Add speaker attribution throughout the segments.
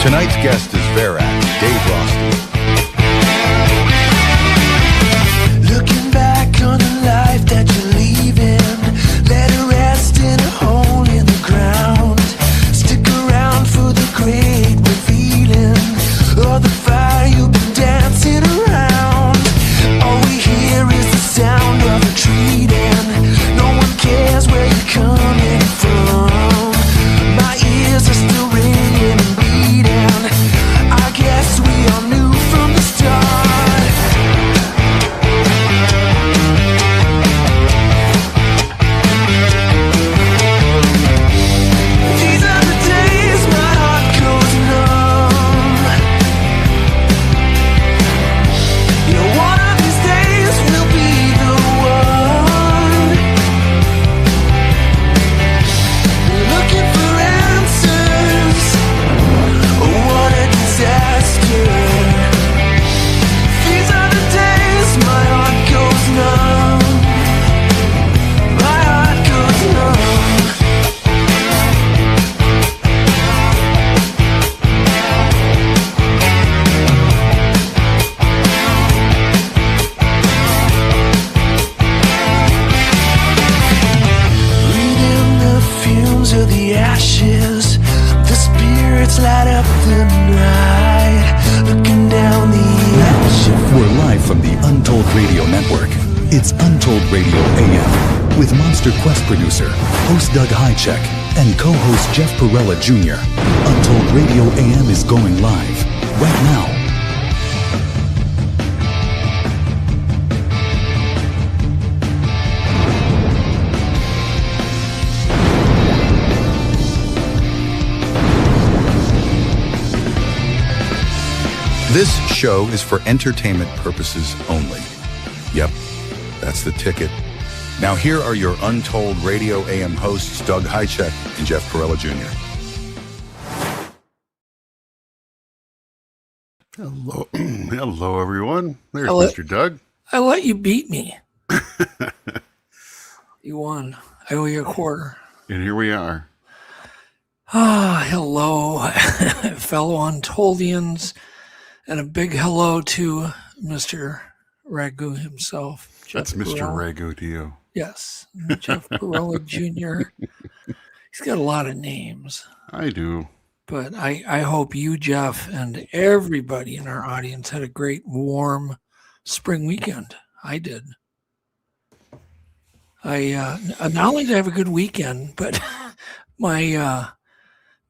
Speaker 1: Tonight's guest is Verax D. Rostie.
Speaker 2: Looking back on a life that you're leaving, let it rest in a hole in the ground. Stick around for the great revealing, or the fire you've been dancing around. All we hear is the sound of retreating. No one cares where you're coming from. My ears are still ringing and beating. I guess we all knew from the start. These are the days my heart goes numb. You know, one of these days will be the one. Looking for answers. Oh, what a disaster. These are the days my heart goes numb. My heart goes numb. Breathing the fumes of the ashes, the spirits light up the night. Looking down the edge of
Speaker 1: We're live from the Untold Radio Network. It's Untold Radio AM with MonsterQuest producer, host Doug Hajicek, and co-host Jeff Perrella Jr. Untold Radio AM is going live right now. This show is for entertainment purposes only. Yep, that's the ticket. Now here are your Untold Radio AM hosts, Doug Hajicek and Jeff Perrella Jr.
Speaker 3: Hello, hello everyone. There's
Speaker 4: Hello.
Speaker 3: Mr. Doug.
Speaker 4: I let you beat me. You won. I owe you a quarter.
Speaker 3: And here we are.
Speaker 4: Hello, fellow Untoldians, and a big hello to Mr. Ragu himself. Jeff
Speaker 3: That's Mr.
Speaker 4: Perrella.
Speaker 3: Ragu to you.
Speaker 4: Yes, Jeff Perrella Jr. He's got a lot of names,
Speaker 3: I do.
Speaker 4: but I hope you, Jeff, and everybody in our audience had a great, warm spring weekend. I did. I not only did I have a good weekend, but my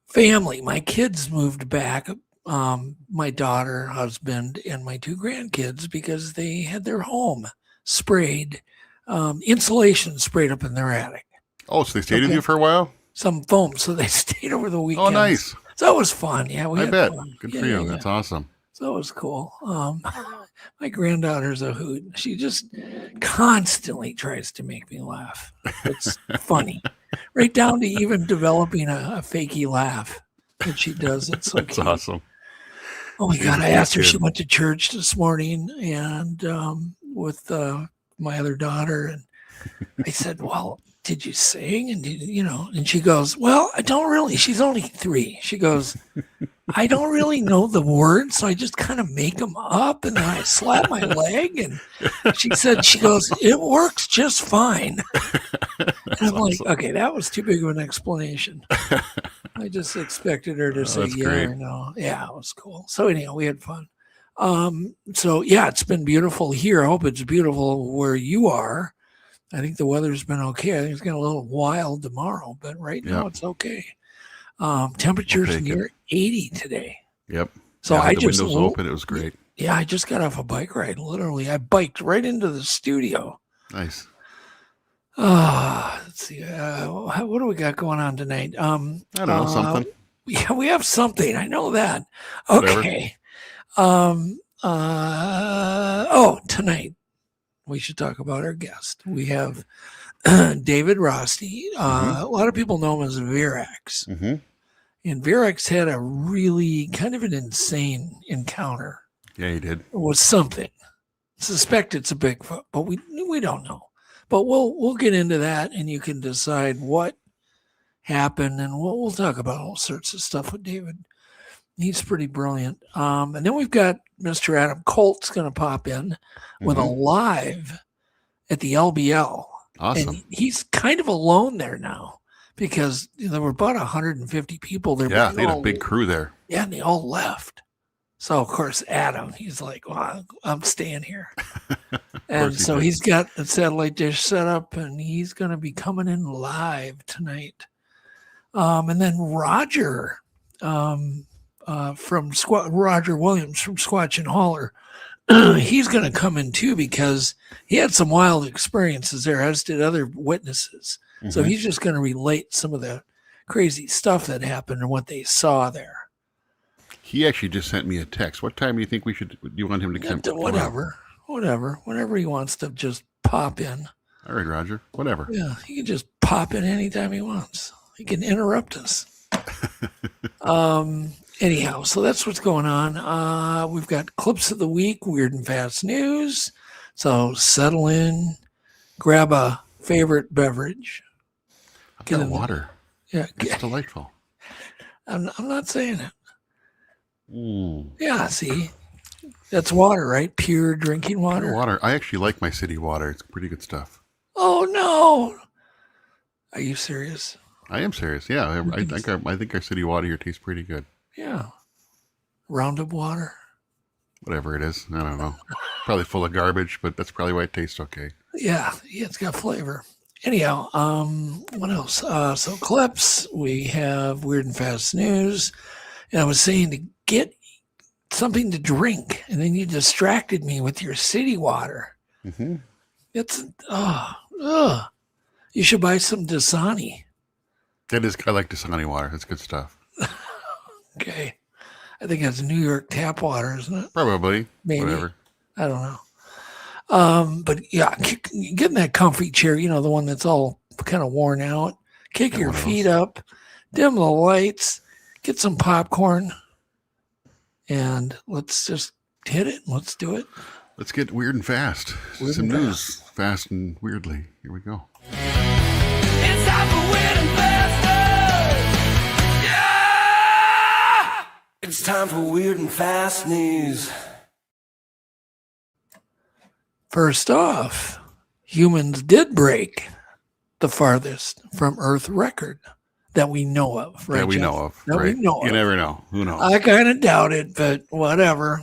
Speaker 4: family, my kids moved back. My daughter, husband, and my two grandkids, because they had their home sprayed, insulation sprayed up in their attic.
Speaker 3: Oh, so they stayed with you for a while?
Speaker 4: Some foam, so they stayed over the weekend.
Speaker 3: Oh, nice.
Speaker 4: So that was fun. Yeah, we
Speaker 3: I
Speaker 4: had
Speaker 3: bet.
Speaker 4: fun.
Speaker 3: Good
Speaker 4: Yeah,
Speaker 3: for you.
Speaker 4: yeah,
Speaker 3: That's
Speaker 4: yeah.
Speaker 3: awesome.
Speaker 4: So it was cool. My granddaughter's a hoot. She just constantly tries to make me laugh. It's funny, right down to even developing a fakey laugh that she does. It's so
Speaker 3: That's
Speaker 4: cute.
Speaker 3: awesome.
Speaker 4: Oh my
Speaker 3: She's
Speaker 4: God!
Speaker 3: a
Speaker 4: I
Speaker 3: good
Speaker 4: asked her. She
Speaker 3: kid.
Speaker 4: went to church this morning, and with my other daughter, and I said, "Well, did you sing?" And and she goes, "Well, I don't really." She's only 3. She goes, "I don't really know the words, so I just kind of make them up, and then I slap my leg." And she goes, "It works just fine." And I'm like, "Okay, that was too big of an explanation." I just expected her to say
Speaker 3: that's
Speaker 4: yeah
Speaker 3: great.
Speaker 4: or no. Yeah, it was cool. So anyhow, we had fun. So yeah, it's been beautiful here. I hope it's beautiful where you are. I think the weather's been okay. I think it's getting a little wild tomorrow, but right now
Speaker 3: Yeah.
Speaker 4: it's okay. Temperatures
Speaker 3: take it.
Speaker 4: near 80 today.
Speaker 3: Yep.
Speaker 4: So
Speaker 3: Yeah,
Speaker 4: I
Speaker 3: the
Speaker 4: just
Speaker 3: windows open. It was great.
Speaker 4: Yeah, I just got off a bike ride. Literally, I biked right into the studio.
Speaker 3: Nice.
Speaker 4: Let's see. What do we got going on tonight?
Speaker 3: I don't know, something.
Speaker 4: Yeah, we have something. I know that.
Speaker 3: Whatever.
Speaker 4: Okay. Tonight we should talk about our guest. We have David Rostie. A lot of people know him as Verax.
Speaker 3: Mm-hmm.
Speaker 4: And Verax had a really kind of an insane encounter
Speaker 3: Yeah, you did.
Speaker 4: with something. Suspect it's a Bigfoot, but we don't know. But we'll get into that, and you can decide what happened, and we'll talk about all sorts of stuff with David. He's pretty brilliant. And then we've got Mr. Adam Colt's going to pop in with a live at the LBL.
Speaker 3: Awesome.
Speaker 4: And he's kind of alone there now because there were about 150 people there.
Speaker 3: Yeah, they had a big crew there.
Speaker 4: Yeah, and they all left. So, of course, Adam, he's like, well, I'm staying here. And so he's got a satellite dish set up, and he's going to be coming in live tonight. And then Roger from Roger Williams from Squatch and Holler, he's going to come in too because he had some wild experiences there, as did other witnesses. So he's just going to relate some of the crazy stuff that happened and what they saw there.
Speaker 3: He actually just sent me a text. What time do you think you want him to come?
Speaker 4: Whenever he wants to just pop in.
Speaker 3: All right, Roger, whatever.
Speaker 4: Yeah, he can just pop in anytime he wants. He can interrupt us. Anyhow, so that's what's going on. We've got clips of the week, weird and fast news. So settle in, grab a favorite beverage.
Speaker 3: I've got water.
Speaker 4: Yeah,
Speaker 3: it's delightful.
Speaker 4: I'm not saying it. Yeah, see, that's water, right? Pure drinking water.
Speaker 3: Pure water. I actually like my city water. It's pretty good stuff.
Speaker 4: Oh no! Are you serious?
Speaker 3: I am serious. Yeah, I think our city water here tastes pretty good.
Speaker 4: Yeah, Roundup water.
Speaker 3: Whatever it is, I don't know. Probably full of garbage, but that's probably why it tastes okay.
Speaker 4: Yeah, it's got flavor. Anyhow, what else? So clips. We have weird and fast news. And I was saying to get something to drink, and then you distracted me with your city water. It's you should buy some Dasani.
Speaker 3: I like Dasani water. It's good stuff.
Speaker 4: Okay, I think that's New York tap water, isn't it?
Speaker 3: Probably.
Speaker 4: Maybe.
Speaker 3: Whatever.
Speaker 4: I don't know. But yeah, get in that comfy chair. You know, the one that's all kind of worn out. Kick your feet up, dim the lights. Get some popcorn, and let's just hit it. Let's do it.
Speaker 3: Let's get weird and fast. Some news, fast and weirdly. Here we go.
Speaker 2: It's time for weird and fast news. Yeah! It's time for weird and fast news.
Speaker 4: First off, humans did break the farthest from Earth record that we know of, right?
Speaker 3: That we
Speaker 4: Jeff?
Speaker 3: know of,
Speaker 4: that
Speaker 3: right?
Speaker 4: We know
Speaker 3: you
Speaker 4: of.
Speaker 3: Never know. Who knows?
Speaker 4: I kind of doubt it, but whatever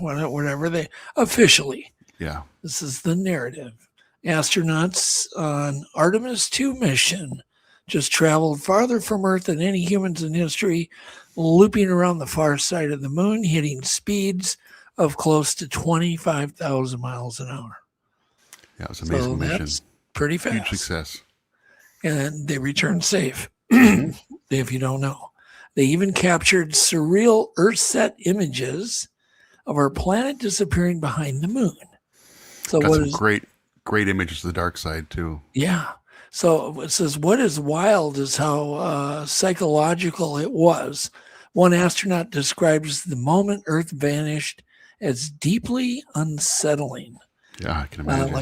Speaker 4: they officially.
Speaker 3: Yeah.
Speaker 4: This is the narrative. Astronauts on Artemis 2 mission just traveled farther from Earth than any humans in history, looping around the far side of the moon, hitting speeds of close to 25,000 miles an hour.
Speaker 3: Yeah, it was an amazing mission.
Speaker 4: That's pretty fast.
Speaker 3: Huge success.
Speaker 4: And they returned safe. If you don't know, they even captured surreal Earth-set images of our planet disappearing behind the moon. So
Speaker 3: got some great images of the dark side too.
Speaker 4: Yeah. So it says, what is wild is how psychological it was. One astronaut describes the moment Earth vanished as deeply unsettling.
Speaker 3: Yeah, I can imagine.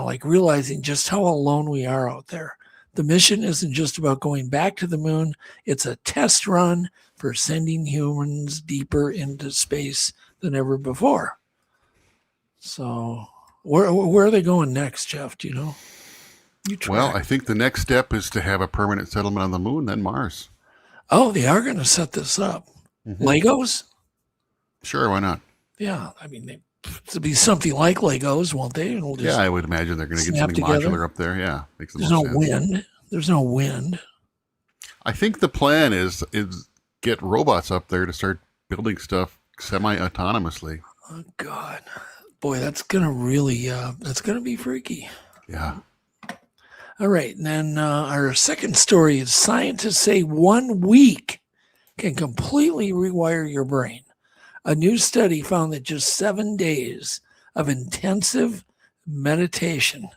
Speaker 4: Like realizing just how alone we are out there. The mission isn't just about going back to the moon. It's a test run for sending humans deeper into space than ever before. So where are they going next, Jeff? Do you know?
Speaker 3: Well, I think the next step is to have a permanent settlement on the moon, then Mars.
Speaker 4: Oh, they are going to set this up. Legos?
Speaker 3: Sure, why not?
Speaker 4: Yeah, I mean, it'll be something like Legos, won't they? And we'll just
Speaker 3: I would imagine they're going to get something modular up there. Yeah, makes
Speaker 4: There's no wind. There's no wind.
Speaker 3: I think the plan is get robots up there to start building stuff semi-autonomously.
Speaker 4: Oh God, boy, that's gonna really that's gonna be freaky.
Speaker 3: Yeah.
Speaker 4: All right, and then our second story is scientists say 1 week can completely rewire your brain. A new study found that just 7 days of intensive meditation,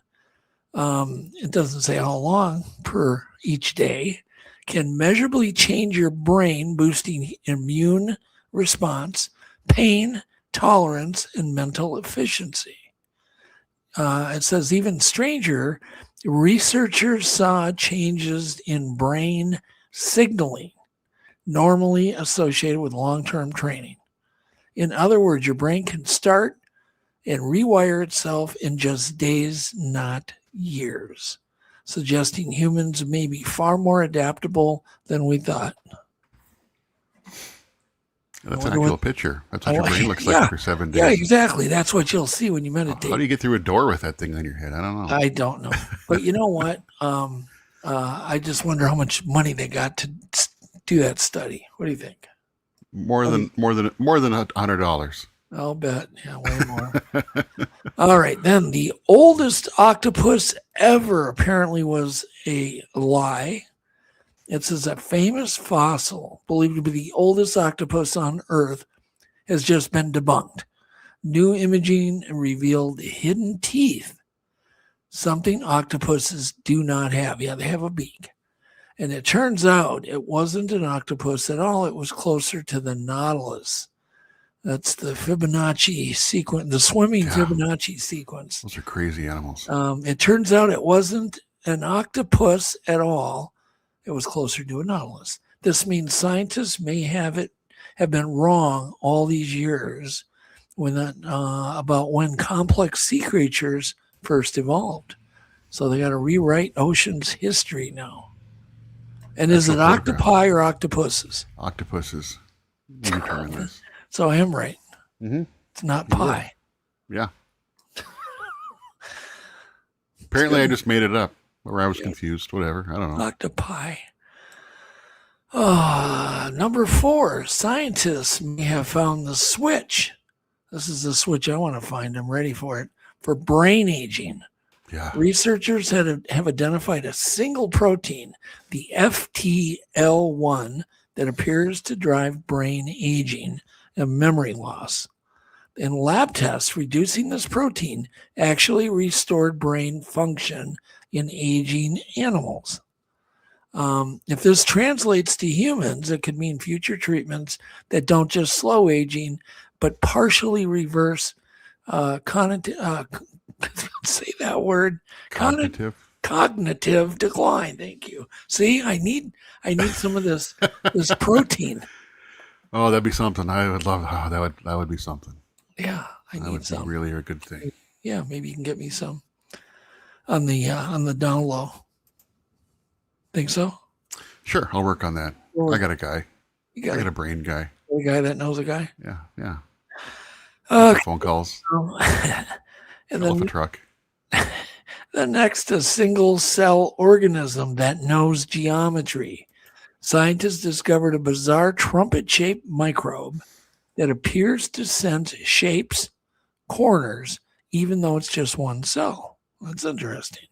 Speaker 4: it doesn't say how long per each day, can measurably change your brain, boosting immune response, pain tolerance, and mental efficiency. It says even stranger, researchers saw changes in brain signaling normally associated with long-term training. In other words, your brain can start and rewire itself in just days, not years, suggesting humans may be far more adaptable than we thought.
Speaker 3: That's an actual picture. That's what your brain looks like after 7 days.
Speaker 4: Yeah, exactly. That's what you'll see when you meditate.
Speaker 3: How do you get through a door with that thing on your head? I don't know.
Speaker 4: I don't know. But you know what? I just wonder how much money they got to do that study. What do you think?
Speaker 3: More than $100.
Speaker 4: I'll bet. Yeah, way more. All right. Then the oldest octopus ever apparently was a lie. It says a famous fossil, believed to be the oldest octopus on Earth, has just been debunked. New imaging revealed hidden teeth, something octopuses do not have. Yeah, they have a beak. And it turns out it wasn't an octopus at all. It was closer to the nautilus. That's the Fibonacci sequence, the swimming Fibonacci sequence.
Speaker 3: Those are crazy animals.
Speaker 4: It turns out it wasn't an octopus at all. It was closer to a nautilus. This means scientists may have been wrong all these years about when complex sea creatures first evolved. So they got to rewrite ocean's history now. And is it octopi or octopuses?
Speaker 3: Octopuses. We determine this.
Speaker 4: So I am right.
Speaker 3: Mm-hmm.
Speaker 4: It's not pie.
Speaker 3: Yeah. Apparently I just made it up. Or I was confused. Whatever. I don't know.
Speaker 4: Octopi. Number 4. Scientists may have found the switch. This is the switch I want to find. I'm ready for it. For brain aging.
Speaker 3: Yeah.
Speaker 4: Researchers have identified a single protein, the FTL1, that appears to drive brain aging and memory loss. In lab tests, reducing this protein actually restored brain function in aging animals. If this translates to humans, it could mean future treatments that don't just slow aging, but partially reverse say that word. Cognitive decline. Thank you. See, I need some of this protein.
Speaker 3: Oh, that'd be something. I would love. Oh, that would be something.
Speaker 4: Yeah, I need
Speaker 3: would
Speaker 4: some.
Speaker 3: Be really a good thing.
Speaker 4: Yeah, maybe you can get me some on the down low. Think so?
Speaker 3: Sure, I'll work on that. I got a guy. I got a brain guy.
Speaker 4: A guy that knows a guy.
Speaker 3: Yeah. Phone calls.
Speaker 4: And
Speaker 3: then
Speaker 4: then
Speaker 3: the truck.
Speaker 4: The next, a single cell organism that knows geometry. Scientists discovered a bizarre trumpet-shaped microbe that appears to sense shapes, corners, even though it's just one cell. That's interesting.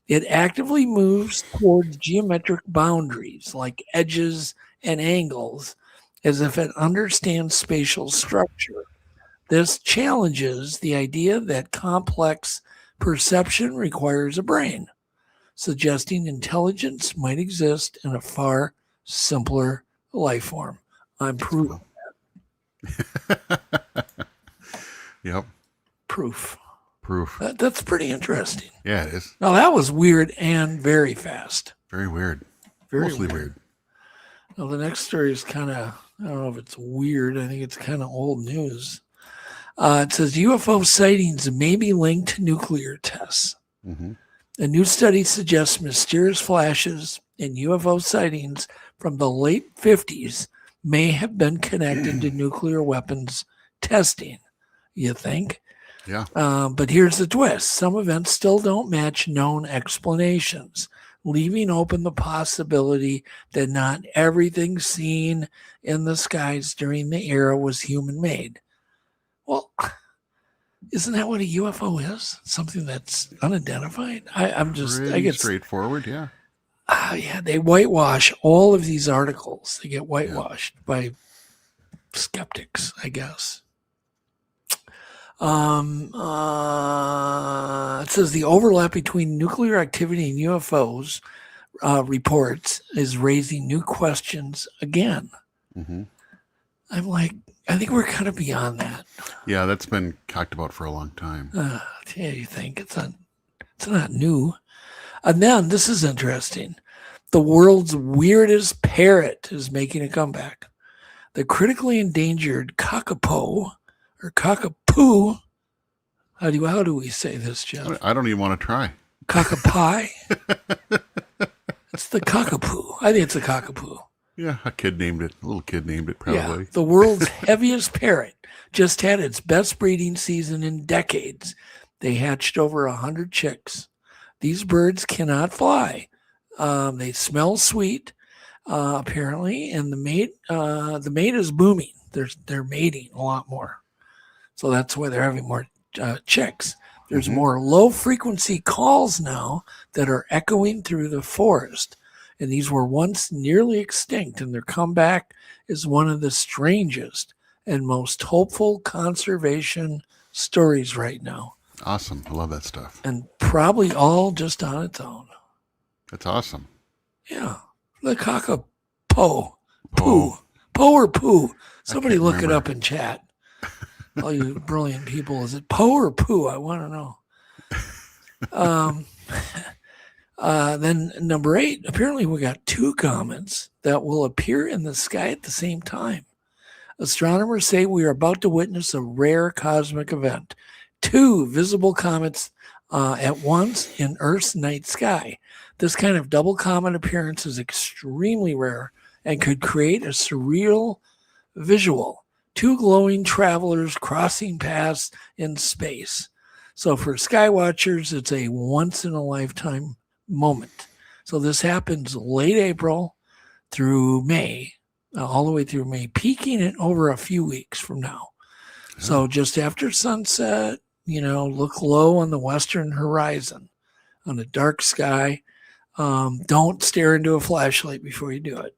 Speaker 4: It actively moves towards geometric boundaries like edges and angles as if it understands spatial structure. This challenges the idea that complex perception requires a brain, suggesting intelligence might exist in a far simpler life form. I'm proving
Speaker 3: that. Yep.
Speaker 4: Proof. That's pretty interesting.
Speaker 3: Yeah, it is.
Speaker 4: Now, that was weird and very fast.
Speaker 3: Very weird. Mostly weird.
Speaker 4: Now, the next story is kind of, I don't know if it's weird. I think it's kind of old news. It says UFO sightings may be linked to nuclear tests.
Speaker 3: Mm-hmm.
Speaker 4: A new study suggests mysterious flashes in UFO sightings from the late 50s may have been connected to nuclear weapons testing. You think?
Speaker 3: Yeah.
Speaker 4: But here's the twist. Some events still don't match known explanations, leaving open the possibility that not everything seen in the skies during the era was human-made. Well, isn't that what a UFO is? Something that's unidentified? I get
Speaker 3: straightforward, yeah.
Speaker 4: Yeah, they whitewash all of these articles. They get whitewashed by skeptics, I guess. It says the overlap between nuclear activity and UFOs reports is raising new questions again.
Speaker 3: Mm-hmm.
Speaker 4: I'm like, I think we're kind of beyond that.
Speaker 3: Yeah, that's been talked about for a long time.
Speaker 4: Yeah, you think it's not new. And then this is interesting. The world's weirdest parrot is making a comeback. the critically endangered kakapo or cockapoo. How do we say this, Jeff?
Speaker 3: I don't even want to try.
Speaker 4: Kakapai? It's the cockapoo. I think it's a cockapoo.
Speaker 3: Yeah, a little kid named it probably.
Speaker 4: Yeah, the world's heaviest parrot just had its best breeding season in decades. They hatched over 100 chicks. These birds cannot fly. They smell sweet, apparently, and the mate is booming. They're mating a lot more, so that's why they're having more chicks. There's more low-frequency calls now that are echoing through the forest, and these were once nearly extinct, and their comeback is one of the strangest and most hopeful conservation stories right now.
Speaker 3: Awesome. I love that stuff.
Speaker 4: And probably all just on its own.
Speaker 3: That's awesome.
Speaker 4: Yeah. The cockapoo. Poo or poo? Somebody look it up in chat. All you brilliant people, is it po or poo? I want to know. Then number 8, apparently we got 2 comets that will appear in the sky at the same time. Astronomers say we are about to witness a rare cosmic event. 2 visible comets at once in Earth's night sky. This kind of double comet appearance is extremely rare and could create a surreal visual. 2 glowing travelers crossing paths in space. So for sky watchers, it's a once-in-a-lifetime moment. So this happens late April through May, all the way through May, peaking at over a few weeks from now. So just after sunset, look low on the western horizon on a dark sky. Don't stare into a flashlight before you do it.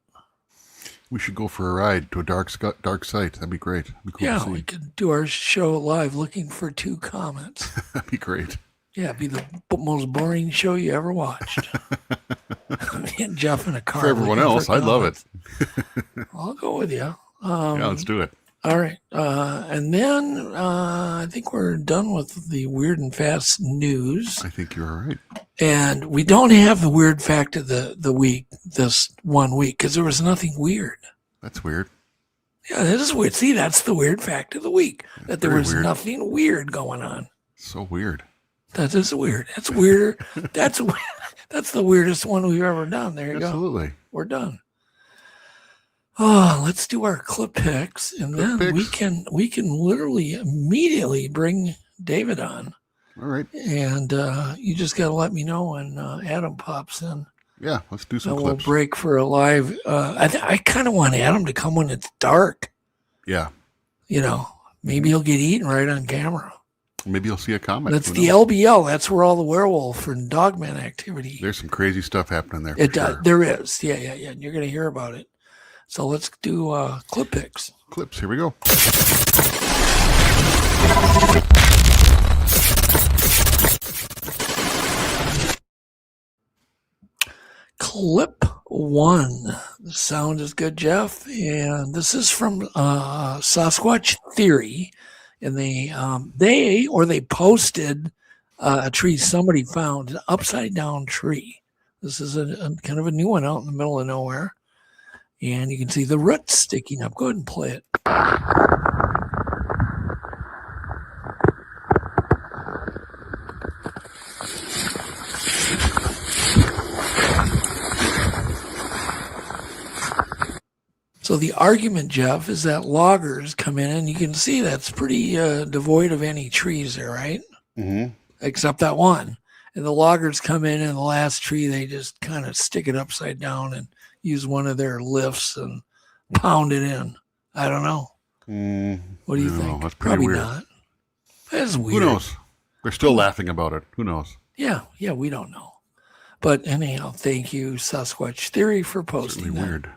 Speaker 3: We should go for a ride to a dark site. That'd be great. That'd be cool to see.
Speaker 4: We could do our show live looking for 2 comets.
Speaker 3: That'd be great.
Speaker 4: Yeah, it'd be the most boring show you ever watched. Me and Jeff in a car.
Speaker 3: For everyone else, I'd love it.
Speaker 4: I'll go with you.
Speaker 3: Yeah, let's do it.
Speaker 4: All right. And then I think we're done with the weird and fast news.
Speaker 3: I think you're all right.
Speaker 4: And we don't have the weird fact of the week this 1 week because there was nothing weird.
Speaker 3: That's weird.
Speaker 4: Yeah, that is weird. See, that's the weird fact of the week, that there was
Speaker 3: weird.
Speaker 4: Nothing weird going on.
Speaker 3: So weird.
Speaker 4: That is weird. That's weirder. That's the weirdest one we've ever done. There you go.
Speaker 3: Absolutely.
Speaker 4: We're done. Oh, let's do our clip picks, and then we can literally immediately bring David on.
Speaker 3: All right.
Speaker 4: And you just got to let me know when Adam pops in.
Speaker 3: Yeah, let's do some
Speaker 4: clips.
Speaker 3: We'll
Speaker 4: break for a live. I kind of want Adam to come when it's dark.
Speaker 3: Yeah.
Speaker 4: Maybe he'll get eaten right on camera.
Speaker 3: Maybe you'll see a comet.
Speaker 4: That's the LBL. That's where all the werewolf and dogman activity.
Speaker 3: There's some crazy stuff happening there. Sure.
Speaker 4: There is. Yeah. And you're going to hear about it. So let's do clip picks.
Speaker 3: Clips. Here we go.
Speaker 4: Clip 1. The sound is good, Jeff. And this is from Sasquatch Theory. And they posted a tree somebody found, an upside down tree. This is a kind of a new one out in the middle of nowhere. And you can see the roots sticking up. Go ahead and play it. So the argument, Jeff, is that loggers come in, and you can see that's pretty devoid of any trees there, right?
Speaker 3: Mm-hmm.
Speaker 4: Except that one. And the loggers come in, and the last tree, they just kind of stick it upside down and use one of their lifts and pound it in. I don't know. What do you think?
Speaker 3: That's
Speaker 4: Probably
Speaker 3: weird.
Speaker 4: not. That's weird.
Speaker 3: Who knows? They're still laughing about it. Who knows?
Speaker 4: Yeah, we don't know. But anyhow, thank you, Sasquatch Theory, for posting
Speaker 3: Certainly
Speaker 4: that.
Speaker 3: Weird.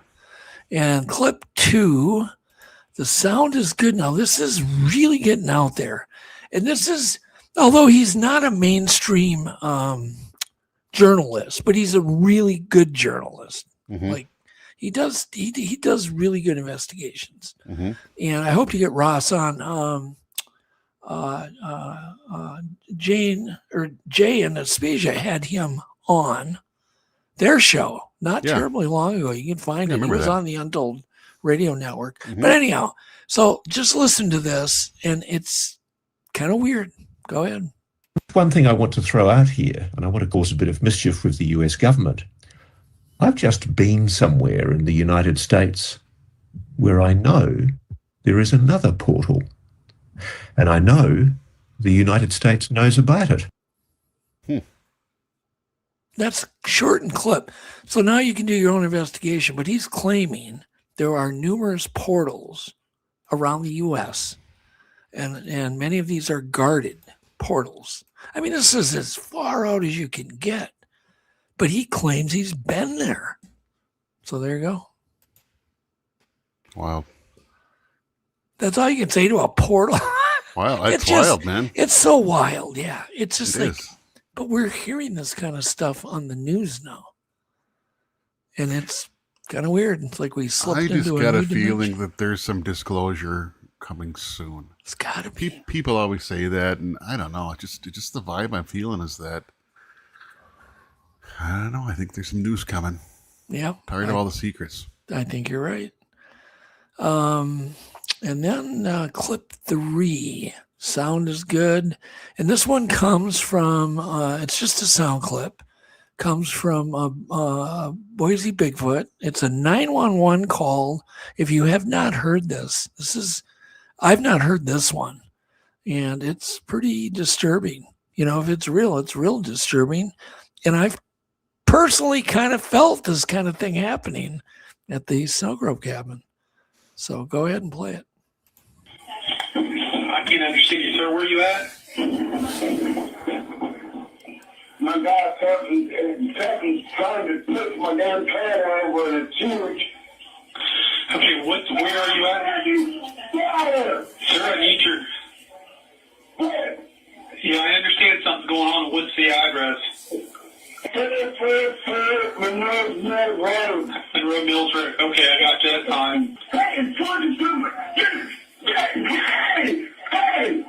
Speaker 4: And clip 2, the sound is good now. This is really getting out there. And this is, although he's not a mainstream journalist, but he's a really good journalist.
Speaker 3: Mm-hmm.
Speaker 4: Like he does really good investigations.
Speaker 3: Mm-hmm.
Speaker 4: And I hope to get Ross on. Jay and Aspesia had him on their show not terribly long ago. You can find it. It was on the Untold radio network. But anyhow, so just listen to this, and it's kind of weird. Go ahead.
Speaker 5: One thing I want to throw out here, and I want to cause a bit of mischief with the US government. I've just been somewhere in the United States where I know there is another portal, and I know the United States knows about it.
Speaker 4: That's short and clip. So now you can do your own investigation, but he's claiming there are numerous portals around the U.S., and many of these are guarded portals. I mean, this is as far out as you can get, but he claims he's been there. So there you go.
Speaker 3: Wow.
Speaker 4: That's all you can say to a portal.
Speaker 3: Wow, that's wild, man.
Speaker 4: It's so wild, yeah. It's just
Speaker 3: It is.
Speaker 4: but we're hearing this kind of stuff on the news now. And it's kind of weird. It's like we slipped into a
Speaker 3: I just got a
Speaker 4: new
Speaker 3: feeling
Speaker 4: dimension.
Speaker 3: that there's some disclosure coming soon.
Speaker 4: It's got to be.
Speaker 3: People always say that, and I don't know. It's just the vibe I'm feeling is that, I don't know. I think there's some news coming.
Speaker 4: Yeah.
Speaker 3: Tired of all the secrets.
Speaker 4: I think you're right. And then clip 3. Sound is good. And this one comes from, it's just a sound clip. Comes from Boise Bigfoot. It's a 911 call. If you have not heard this, I've not heard this one. And it's pretty disturbing. You know, if it's real disturbing. And I've personally kind of felt this kind of thing happening at the Snow Grove cabin. So go ahead and play it.
Speaker 6: I can't understand you, sir. Where are you at?
Speaker 7: My guy Pepper's trying to push my damn trailer over and it's huge.
Speaker 6: Okay, where are you at?
Speaker 7: Get out of here!
Speaker 6: Sir, I need your... Yeah, I understand something's going on. What's the address?
Speaker 7: Monroe Mills Road.
Speaker 6: Monroe Mills Road. Okay, I got you that time.
Speaker 7: Hey, it's fucking stupid! Hey!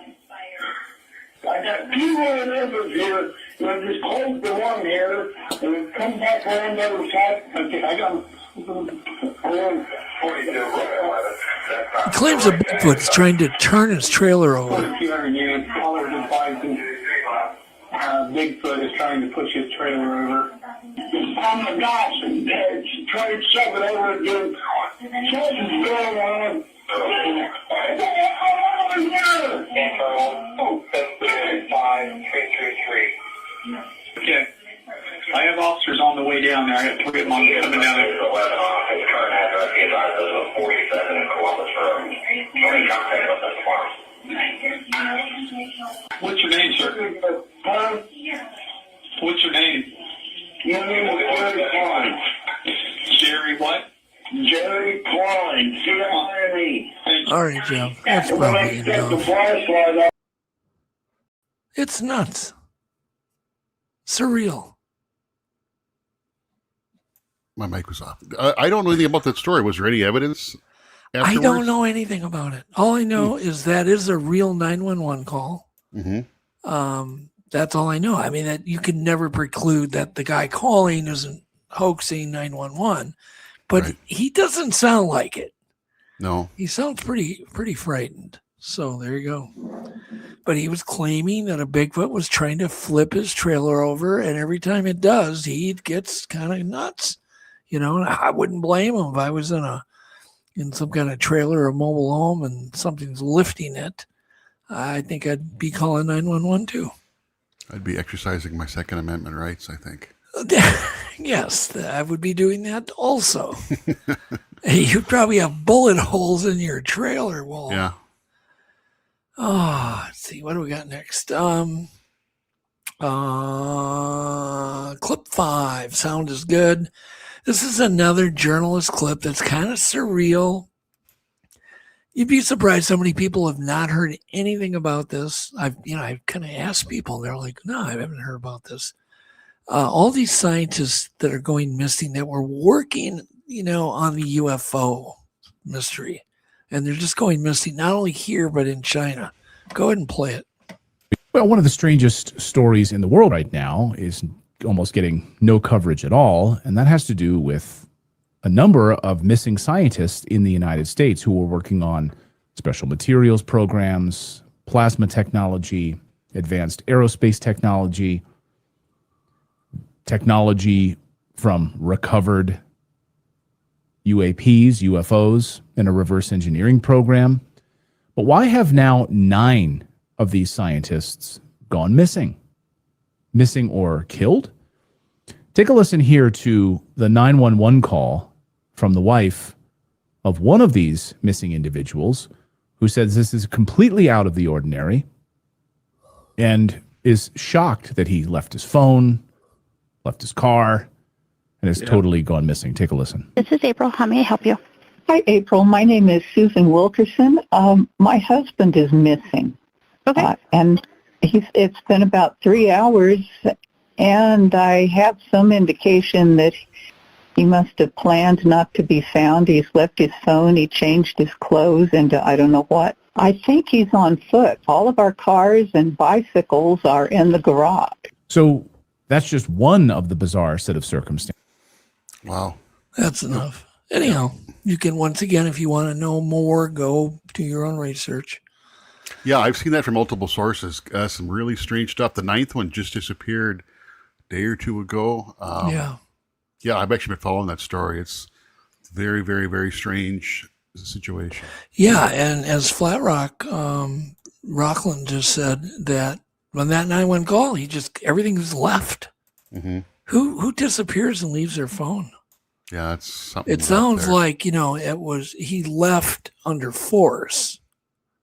Speaker 7: I got 2 more numbers here. We'll just close the one here and come back around the other side. Okay, I got 42.
Speaker 4: He claims a Bigfoot's trying to turn his trailer over.
Speaker 6: 200 units. Callers advising Bigfoot is trying to push his trailer over.
Speaker 7: Oh my gosh, trying to shove it over again. Something's going on.
Speaker 6: Okay. I have officers on the way down there. I got 3 of them coming down there. What's your name, sir? What's your name?
Speaker 7: Your name is Jerry Klein.
Speaker 6: Jerry what?
Speaker 7: Jerry Klein. C-I-N-E.
Speaker 4: All right, Jim. That's
Speaker 7: When I
Speaker 4: probably
Speaker 7: set the
Speaker 4: enough.
Speaker 7: flashlight up,
Speaker 4: It's nuts. Surreal.
Speaker 3: My mic was off. I don't know anything about that story. Was there any evidence afterwards?
Speaker 4: I don't know anything about it. All I know is that is a real 911 call.
Speaker 3: Mm-hmm.
Speaker 4: That's all I know. I mean, that you can never preclude that the guy calling isn't hoaxing 911, but
Speaker 3: Right.
Speaker 4: he doesn't sound like it.
Speaker 3: No.
Speaker 4: He sounds pretty frightened. So there you go. But he was claiming that a Bigfoot was trying to flip his trailer over, and every time it does, he gets kind of nuts. You know, and I wouldn't blame him if I was in some kind of trailer or mobile home and something's lifting it. I think I'd be calling 911 too.
Speaker 3: I'd be exercising my Second Amendment rights, I think.
Speaker 4: Yes, I would be doing that also. You probably have bullet holes in your trailer wall.
Speaker 3: Yeah.
Speaker 4: Oh, let's see. What do we got next? Clip 5. Sound is good. This is another journalist clip that's kind of surreal. You'd be surprised how many people have not heard anything about this. I've kind of asked people. They're like, no, I haven't heard about this. All these scientists that are going missing that were working, on the UFO mystery, and they're just going missing, not only here, but in China. Go ahead and play it.
Speaker 8: Well, one of the strangest stories in the world right now is almost getting no coverage at all, and that has to do with a number of missing scientists in the United States who were working on special materials programs, plasma technology, advanced aerospace technology, technology from recovered UAPs, UFOs, and a reverse engineering program. But why have now 9 of these scientists gone missing? Missing or killed? Take a listen here to the 911 call from the wife of one of these missing individuals who says this is completely out of the ordinary and is shocked that he left his phone, left his car, and has totally gone missing. Take a listen.
Speaker 9: This is April. How may I help you?
Speaker 10: Hi, April. My name is Susan Wilkerson. My husband is missing.
Speaker 9: Okay.
Speaker 10: And it's been about 3 hours, and I have some indication that he must have planned not to be found. He's left his phone. He changed his clothes into I don't know what. I think he's on foot. All of our cars and bicycles are in the garage.
Speaker 8: So that's just one of the bizarre set of circumstances.
Speaker 3: Wow.
Speaker 4: That's enough. Anyhow, you can, once again, if you want to know more, go do your own research.
Speaker 3: Yeah, I've seen that from multiple sources. Some really strange stuff. The 9th one just disappeared a day or two ago. Yeah, I've actually been following that story. It's very, very, very strange situation.
Speaker 4: Yeah, and as Flat Rock, Rockland just said that when that 911 call, everything was left.
Speaker 3: Mm-hmm.
Speaker 4: Who disappears and leaves their phone?
Speaker 3: Yeah, it's something.
Speaker 4: It sounds like, he left under force,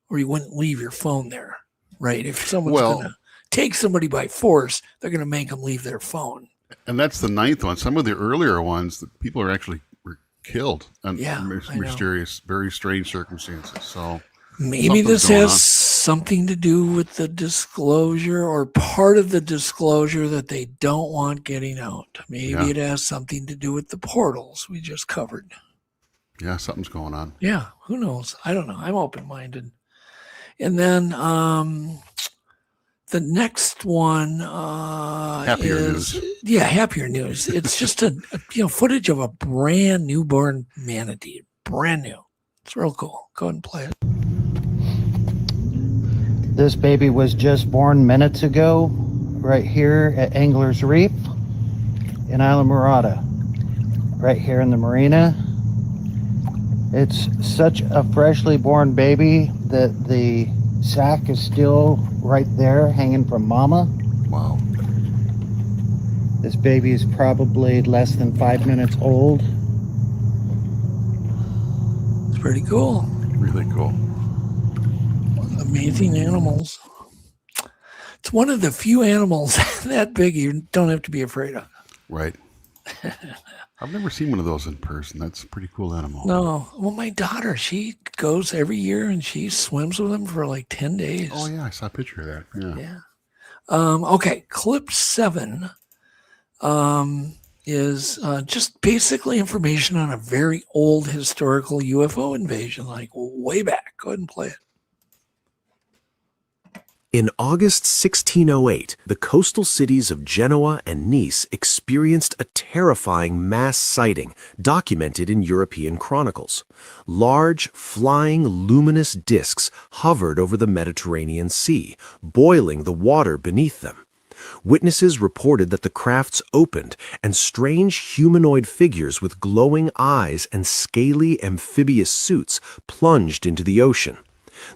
Speaker 4: or you wouldn't leave your phone there, right? If someone's going to take somebody by force, they're going to make them leave their phone.
Speaker 3: And that's the 9th one. Some of the earlier ones, the people were killed under mysterious, very strange circumstances. So
Speaker 4: maybe this has something to do with the disclosure, or part of the disclosure that they don't want getting out. Maybe it has something to do with the portals we just covered.
Speaker 3: Yeah, something's going on.
Speaker 4: Yeah, who knows? I don't know. I'm open-minded. And then the next one
Speaker 3: happier news.
Speaker 4: Yeah, happier news. It's just a footage of a brand newborn manatee. Brand new. It's real cool. Go ahead and play it.
Speaker 11: This baby was just born minutes ago, right here at Angler's Reef in Islamorada, right here in the marina. It's such a freshly born baby that the sack is still right there hanging from mama.
Speaker 3: Wow.
Speaker 11: This baby is probably less than 5 minutes old.
Speaker 4: It's pretty cool.
Speaker 3: Really cool.
Speaker 4: Amazing animals. It's one of the few animals that big you don't have to be afraid of.
Speaker 3: Right. I've never seen one of those in person. That's a pretty cool animal.
Speaker 4: No. Well, my daughter, she goes every year and she swims with them for like 10 days.
Speaker 3: Oh, yeah. I saw a picture of that.
Speaker 4: Yeah. Okay. Clip 7 is just basically information on a very old historical UFO invasion, like way back. Go ahead and play it.
Speaker 12: In August 1608, the coastal cities of Genoa and Nice experienced a terrifying mass sighting documented in European chronicles. Large, flying, luminous discs hovered over the Mediterranean Sea, boiling the water beneath them. Witnesses reported that the crafts opened and strange humanoid figures with glowing eyes and scaly amphibious suits plunged into the ocean.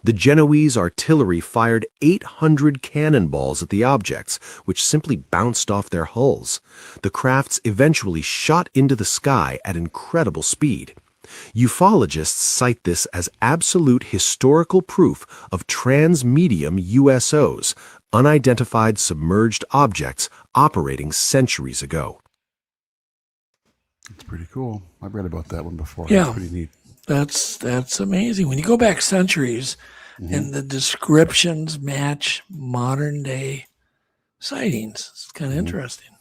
Speaker 12: The Genoese artillery fired 800 cannonballs at the objects, which simply bounced off their hulls. The crafts eventually shot into the sky at incredible speed. Ufologists cite this as absolute historical proof of transmedium USOs, unidentified submerged objects operating centuries ago.
Speaker 3: It's pretty cool. I've read about that one before.
Speaker 4: Yeah.
Speaker 3: It's pretty neat.
Speaker 4: That's amazing. When you go back centuries and the descriptions match modern day sightings, it's kind of interesting.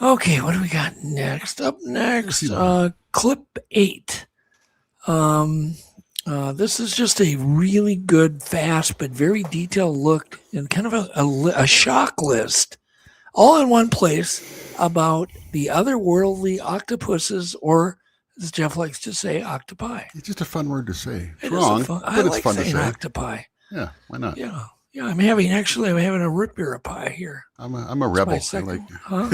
Speaker 4: Okay, what do we got next? Up next, clip 8. This is just a really good, fast, but very detailed look and kind of a shock list all in one place about the otherworldly octopuses, or as Jeff likes to say, octopi.
Speaker 3: It's just a fun word to say. It's
Speaker 4: It is
Speaker 3: wrong,
Speaker 4: fun,
Speaker 3: but
Speaker 4: I
Speaker 3: it's
Speaker 4: like
Speaker 3: fun to
Speaker 4: saying
Speaker 3: say.
Speaker 4: octopi.
Speaker 3: Yeah, why not?
Speaker 4: Yeah. Yeah, I'm having a root beer pie here.
Speaker 3: I'm a rebel.
Speaker 4: My
Speaker 3: I'm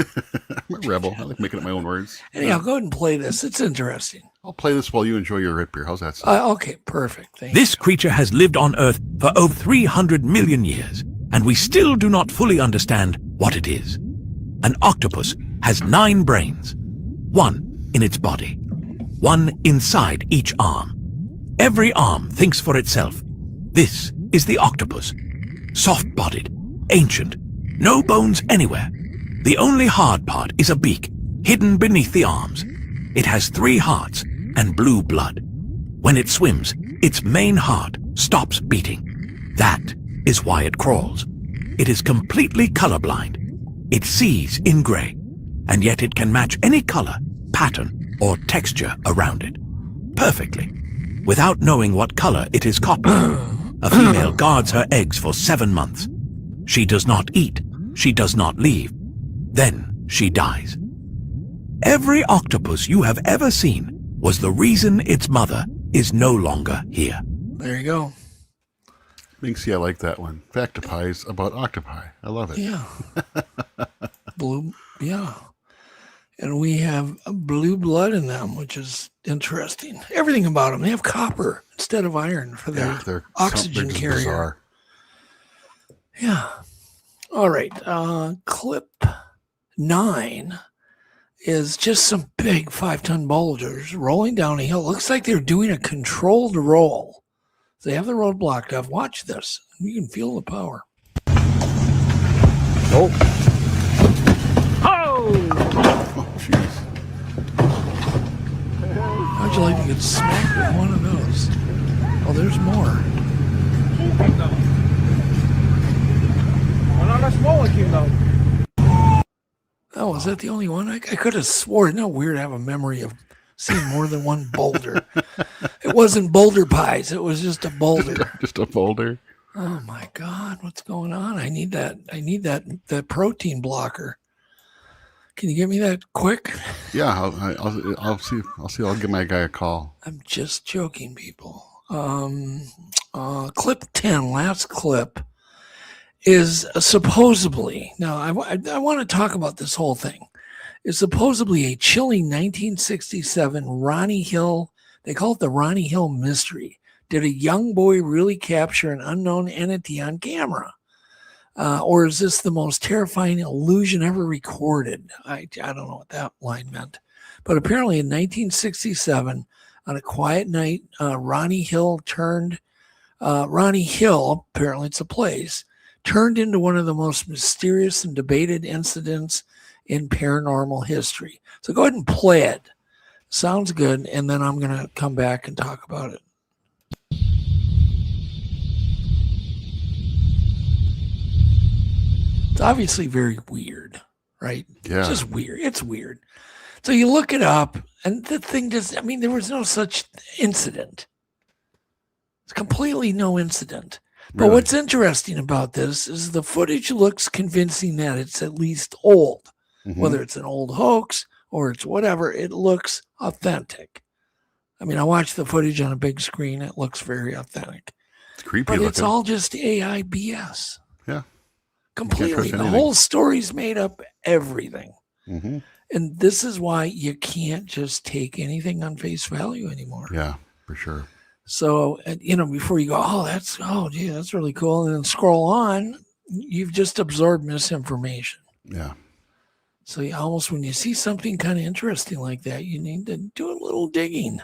Speaker 3: a rebel. I like making up my own words.
Speaker 4: Anyhow, go ahead and play this. It's interesting.
Speaker 3: I'll play this while you enjoy your root beer. How's that sound?
Speaker 4: Okay, perfect.
Speaker 13: This creature has lived on Earth for over 300 million years, and we still do not fully understand what it is. An octopus has 9 brains, 1 in its body, 1 inside each arm. Every arm thinks for itself. This is the octopus. Soft-bodied, ancient, no bones anywhere. The only hard part is a beak, hidden beneath the arms. It has 3 hearts and blue blood. When it swims, its main heart stops beating. That is why it crawls. It is completely colorblind. It sees in gray, and yet it can match any color, pattern, or texture around it perfectly, without knowing what color it is copying. A female guards her eggs for 7 months. She does not eat. She does not leave. Then she dies. Every octopus you have ever seen was the reason its mother is no longer here.
Speaker 4: There you go.
Speaker 3: Minxie, I like that one. Factopi is about octopi. I love it.
Speaker 4: Yeah. Blue, yeah. And we have blue blood in them, which is interesting. Everything about them. They have copper instead of iron for their oxygen carrier.
Speaker 3: Bizarre.
Speaker 4: Yeah. All right. Clip 9 is just some big 5-ton boulders rolling down a hill. Looks like they're doing a controlled roll. They have the road blocked off. Watch this. You can feel the power.
Speaker 8: Oh.
Speaker 4: How'd you like to get smacked with one of those? Oh, there's more. Oh, was that the only one? I could have swore. Isn't that weird to have a memory of seeing more than one boulder? It wasn't boulder pies. It was just a boulder.
Speaker 3: Just a boulder.
Speaker 4: Oh my God, what's going on? I need that protein blocker. Can you give me that quick?
Speaker 3: Yeah, I'll see. I'll give my guy a call.
Speaker 4: I'm just joking, people. Clip 10, last clip, is supposedly, now I want to talk about this whole thing, is supposedly a chilling 1967 Ronnie Hill, they call it the Ronnie Hill mystery. Did a young boy really capture an unknown entity on camera? Or is this the most terrifying illusion ever recorded? I don't know what that line meant. But apparently in 1967, on a quiet night, Ronnie Hill, apparently it's a place, turned into one of the most mysterious and debated incidents in paranormal history. So go ahead and play it. Sounds good. And then I'm going to come back and talk about it. It's obviously very weird, right?
Speaker 3: Yeah.
Speaker 4: It's just weird. It's weird. So you look it up, and the thing there was no such incident. It's completely no incident. But
Speaker 3: Really?
Speaker 4: What's interesting about this is the footage looks convincing that it's at least old.
Speaker 3: Mm-hmm.
Speaker 4: Whether it's an old hoax or it's whatever, it looks authentic. I mean, I watched the footage on a big screen. It looks very authentic.
Speaker 3: It's creepy
Speaker 4: But
Speaker 3: looking.
Speaker 4: it's all just AI BS.
Speaker 3: Yeah.
Speaker 4: Completely. The whole story's made up everything.
Speaker 3: Mm-hmm.
Speaker 4: And this is why you can't just take anything on face value anymore.
Speaker 3: Yeah, for sure.
Speaker 4: So, before you go, that's really cool. And then scroll on, you've just absorbed misinformation.
Speaker 3: Yeah.
Speaker 4: So when you see something kind of interesting like that, you need to do a little digging.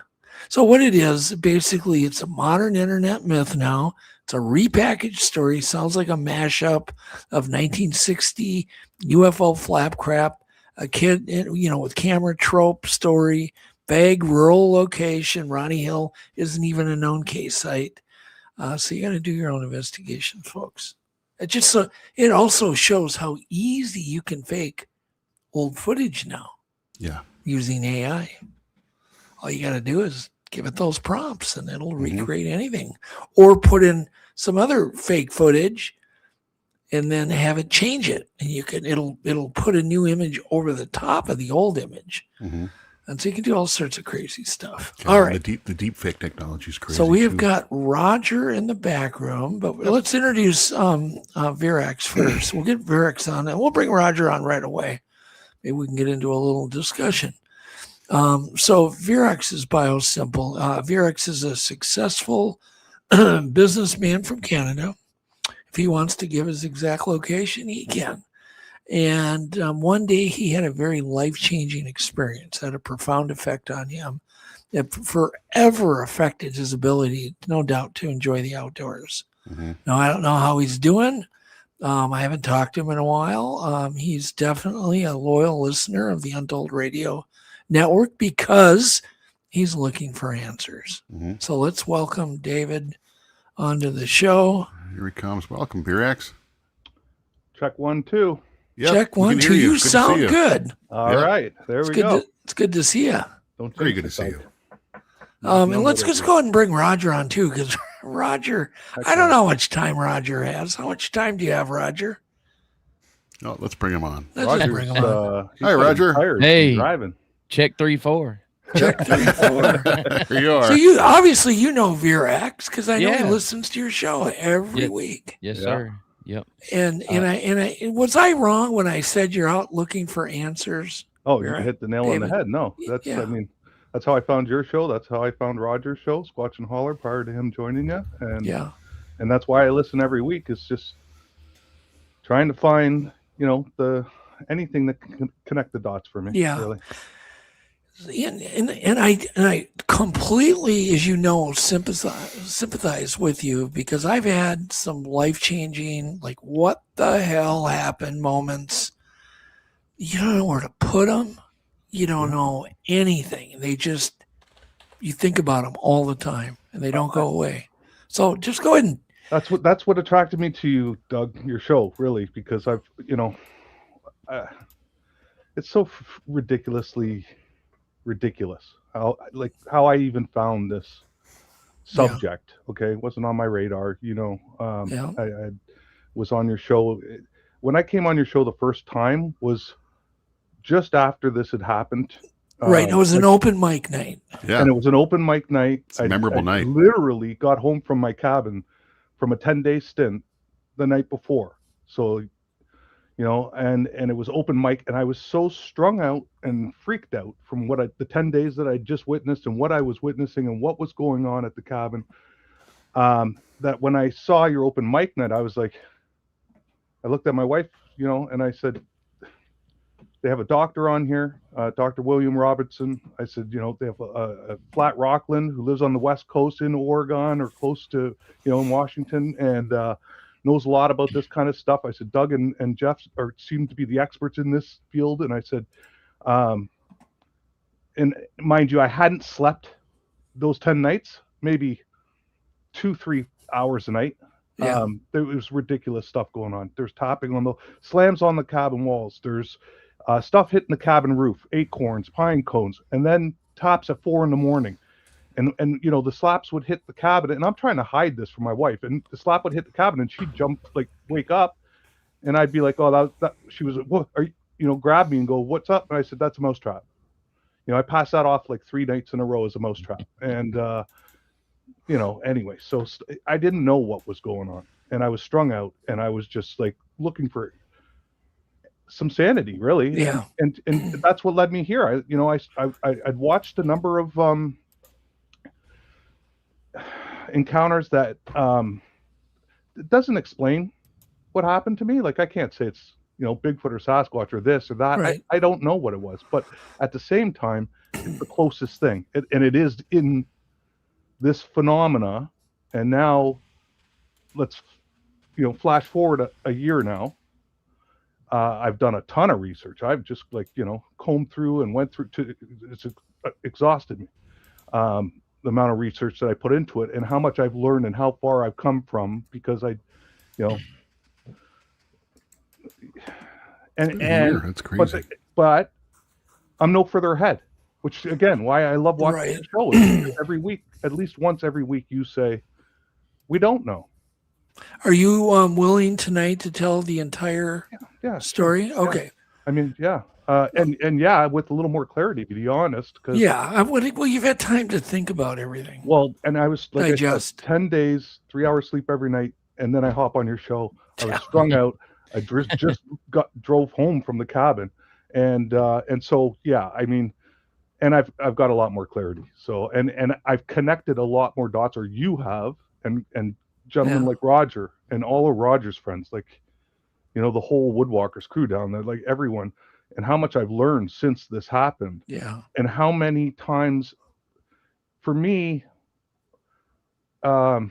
Speaker 4: So what it is, basically, it's a modern internet myth now. It's a repackaged story. Sounds like a mashup of 1960 UFO flap crap, a kid, with camera trope story, vague rural location. Ronnie Hill isn't even a known case site. So you got to do your own investigation, folks. It also shows how easy you can fake old footage now.
Speaker 3: Yeah.
Speaker 4: Using AI. All you got to do is give it those prompts and it'll recreate anything, or put in some other fake footage and then have it change it, and it'll put a new image over the top of the old image.
Speaker 3: Mm-hmm.
Speaker 4: And so you can do all sorts of crazy stuff.
Speaker 3: Yeah,
Speaker 4: all right.
Speaker 3: The deep fake technology is crazy.
Speaker 4: So we have
Speaker 3: too.
Speaker 4: got Roger in the back room, but let's introduce Verax first. We'll get Verax on, and we'll bring Roger on right away. Maybe we can get into a little discussion. So Verax is biosimple. Verax is a successful businessman from Canada. If he wants to give his exact location, he can. And one day he had a very life-changing experience, had a profound effect on him. It forever affected his ability, no doubt, to enjoy the outdoors.
Speaker 3: Mm-hmm.
Speaker 4: Now, I don't know how he's doing. I haven't talked to him in a while. He's definitely a loyal listener of the Untold Radio Network because he's looking for answers.
Speaker 3: Mm-hmm.
Speaker 4: So let's welcome David onto the show.
Speaker 3: Here he comes. Welcome, Verax.
Speaker 14: Check 1, 2.
Speaker 3: Yep,
Speaker 4: Check 1, 2. You sound good.
Speaker 14: All right, there we go.
Speaker 4: It's good to see you.
Speaker 3: Very good to see you.
Speaker 4: And let's just go ahead and bring Roger on too, because Roger, I don't know how much time Roger has. How much time do you have, Roger?
Speaker 3: Oh, let's bring him on.
Speaker 4: Let's just bring him on.
Speaker 3: Hi, Roger.
Speaker 14: Tired.
Speaker 15: Hey,
Speaker 14: He's driving.
Speaker 15: Check 3, 4.
Speaker 4: Check 3, 4.
Speaker 3: Here you are.
Speaker 4: So you obviously you know Verax because I know he
Speaker 15: Yeah.
Speaker 4: listens to your show every week.
Speaker 15: Yes, sir. Yep.
Speaker 4: And I was I wrong when I said you're out looking for answers?
Speaker 14: Oh, you hit the nail on the head. No, that's
Speaker 4: Yeah.
Speaker 14: I mean, that's how I found your show. That's how I found Roger's show, Squatch and Holler, prior to him joining you. And that's why I listen every week. Is just trying to find, anything that can connect the dots for me.
Speaker 4: Yeah.
Speaker 14: Really.
Speaker 4: And I completely, as you know, sympathize with you because I've had some life-changing, like what the hell happened moments. You don't know where to put them. You don't know anything. You think about them all the time and they don't go away. So just go ahead and.
Speaker 14: That's what attracted me to you, Doug, your show, really, because I've, it's so ridiculously ridiculous how I even found this subject. Okay, it wasn't on my radar. I was on your show when I came on your show the first time was just after this had happened.
Speaker 4: Right, it was an open mic night.
Speaker 3: Yeah,
Speaker 14: and it was an open mic night.
Speaker 3: It's a memorable night.
Speaker 14: Literally got home from my cabin from a 10-day stint the night before. So and it was open mic, and I was so strung out and freaked out from the 10 days that I just witnessed and what I was witnessing and what was going on at the cabin, that when I saw your open mic night, I was like, I looked at my wife, and I said, they have a doctor on here, Dr. William Robertson. I said, they have a Flat Rockland who lives on the West Coast in Oregon or close to, in Washington, and knows a lot about this kind of stuff. I said, Doug and Jeff seem to be the experts in this field. And I said, and mind you, I hadn't slept those 10 nights, maybe 2-3 hours a night.
Speaker 4: Yeah.
Speaker 14: There was ridiculous stuff going on. There's tapping on the slams on the cabin walls. There's stuff hitting the cabin roof, acorns, pine cones, and then tops at 4 a.m. And the slaps would hit the cabinet, and I'm trying to hide this from my wife, and the slap would hit the cabinet, and she'd jump, wake up, and I'd be like, oh, that she was, what are you, grab me and go, what's up? And I said, that's a mousetrap. I passed that off 3 nights in a row as a mousetrap. And, anyway, so I didn't know what was going on, and I was strung out, and I was just looking for some sanity, really.
Speaker 4: Yeah.
Speaker 14: And that's what led me here. I'd watched a number of, encounters that it doesn't explain what happened to me. I can't say it's Bigfoot or Sasquatch or this or that.
Speaker 4: Right.
Speaker 14: I don't know what it was, but at the same time, it's the closest thing, and it is in this phenomena. And now let's flash forward a year now. I've done a ton of research. I've just combed through and went through it's exhausted me. The amount of research that I put into it and how much I've learned and how far I've come from, because
Speaker 3: that's crazy.
Speaker 14: But I'm no further ahead, which again, why I love watching the show. Every week, at least once every week, you say, we don't know.
Speaker 4: Are you willing tonight to tell the entire story?
Speaker 14: Sure.
Speaker 4: Okay.
Speaker 14: Yeah. I mean, yeah. And yeah, with a little more clarity, to be honest. Cause,
Speaker 4: well, you've had time to think about everything.
Speaker 14: Well, and I was like,
Speaker 4: digest.
Speaker 14: 10 days, 3 hours sleep every night, and then I hop on your show. I was strung out. I just drove home from the cabin, and so yeah, I mean, and I've got a lot more clarity. So and I've connected a lot more dots, or you have, and gentlemen like Roger and all of Roger's friends, like, you know, the whole Woodwalkers crew down there, like everyone, and how much I've learned since this happened.
Speaker 4: Yeah.
Speaker 14: And how many times, for me, you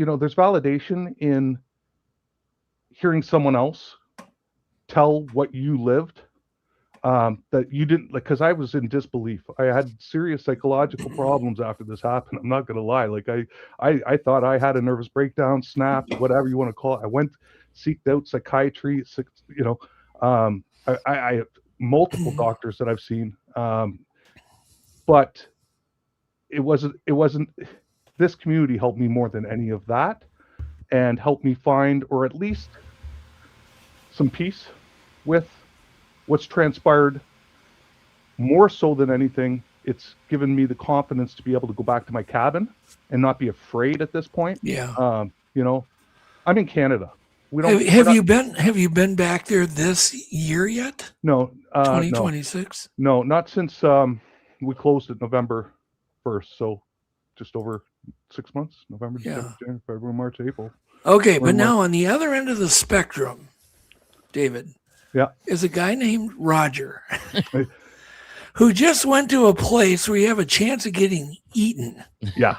Speaker 14: know, there's validation in hearing someone else tell what you lived, that you didn't, like, because I was in disbelief. I had serious psychological problems after this happened. I'm not gonna lie. Like I thought I had a nervous breakdown, snap, whatever you want to call it. I went, seeked out psychiatry, you know, I have multiple doctors that I've seen, but it wasn't. This community helped me more than any of that, and helped me find, or at least some peace with what's transpired. More so than anything, it's given me the confidence to be able to go back to my cabin and not be afraid at this point.
Speaker 4: Yeah.
Speaker 14: You know, I'm in Canada. We don't.
Speaker 4: Have you been back there this year yet?
Speaker 14: No.
Speaker 4: 2026.
Speaker 14: No, not since we closed it November 1st. So just over 6 months. November, December, January, February, March, April.
Speaker 4: Okay, but now on the other end of the spectrum, David, is a guy named Roger who just went to a place where you have a chance of getting eaten.
Speaker 14: Yeah.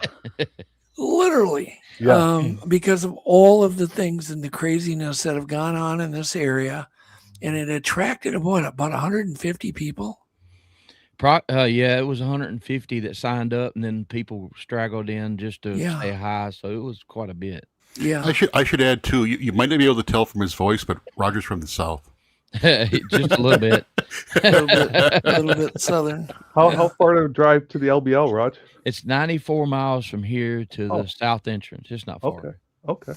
Speaker 4: Literally.
Speaker 14: Yeah.
Speaker 4: Because of all of the things and the craziness that have gone on in this area. And it attracted about 150 people?
Speaker 15: Yeah, it was 150 that signed up, and then people straggled in just to say hi. So it was quite a bit.
Speaker 4: Yeah.
Speaker 3: I should add too. You might not be able to tell from his voice, but Roger's from the South.
Speaker 15: Just a little bit.
Speaker 4: a little bit southern.
Speaker 14: How far to drive to the LBL, Rog?
Speaker 15: It's 94 miles from here to the south entrance. It's not far.
Speaker 14: Okay.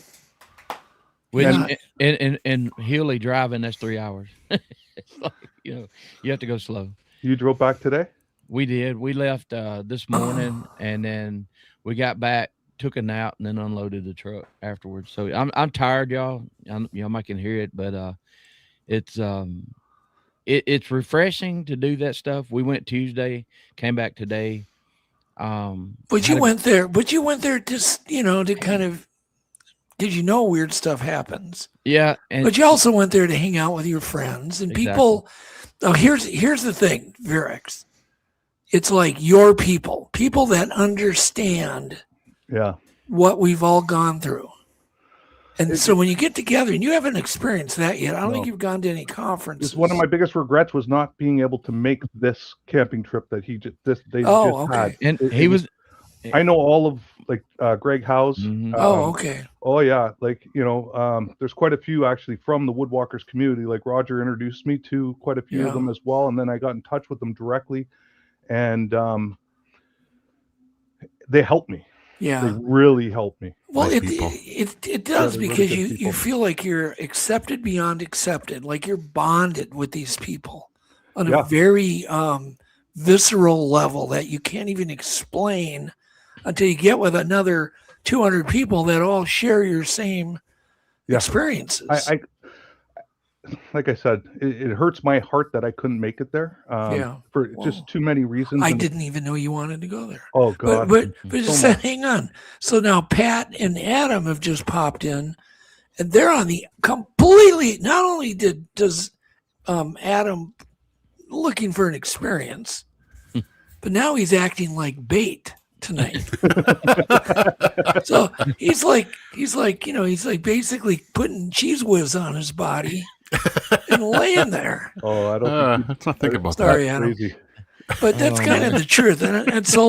Speaker 15: Which, and Healy driving, that's 3 hours. It's like, you know, you have to go slow.
Speaker 14: You drove back today?
Speaker 15: We did. We left this morning, and then we got back, took a nap, and then unloaded the truck afterwards. So I'm tired, y'all. Y'all might can hear it, but it's refreshing to do that stuff. We went Tuesday, came back today.
Speaker 4: But you went there just, you know, to kind of, because you know weird stuff happens.
Speaker 15: Yeah.
Speaker 4: But you also went there to hang out with your friends and people. Oh, here's the thing, Verax. It's like your people that understand what we've all gone through. And so when you get together, and you haven't experienced that yet, I don't think you've gone to any conferences.
Speaker 14: One of my biggest regrets was not being able to make this camping trip that they had.
Speaker 15: And he was.
Speaker 14: I know all of like Greg House.
Speaker 15: Mm-hmm.
Speaker 4: Okay.
Speaker 14: Oh yeah, like, you know, there's quite a few actually from the Woodwalkers community. Like Roger introduced me to quite a few of them as well, and then I got in touch with them directly, and they helped me.
Speaker 4: Yeah,
Speaker 14: they really helped me.
Speaker 4: Well, it does, because you feel like you're accepted beyond accepted, like you're bonded with these people on a very visceral level that you can't even explain until you get with another 200 people that all share your same experiences.
Speaker 14: I like I said, it hurts my heart that I couldn't make it there. For just too many reasons.
Speaker 4: I didn't even know you wanted to go there.
Speaker 14: Oh God!
Speaker 4: But just hang on. So now Pat and Adam have just popped in, and they're on the completely. Not only does Adam looking for an experience, but now he's acting like bait tonight. So he's like basically putting cheese whiz on his body and laying there.
Speaker 14: Oh, I don't.
Speaker 3: Let's not think about
Speaker 4: Sorry,
Speaker 3: that.
Speaker 4: Adam. But that's kind of the truth, and so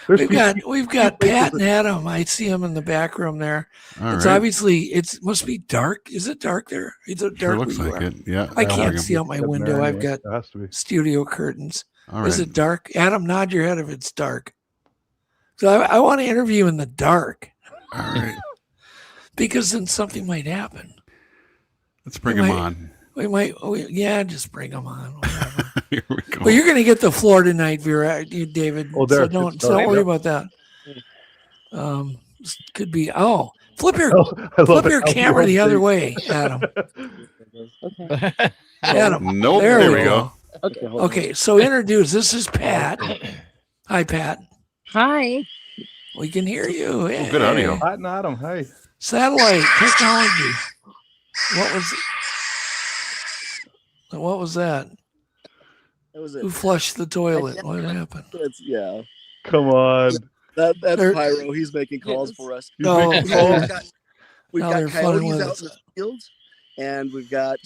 Speaker 4: we've got Pat and Adam. I see them in the back room there. It's obviously must be dark. Is it dark there? Is it dark?
Speaker 3: Sure looks like it. Yeah.
Speaker 4: I can't see out my window. I've got studio curtains. Is it dark? Adam, nod your head if it's dark. So I want to interview in the dark.
Speaker 3: All right.
Speaker 4: Because then something might happen.
Speaker 3: Let's bring him on.
Speaker 4: Just bring him on. Whatever.
Speaker 3: Here we go.
Speaker 4: Well, you're going to get the floor tonight, David.
Speaker 14: Oh, there.
Speaker 4: So don't worry about that. Could be. Oh, flip your camera the other way, Adam. Adam.
Speaker 3: Nope. There we go.
Speaker 4: Okay. So introduce. This is Pat. Hi, Pat.
Speaker 16: Hi.
Speaker 4: We can hear you.
Speaker 3: Oh, good audio.
Speaker 14: Pat and Adam. Hey.
Speaker 4: Satellite technology. What was that? Who flushed the toilet? What happened?
Speaker 17: Yeah.
Speaker 14: Come on.
Speaker 17: That's Pyro. He's making calls for us. We've got coyotes out in the fields, and we've got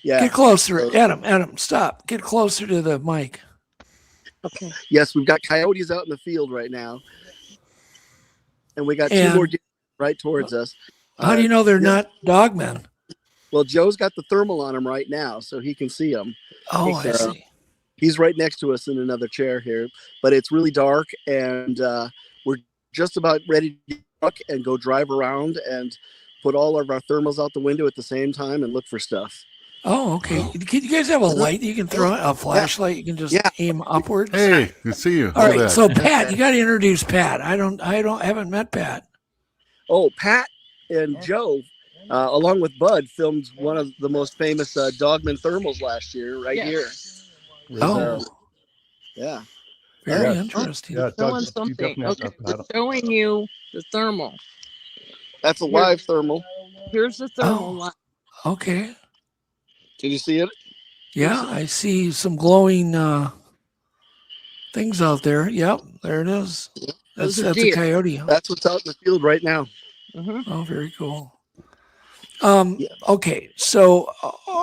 Speaker 4: Get closer, Adam. Stop. Get closer to the mic.
Speaker 17: Okay. Yes, we've got coyotes out in the field right now, and we got two more deer right towards us.
Speaker 4: How do you know they're not dogmen?
Speaker 17: Well, Joe's got the thermal on him right now, so he can see them.
Speaker 4: Oh, I see.
Speaker 17: He's right next to us in another chair here, but it's really dark, and we're just about ready to get truck and go drive around and put all of our thermals out the window at the same time and look for stuff.
Speaker 4: Oh, okay. Can you guys have a light you can throw a flashlight? You can just aim upwards.
Speaker 3: Hey, good to see you.
Speaker 4: All right, so Pat, you got to introduce Pat. I haven't met Pat.
Speaker 17: Oh, Pat and Joe, along with Bud, filmed one of the most famous Dogman thermals last year, here.
Speaker 4: Oh,
Speaker 17: yeah.
Speaker 4: Very interesting.
Speaker 16: Yeah, showing something. Okay, we're showing you the thermal.
Speaker 17: That's a live thermal.
Speaker 16: Here's the thermal.
Speaker 4: Okay.
Speaker 17: Can you see it?
Speaker 4: Yeah, I see some glowing things out there. Yep, there it is. That's a coyote.
Speaker 17: That's what's out in the field right now.
Speaker 4: Oh, very cool. Okay, so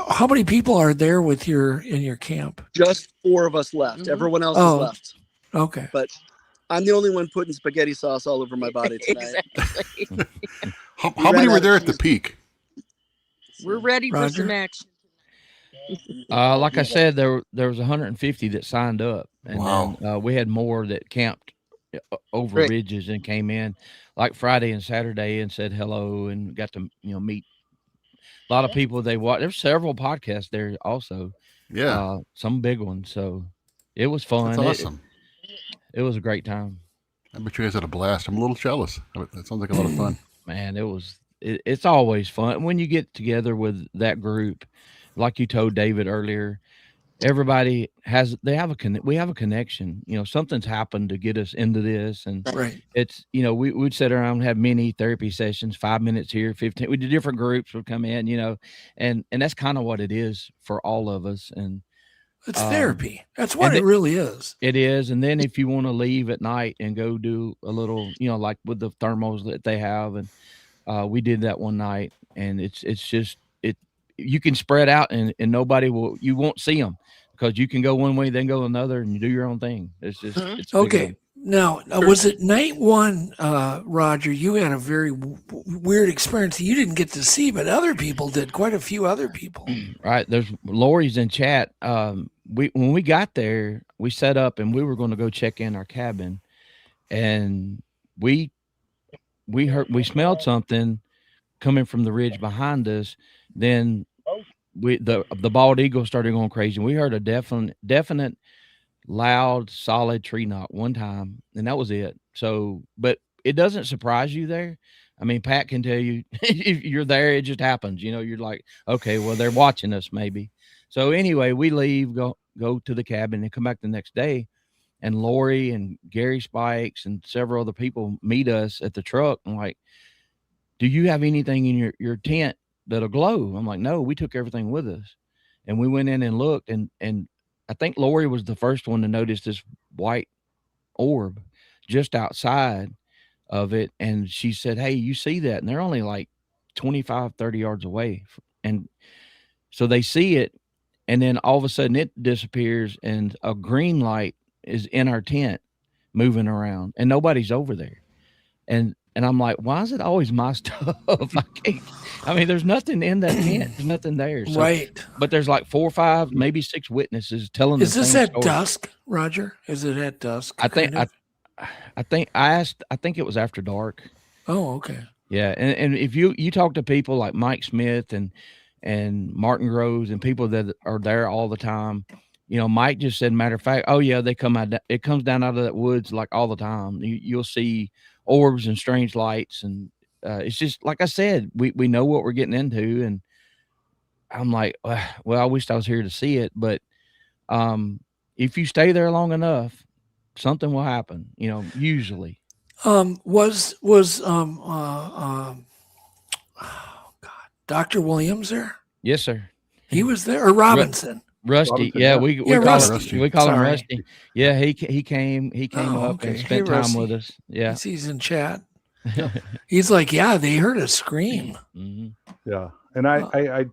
Speaker 4: how many people are there in your camp?
Speaker 17: Just 4 of us left. Everyone else is left.
Speaker 4: Okay.
Speaker 17: But I'm the only one putting spaghetti sauce all over my body tonight.
Speaker 3: How many were there at the peak?
Speaker 16: We're ready for some action.
Speaker 15: Like I said, there was 150 that signed up, and
Speaker 3: wow.
Speaker 15: Then, we had more that camped over ridges and came in like Friday and Saturday and said hello and got to meet a lot of people. They watched. There's several podcasts there also.
Speaker 3: Yeah,
Speaker 15: some big ones. So it was fun.
Speaker 3: That's awesome.
Speaker 15: It was a great time.
Speaker 3: I bet you guys had a blast. I'm a little jealous. That sounds like a lot of fun.
Speaker 15: Man, it's always fun when you get together with that group. Like you told David earlier, everybody we have a connection. Something's happened to get us into this, and it's we'd sit around and have mini therapy sessions, 5 minutes here, 15. We did different groups would come in, and that's kind of what it is for all of us. And
Speaker 4: it's therapy. That's what it really is.
Speaker 15: It is. And then if you want to leave at night and go do a little, like with the thermals that they have, and we did that one night, and it's just. You can spread out and nobody you won't see them because you can go one way, then go another, and you do your own thing. It's just, it's
Speaker 4: okay. Now, was it night one, Roger, you had a very weird experience that you didn't get to see, but other people did, quite a few other people.
Speaker 15: Right. There's Lori's in chat. When we got there, we set up and we were going to go check in our cabin, and we smelled something coming from the ridge behind us. Then the bald eagle started going crazy. We heard a definite, loud, solid tree knock one time, and that was it. So, but it doesn't surprise you there. I mean, Pat can tell you if you're there, it just happens. You're like, okay, well, they're watching us maybe. So anyway, we leave, go to the cabin, and come back the next day, and Lori and Gary Spikes and several other people meet us at the truck. I'm like, do you have anything in your tent that'll glow? I'm like, no, we took everything with us. And we went in and looked, and I think Lori was the first one to notice this white orb just outside of it. And she said, hey, you see that? And they're only like 25, 30 yards away. And so they see it, and then all of a sudden it disappears, and a green light is in our tent moving around, and nobody's over there. And I'm like, why is it always my stuff? I mean, there's nothing in that tent. There's nothing there. So,
Speaker 4: right.
Speaker 15: But there's like 4 or 5, maybe 6 witnesses telling.
Speaker 4: Is this at dusk, Roger? Is it at dusk?
Speaker 15: I think it was after dark.
Speaker 4: Oh, okay.
Speaker 15: Yeah, and if you talk to people like Mike Smith and Martin Groves and people that are there all the time, you know, Mike just said, matter of fact, oh yeah, they come out. It comes down out of that woods like all the time. You'll see orbs and strange lights, and it's just like I said, we know what we're getting into, and I'm like, well, I wished I was here to see it, but if you stay there long enough, something will happen. You know, usually.
Speaker 4: Was Dr. Williams there?
Speaker 15: Yes, sir.
Speaker 4: He was there, or Robinson?
Speaker 15: Rusty, yeah, we call
Speaker 4: Rusty.
Speaker 15: we call him Rusty. Yeah, he came up and spent time with us. Yeah,
Speaker 4: he's in chat. He's like, yeah, they heard a scream.
Speaker 14: Yeah, and I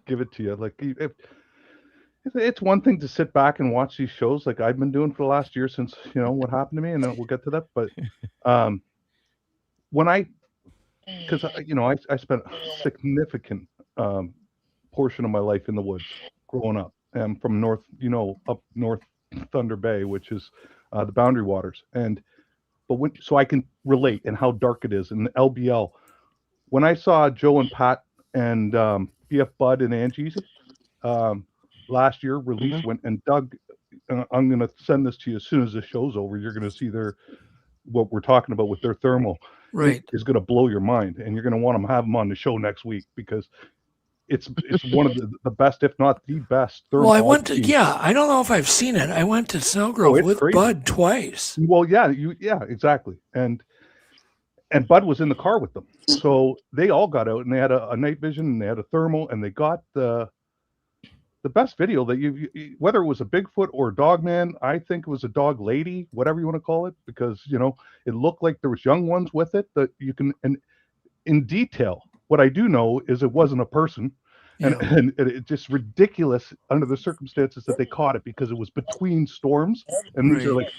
Speaker 14: give it to you. Like, it's one thing to sit back and watch these shows like I've been doing for the last year since, you know, what happened to me, and then we'll get to that. But because you know, I spent a significant portion of my life in the woods growing up. I'm from north, you know, up north Thunder Bay, which is the Boundary Waters, so I can relate and how dark it is. In the LBL, when I saw Joe and Pat and BF Bud and Angie last year release, and Doug, I'm going to send this to you as soon as the show's over. You're going to see what we're talking about with their thermal.
Speaker 4: Right,
Speaker 14: is going to blow your mind, and you're going to want to have them on the show next week because it's one of the best, if not the best.
Speaker 4: Well, I went to I don't know if I've seen it. I went to Snowgrove with
Speaker 14: crazy.
Speaker 4: Bud twice.
Speaker 14: Well, yeah, exactly, and Bud was in the car with them, so they all got out and they had a night vision and they had a thermal, and they got the best video that you whether it was a Bigfoot or a dog man. I think it was a dog lady, whatever you want to call it, because, you know, it looked like there was young ones with it that you can, and in detail. What I do know is it wasn't a person, and it's just ridiculous under the circumstances that they caught it, because it was between storms, and these are like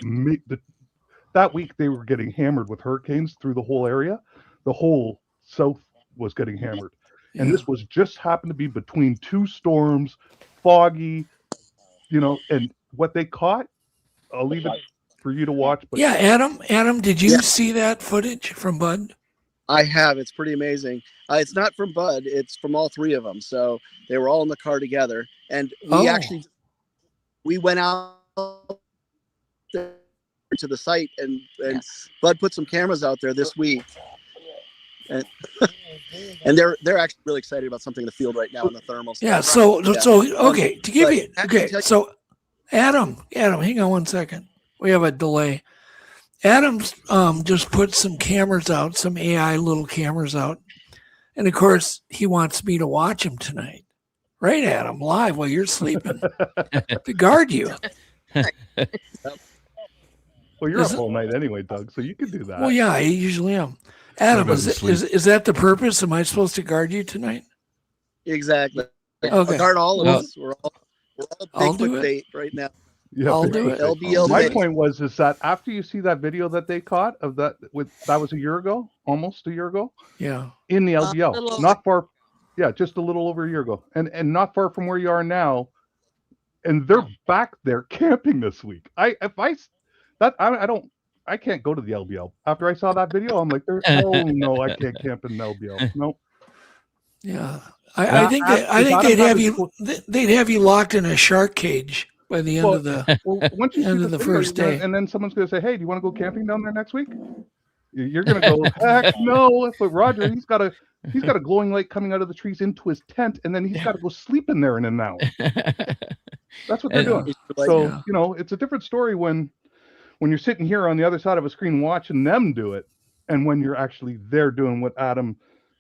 Speaker 14: that week they were getting hammered with hurricanes through the whole area. The whole south was getting hammered, and this was just happened to be between two storms, foggy, you know. And what they caught, I'll leave it for you to watch. But
Speaker 4: Adam, did you see that footage from Bud?
Speaker 17: I have. It's pretty amazing. It's not from Bud. It's from all three of them. So they were all in the car together, and we went out to the site, and Bud put some cameras out there this week, and they're actually really excited about something in the field right now in the thermals.
Speaker 4: Yeah. So okay, to give you so Adam, hang on one second. We have a delay. Adam's just put some cameras out, some AI little cameras out. And of course, he wants me to watch him tonight. Right, Adam? Live while you're sleeping to guard you.
Speaker 14: Well, you're up all night anyway, Doug, so you can do that.
Speaker 4: Well, yeah, I usually am. Adam, is that the purpose? Am I supposed to guard you tonight?
Speaker 17: Exactly.
Speaker 4: Okay.
Speaker 17: I'll guard all of us. We're all Bigfoot bait right now.
Speaker 14: Yeah,
Speaker 4: I'll do it.
Speaker 17: LBL
Speaker 14: My
Speaker 17: bait.
Speaker 14: point was that after you see that video that they caught of that was a year ago, almost a year ago.
Speaker 4: Yeah.
Speaker 14: In the LBL, not far. Yeah, just a little over a year ago, and not far from where you are now. And they're back there camping this week. I can't go to the LBL after I saw that video. I'm like, no, I can't camp in the LBL. Nope.
Speaker 4: Yeah, I think they'd have you locked in a shark cage by the end of the end of the first day.
Speaker 14: And then someone's going to say, "Hey, do you want to go camping down there next week?" You're going to go, "Heck no!" But Roger, he's got a glowing light coming out of the trees into his tent, and then he's got to go sleep in there in an hour. That's what they're doing. So you know, it's a different story when you're sitting here on the other side of a screen watching them do it, and when you're actually there doing what Adam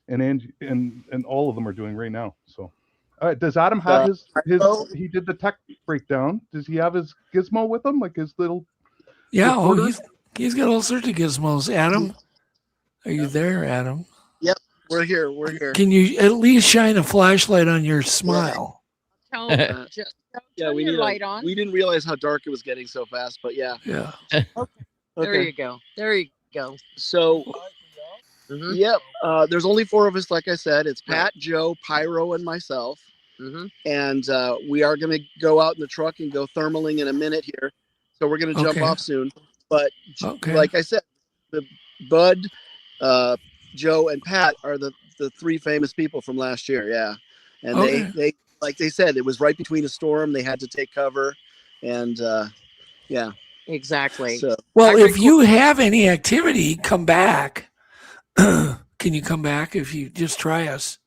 Speaker 14: and Angie and all of them are doing right now. So, does Adam have his? He did the tech breakdown. Does he have his gizmo with him, like his little?
Speaker 4: Yeah, he's got all sorts of gizmos. Adam, are you there, Adam?
Speaker 17: Yep, we're here. We're here.
Speaker 4: Can you at least shine a flashlight on your smile?
Speaker 17: Yeah, we need light on. We didn't realize how dark it was getting so fast, but yeah.
Speaker 4: Yeah.
Speaker 16: Okay. There you go. There you go.
Speaker 17: So, yep. There's only four of us, like I said. It's Pat, Joe, Pyro, and myself. And we are going to go out in the truck and go thermaling in a minute here. So we're going to jump off soon. But like I said, the Bud, Joe, and Pat are the three famous people from last year. Yeah, and they like they said, it was right between a storm. They had to take cover, and yeah,
Speaker 16: exactly.
Speaker 17: So,
Speaker 4: well, if you have any activity, come back. Can you come back if you just try us?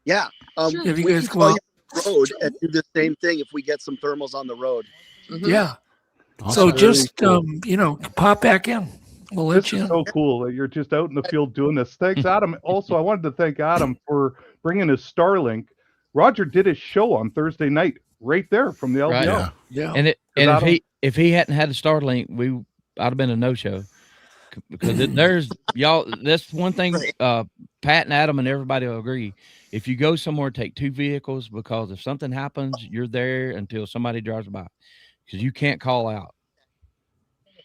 Speaker 17: Yeah.
Speaker 4: If you
Speaker 17: we
Speaker 4: guys
Speaker 17: can
Speaker 4: come
Speaker 17: call
Speaker 4: out.
Speaker 17: you on the road and do the same thing if we get some thermals on the road.
Speaker 4: Yeah.
Speaker 14: Awesome.
Speaker 4: So just
Speaker 14: Very cool.
Speaker 4: pop back in. We'll let
Speaker 14: This
Speaker 4: you
Speaker 14: is
Speaker 4: in.
Speaker 14: so cool that you're just out in the field doing this. Thanks, Adam. Also, I wanted to thank Adam for bringing his Starlink. Roger did his show on Thursday night right there from the LBO.
Speaker 15: Right.
Speaker 4: Yeah.
Speaker 15: And
Speaker 14: Adam,
Speaker 15: if he hadn't had a Starlink, I'd have been a no-show. Because there's y'all. That's one thing. Pat and Adam and everybody will agree. If you go somewhere, take two vehicles, because if something happens, you're there until somebody drives by, because you can't call out.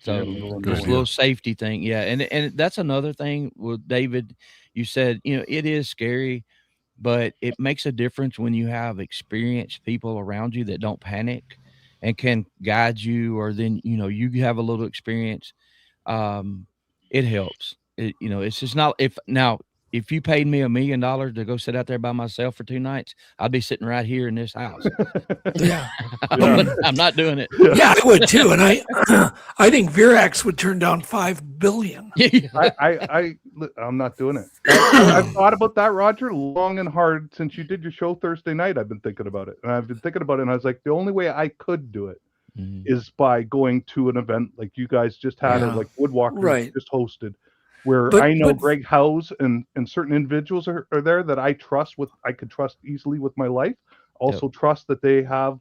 Speaker 15: So there's a little safety thing. Yeah. And that's another thing with David. You said, it is scary, but it makes a difference when you have experienced people around you that don't panic and can guide you, or then, you have a little experience. It helps. It's just not if you paid me $1 million to go sit out there by myself for 2 nights, I'd be sitting right here in this house.
Speaker 4: Yeah.
Speaker 15: I'm not doing it.
Speaker 4: Yeah, I would too. And I think Verax would turn down $5 billion.
Speaker 14: I'm not doing it. I've thought about that, Roger, long and hard since you did your show Thursday night. I've been thinking about it, and I've been thinking about it, and I was like, the only way I could do it is by going to an event like you guys just had, or like Woodwalker just hosted, where I know Greg Howes and certain individuals are there that I could trust easily with my life. Also trust that they have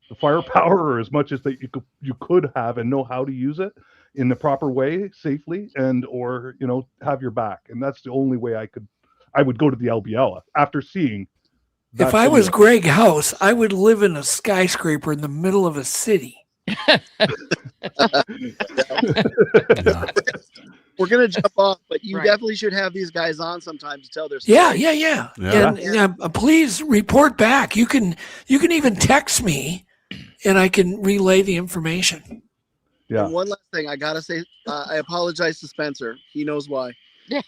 Speaker 14: the firepower, or as much as that you could have, and know how to use it in the proper way, safely, and or have your back. And that's the only way I would go to the LBL after seeing.
Speaker 4: If I was Greg House, I would live in a skyscraper in the middle of a city.
Speaker 17: We're going to jump off, but you definitely should have these guys on sometime to tell their story.
Speaker 4: Yeah. And please report back. You can even text me, and I can relay the information.
Speaker 14: Yeah.
Speaker 17: And one last thing, I gotta say, I apologize to Spencer. He knows why.
Speaker 16: Yeah.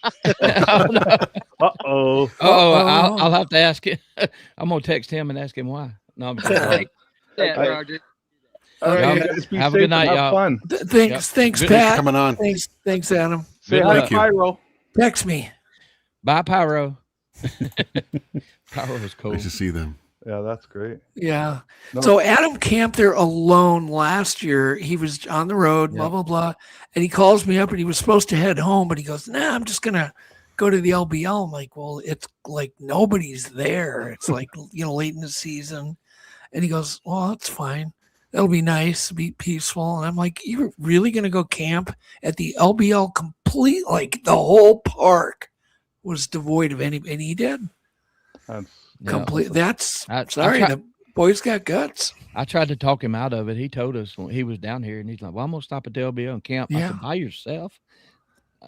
Speaker 14: Uh-oh.
Speaker 15: I'll have to ask him. I'm gonna text him and ask him why. No, I'm kidding.
Speaker 17: Roger.
Speaker 15: Have a good night, y'all.
Speaker 14: Fun.
Speaker 4: Thanks, Pat.
Speaker 3: for coming on.
Speaker 4: Thanks, Adam.
Speaker 14: Say hi, Pyro.
Speaker 4: Text me.
Speaker 15: Bye, Pyro. Pyro was cool.
Speaker 3: Nice to see them.
Speaker 14: Yeah, that's great.
Speaker 4: Yeah. No. So Adam camped there alone last year. He was on the road, blah, blah, blah. And he calls me up, and he was supposed to head home, but he goes, nah, I'm just going to go to the LBL. I'm like, well, it's like nobody's there. It's like, late in the season. And he goes, well, that's fine. That'll be nice, be peaceful. And I'm like, you're really going to go camp at the LBL complete? Like the whole park was devoid of any, and he did. Complete. The boy's got guts.
Speaker 15: I tried to talk him out of it. He told us when he was down here, and he's like, well, I'm going to stop at the LBL and camp. I said, by yourself?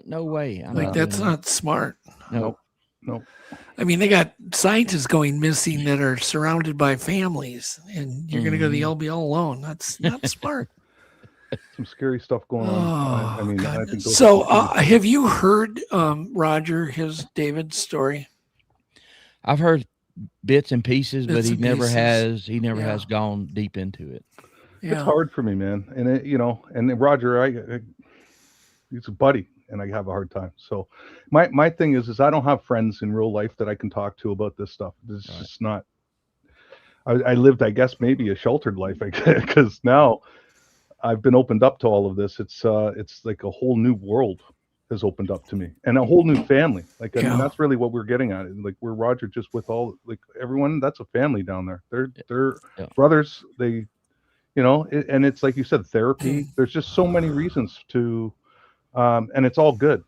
Speaker 15: No way.
Speaker 4: That's not smart.
Speaker 15: No.
Speaker 4: I mean, they got scientists going missing that are surrounded by families, and you're going to go to the LBL alone. That's not smart.
Speaker 14: Some scary stuff going on. I think
Speaker 4: so. Have you heard Roger, David's story?
Speaker 15: I've heard bits and pieces, but he never has gone deep into it.
Speaker 14: It's hard for me, man. And and Roger, he's a buddy, and I have a hard time. So my thing is I don't have friends in real life that I can talk to about this stuff. It's just not. I lived, I guess, maybe a sheltered life, because now I've been opened up to all of this. It's like a whole new world has opened up to me, and a whole new family. Like, I mean, that's really what we're getting at. Like, we're Roger just with all, like, everyone, that's a family down there. They're brothers. They, and it's like you said, therapy. There's just so many reasons to, and it's all good.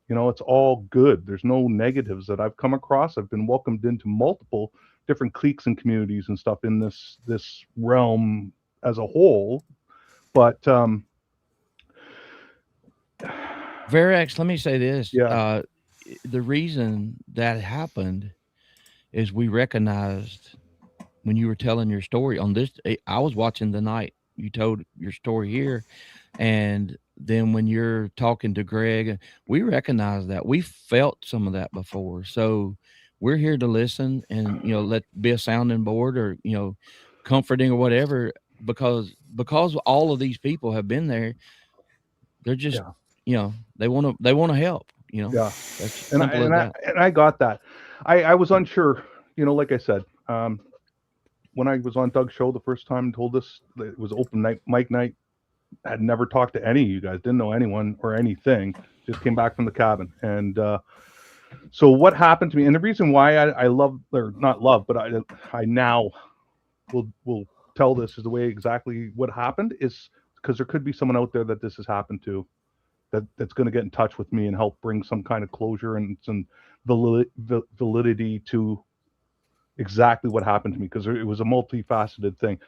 Speaker 14: It's all good. There's no negatives that I've come across. I've been welcomed into multiple different cliques and communities and stuff in this realm as a whole. But
Speaker 15: Verax, let me say this. Yeah. The reason that happened is we recognized when you were telling your story on this. I was watching the night you told your story here, and then when you're talking to Greg, we recognize that. We felt some of that before. So we're here to listen and, let be a sounding board or, comforting or whatever, because all of these people have been there. They're just, they want to help,
Speaker 14: Yeah.
Speaker 15: That's simple as that.
Speaker 14: And I got that. I was unsure, like I said, when I was on Doug's show the first time and told us that it was open mic night, I had never talked to any of you guys, didn't know anyone or anything, just came back from the cabin. And so what happened to me, and the reason why I love, or not love, but I now will tell this is the way exactly what happened, is because there could be someone out there that this has happened to, that's going to get in touch with me and help bring some kind of closure and some validity to exactly what happened to me, because it was a multifaceted thing.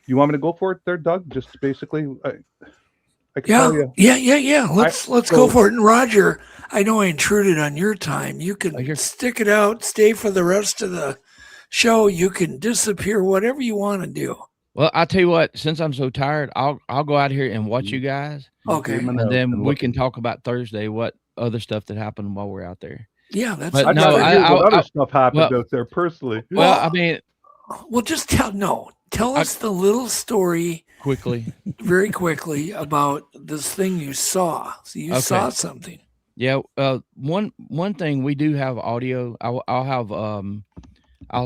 Speaker 14: You want me to go for it there, Doug? Just basically, I can tell you.
Speaker 4: Yeah. Let's go for it. And Roger, I know I intruded on your time. You can stick it out, stay for the rest of the show. You can disappear, whatever you want to do.
Speaker 15: Well, I'll tell you what, since I'm so tired, I'll go out here and watch you guys.
Speaker 4: Okay.
Speaker 15: And then we can talk about Thursday, what other stuff that happened while we're out there.
Speaker 4: Yeah, that's.
Speaker 14: I'd rather hear what other stuff happened out there personally.
Speaker 15: Well, I mean,
Speaker 4: just tell us the little story
Speaker 15: quickly,
Speaker 4: very quickly, about this thing you saw. So you saw something.
Speaker 15: Yeah. One thing, we do have audio. I'll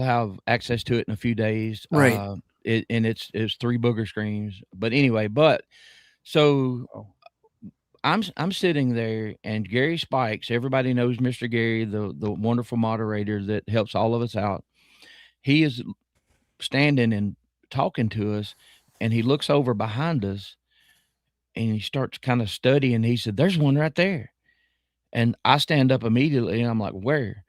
Speaker 15: have access to it in a few days.
Speaker 4: Right.
Speaker 15: And it's 3 booger screens. But anyway, so I'm sitting there, and Gary Spikes, everybody knows Mr. Gary, the wonderful moderator that helps all of us out. He is standing and talking to us, and he looks over behind us, and he starts kind of studying. He said, "There's one right there." And I stand up immediately, and I'm like, "Where?"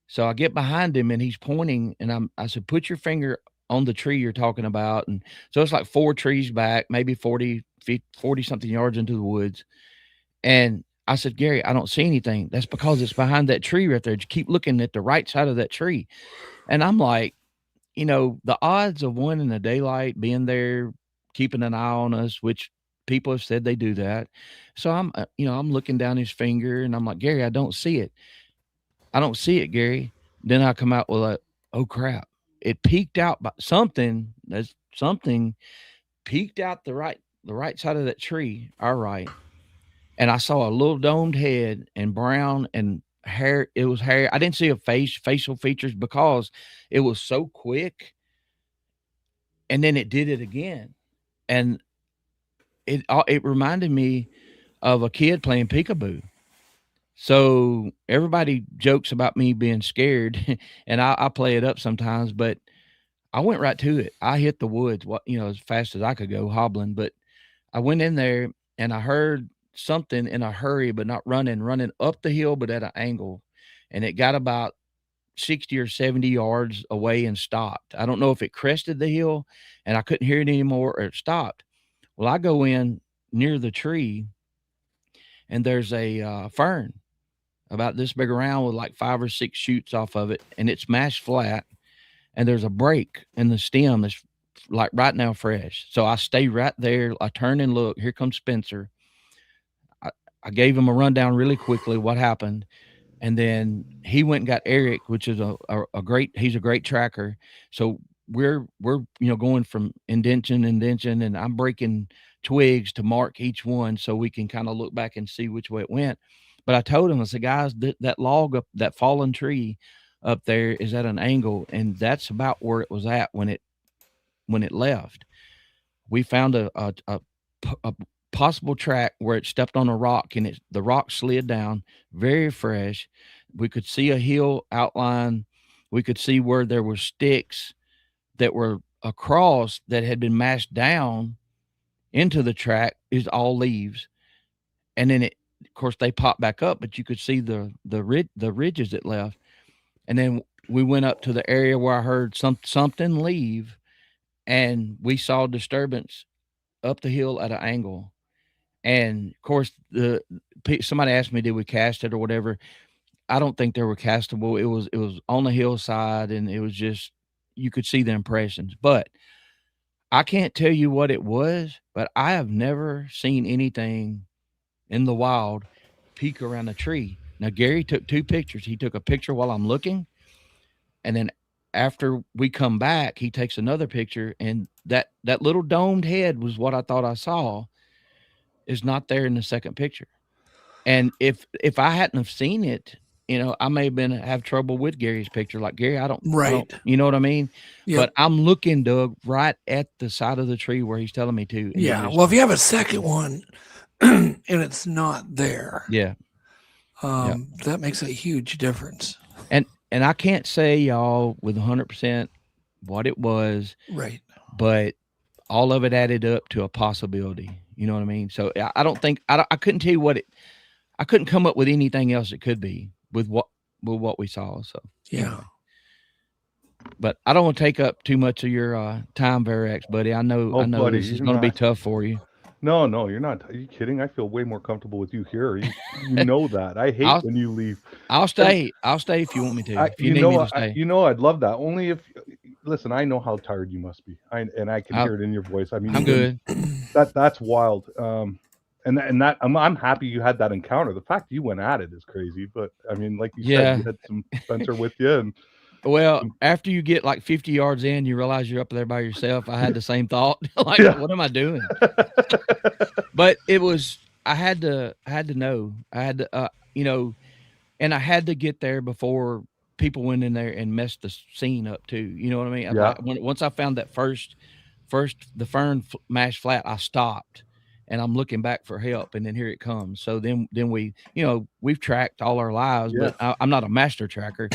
Speaker 15: So I get behind him, and he's pointing, and I said, "Put your finger on the tree you're talking about." And so it's like 4 trees back, maybe 40 something yards into the woods. And I said, "Gary, I don't see anything." "That's because it's behind that tree right there. Just keep looking at the right side of that tree." And I'm like, the odds of one in the daylight being there, keeping an eye on us, which people have said they do that. So I'm looking down his finger, and I'm like, "Gary, I don't see it. I don't see it, Gary." Then I come out with "Oh crap. It peeked out by something peeked out the right side of that tree, our right." And I saw a little domed head and brown and hair. It was hair. I didn't see facial features because it was so quick. And then it did it again. And it reminded me of a kid playing peekaboo. So everybody jokes about me being scared, and I play it up sometimes, but I went right to it. I hit the woods, as fast as I could go, hobbling. But I went in there, and I heard something in a hurry, but not running up the hill, but at an angle. And it got about 60 or 70 yards away and stopped. I don't know if it crested the hill and I couldn't hear it anymore, or it stopped. Well, I go in near the tree, and there's a fern about this big around with like 5 or 6 shoots off of it, and it's mashed flat, and there's a break in the stem that's like right now fresh. So I stay right there. I turn and look. Here comes Spencer. I gave him a rundown really quickly what happened, and then he went and got Eric, which is he's a great tracker. So we're going from indention, and I'm breaking twigs to mark each one so we can kind of look back and see which way it went. But I told him, I said, "Guys, that log up, that fallen tree up there is at an angle, and that's about where it was at when it left. We found a possible track where it stepped on a rock, and the rock slid down, very fresh. We could see a hill outline. We could see where there were sticks that were across that had been mashed down into the track, is all leaves. And then of course they popped back up, but you could see the ridges it left. And then we went up to the area where I heard something leave, and we saw disturbance up the hill at an angle. And of course, somebody asked me, did we cast it or whatever? I don't think they were castable. It was on the hillside, and it was just, you could see the impressions. But I can't tell you what it was, but I have never seen anything in the wild peek around a tree. Now, Gary took 2 pictures. He took a picture while I'm looking, and then after we come back, he takes another picture, and that little domed head was what I thought I saw is not there in the second picture. And if I hadn't have seen it, I may have trouble with Gary's picture. Like, Gary, I don't, you know what I mean?
Speaker 4: Yep.
Speaker 15: But I'm looking, Doug, right at the side of the tree where he's telling me to. And
Speaker 4: Yeah. Well, if you have a second one and it's not there, that makes a huge difference.
Speaker 15: And I can't say, y'all, with 100% what it was.
Speaker 4: Right.
Speaker 15: But all of it added up to a possibility. You know what I mean? So I don't think, I couldn't tell you I couldn't come up with anything else it could be with what we saw. So
Speaker 4: yeah.
Speaker 15: But I don't want to take up too much of your time, Verax, buddy. I know
Speaker 14: buddy,
Speaker 15: this is going to be tough for you.
Speaker 14: No, you're not. Are you kidding? I feel way more comfortable with you here. You know that. I hate when you leave.
Speaker 15: I'll stay if you want me to. If you need me to stay.
Speaker 14: I'd love that. Only if, listen, I know how tired you must be. And I can hear it in your voice. I mean,
Speaker 15: I'm good.
Speaker 14: That's wild. And that I'm happy you had that encounter. The fact you went at it is crazy. But I mean, like you said, you had some Spencer with you. And
Speaker 15: well, after you get like 50 yards in, you realize you're up there by yourself. I had the same thought. Like, what am I doing? But it was, I had to know. I had to, and I had to get there before people went in there and messed the scene up too. You know what I mean?
Speaker 14: Yeah.
Speaker 15: Once I found that first the fern mashed flat, I stopped. And I'm looking back for help, and then here it comes. So then we, we've tracked all our lives, but I'm not a master tracker,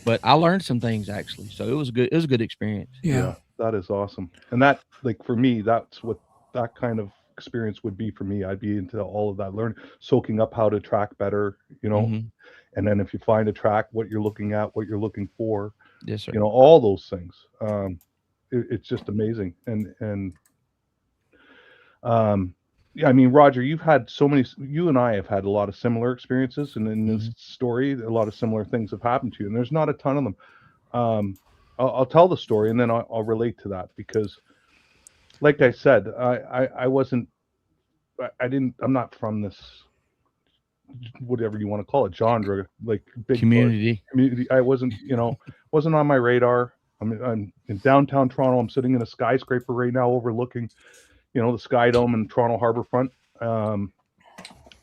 Speaker 15: but I learned some things actually. So it was a good experience.
Speaker 14: Yeah, that is awesome. And that, like, for me, that's what that kind of experience would be for me. I'd be into all of that, soaking up how to track better, and then if you find a track, what you're looking at, what you're looking for,
Speaker 15: yes, sir.
Speaker 14: All those things. It's just amazing. Yeah, I mean, Roger, you and I have had a lot of similar experiences, and in this story, a lot of similar things have happened to you, and there's not a ton of them. I'll tell the story, and then I'll relate to that, because, like I said, I'm not from this, whatever you want to call it, genre, like big
Speaker 15: community.
Speaker 14: I wasn't on my radar. I'm in downtown Toronto. I'm sitting in a skyscraper right now overlooking the Sky Dome and Toronto Harbourfront.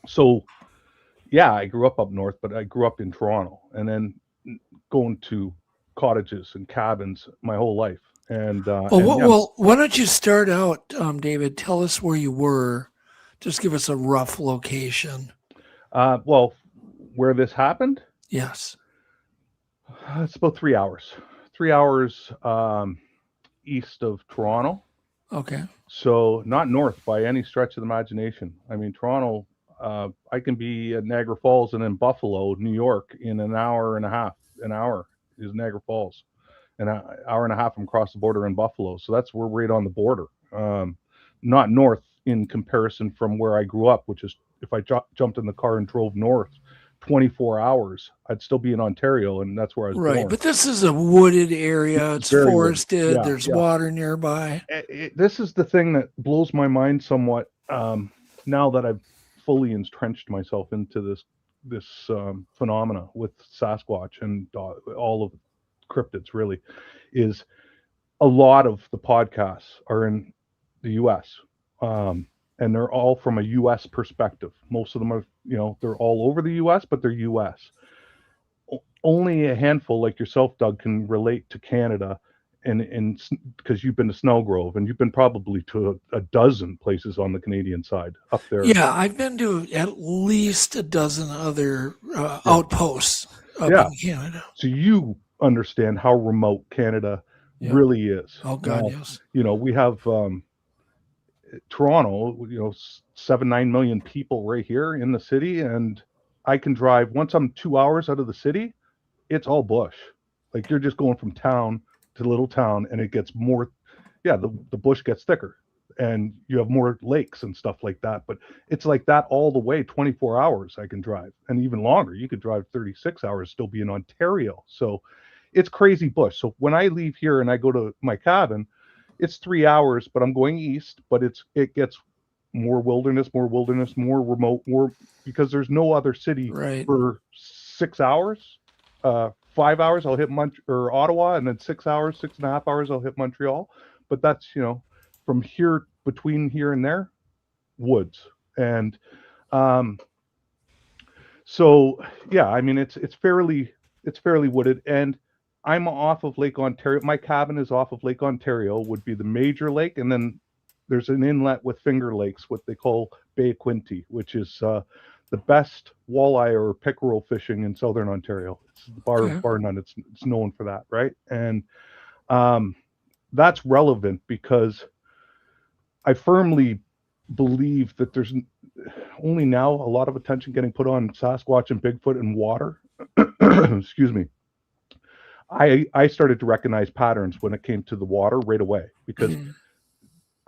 Speaker 14: So yeah, I grew up north, but I grew up in Toronto, and then going to cottages and cabins my whole life. And
Speaker 4: well, why don't you start out, David? Tell us where you were. Just give us a rough location.
Speaker 14: Well, where this happened?
Speaker 4: Yes.
Speaker 14: It's about 3 hours. 3 hours east of Toronto.
Speaker 4: Okay.
Speaker 14: So not north by any stretch of the imagination. I mean, Toronto, I can be at Niagara Falls and in Buffalo, New York, in an hour and a half. An hour is Niagara Falls. An hour and a half from across the border in Buffalo. So we're right on the border. Not north in comparison from where I grew up, which is, if I jumped in the car and drove north 24 hours, I'd still be in Ontario, and that's where I was born.
Speaker 4: Right, but this is a wooded area. It's forested.
Speaker 14: Yeah,
Speaker 4: there's water nearby.
Speaker 14: This is the thing that blows my mind somewhat, now that I've fully entrenched myself into this phenomena with Sasquatch and all of cryptids, really, is a lot of the podcasts are in the U.S., and they're all from a U.S. perspective. Most of them are, they're all over the U.S., but they're U.S. Only a handful, like yourself, Doug, can relate to Canada, and because you've been to Snowgrove, and you've been probably to a dozen places on the Canadian side up there.
Speaker 4: Yeah, I've been to at least a dozen other outposts up in Canada.
Speaker 14: So you understand how remote Canada really is.
Speaker 4: Oh God, yes.
Speaker 14: We have Toronto, 7-9 million people right here in the city, and I can drive, once I'm 2 hours out of the city, it's all bush. Like, you're just going from town to little town, and it gets more, the bush gets thicker, and you have more lakes and stuff like that. But it's like that all the way, 24 hours I can drive, and even longer. You could drive 36 hours, still be in Ontario. So it's crazy bush. So when I leave here and I go to my cabin, it's 3 hours, but I'm going east, but it gets more wilderness, more remote, more, because there's no other city for 6 hours. 5 hours I'll hit Ottawa, and then 6 hours, 6.5 hours I'll hit Montreal. But that's, from here, between here and there, woods. And so yeah, I mean, it's fairly wooded, and I'm off of Lake Ontario. My cabin is off of Lake Ontario, would be the major lake, and then there's an inlet with Finger Lakes, what they call Bay of Quinte, which is the best walleye or pickerel fishing in southern Ontario. It's bar none. It's known for that, right? And that's relevant because I firmly believe that there's only now a lot of attention getting put on Sasquatch and Bigfoot and water. Excuse me. I started to recognize patterns when it came to the water right away, because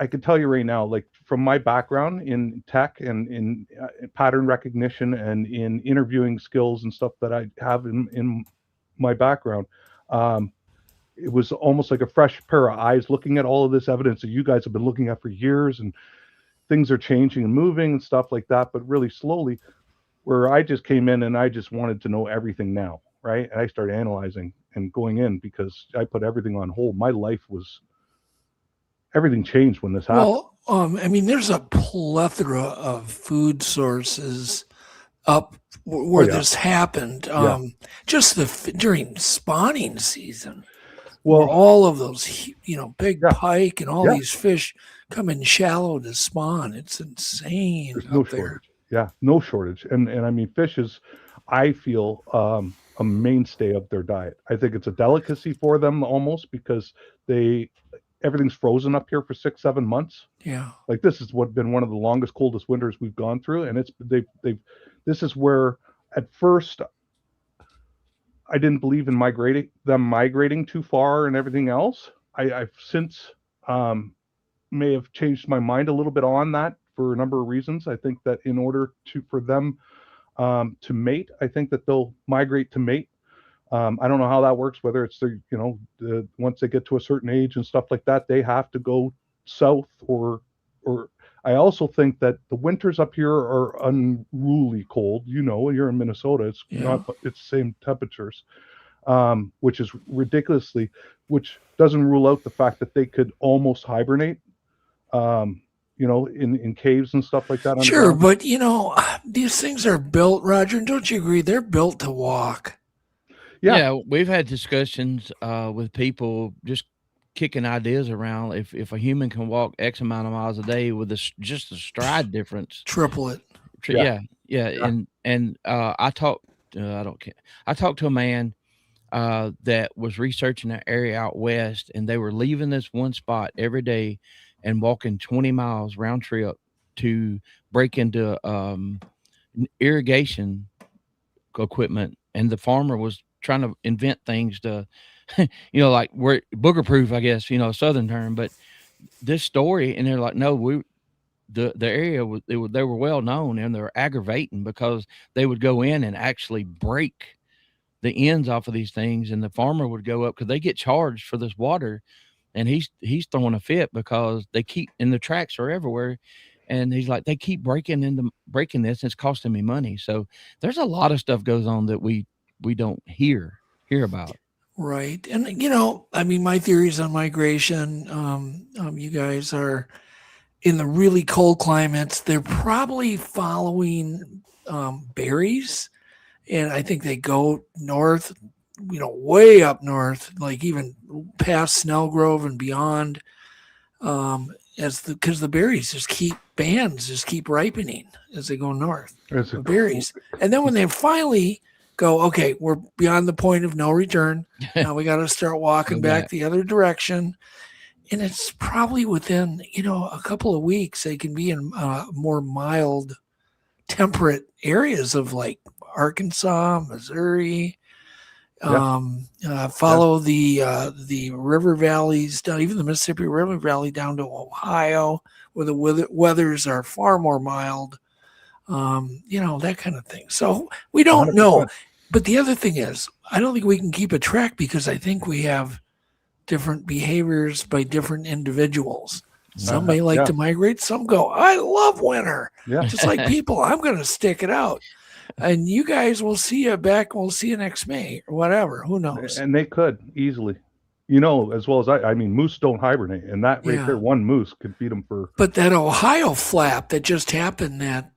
Speaker 14: I can tell you right now, like from my background in tech and in pattern recognition and in interviewing skills and stuff that I have in my background, it was almost like a fresh pair of eyes looking at all of this evidence that you guys have been looking at for years, and things are changing and moving and stuff like that, but really slowly, where I just came in and I just wanted to know everything now, right? And I started analyzing and going in because I put everything on hold. My life was, everything changed when this happened.
Speaker 4: Well, I mean, there's a plethora of food sources up where this happened. Just during spawning season, where all of those, big pike and all these fish come in shallow to spawn. It's insane.
Speaker 14: There's no shortage. Yeah, no shortage. And I mean, fish is, I feel, a mainstay of their diet. I think it's a delicacy for them almost, because everything's frozen up here for 6-7 months.
Speaker 4: Yeah.
Speaker 14: Like this has been one of the longest, coldest winters we've gone through. And this is where at first I didn't believe in them migrating too far and everything else. I've since may have changed my mind a little bit on that for a number of reasons. I think that in order for them to mate, I think that they'll migrate to mate. I don't know how that works, whether it's once they get to a certain age and stuff like that, they have to go south, or I also think that the winters up here are unruly cold. You're in Minnesota, it's the same temperatures, which is which doesn't rule out the fact that they could almost hibernate, in caves and stuff like that.
Speaker 4: Sure, but these things are built, Roger, don't you agree? They're built to walk.
Speaker 15: Yeah, we've had discussions with people just kicking ideas around. If a human can walk X amount of miles a day with just a stride difference,
Speaker 4: triple it.
Speaker 15: Yeah. And I talked to a man that was researching an area out west, and they were leaving this one spot every day and walking 20 miles round trip to break into irrigation equipment, and the farmer was trying to invent things to, like we're booger proof, I guess, Southern term, but this story, and they're like, no, the area they were well known, and they're aggravating because they would go in and actually break the ends off of these things, and the farmer would go up because they get charged for this water, and he's throwing a fit because they keep, and the tracks are everywhere. And he's like, they keep breaking this, and it's costing me money. So there's a lot of stuff goes on that we don't hear about.
Speaker 4: Right. And, I mean, my theories on migration, you guys are in the really cold climates. They're probably following berries. And I think they go north, way up north, like even past Snell Grove and beyond, because the berries bands just keep ripening as they go north. The berries. And then when they finally go, okay, we're beyond the point of no return. Now we got to start walking back the other direction. And it's probably within, a couple of weeks, they can be in more mild, temperate areas of like Arkansas, Missouri. Follow the river valleys down, even the Mississippi River Valley down to Ohio, where the weathers are far more mild. That kind of thing. So we don't know. But the other thing is, I don't think we can keep a track because I think we have different behaviors by different individuals. Some may like to migrate. Some go, I love winter.
Speaker 14: Yeah.
Speaker 4: Just like people, I'm going to stick it out. And you guys will see you back. We'll see you next May or whatever. Who knows?
Speaker 14: And they could easily, as well as I mean, moose don't hibernate, and that right there, one moose could feed them for.
Speaker 4: But that Ohio flap that just happened that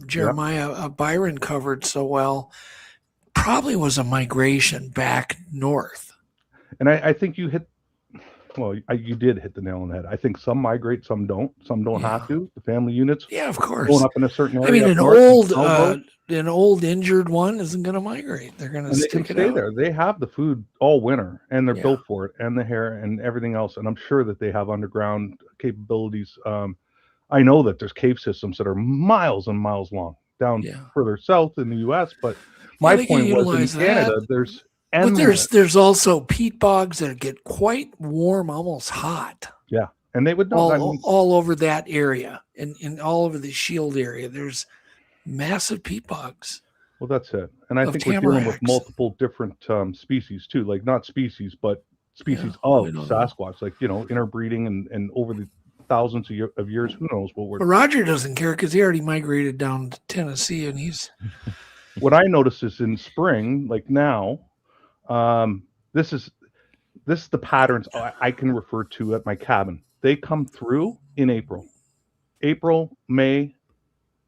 Speaker 4: Jeremiah Byron covered so well probably was a migration back north.
Speaker 14: And I think you hit. Well, you did hit the nail on the head. I think some migrate, some don't. Some don't have to. The family units,
Speaker 4: of course,
Speaker 14: going up in a certain area.
Speaker 4: I mean, an old injured one isn't going to migrate. They're going to stick it out.
Speaker 14: There. They have the food all winter, and they're built for it, and the hair and everything else. And I'm sure that they have underground capabilities. I know that there's cave systems that are miles and miles long down further south in the U.S. But my point was in Canada, there's.
Speaker 4: But there's also peat bogs that get quite warm, almost hot.
Speaker 14: Yeah, and they would know
Speaker 4: all over that area, and all over the Shield area. There's massive peat bogs.
Speaker 14: Well, that's it. And I think we're dealing with multiple different species too, like not species, but species of Sasquatch, like interbreeding and over the thousands of years. Who knows what we're.
Speaker 4: But Roger doesn't care because he already migrated down to Tennessee, and he's.
Speaker 14: What I notice is in spring, like now. This is the patterns I can refer to at my cabin. They come through in April. April, May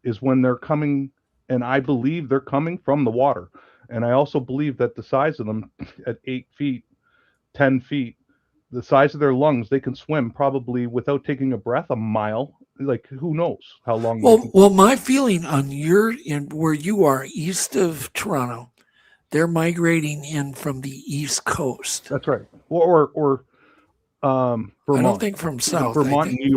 Speaker 14: is when they're coming, and I believe they're coming from the water. And I also believe that the size of them at 8 feet, 10 feet, the size of their lungs, they can swim probably without taking a breath a mile. Like who knows how long.
Speaker 4: Well, my feeling on where you are east of Toronto. They're migrating in from the East Coast.
Speaker 14: That's right. Or Vermont.
Speaker 4: I don't think from south.
Speaker 14: Vermont and New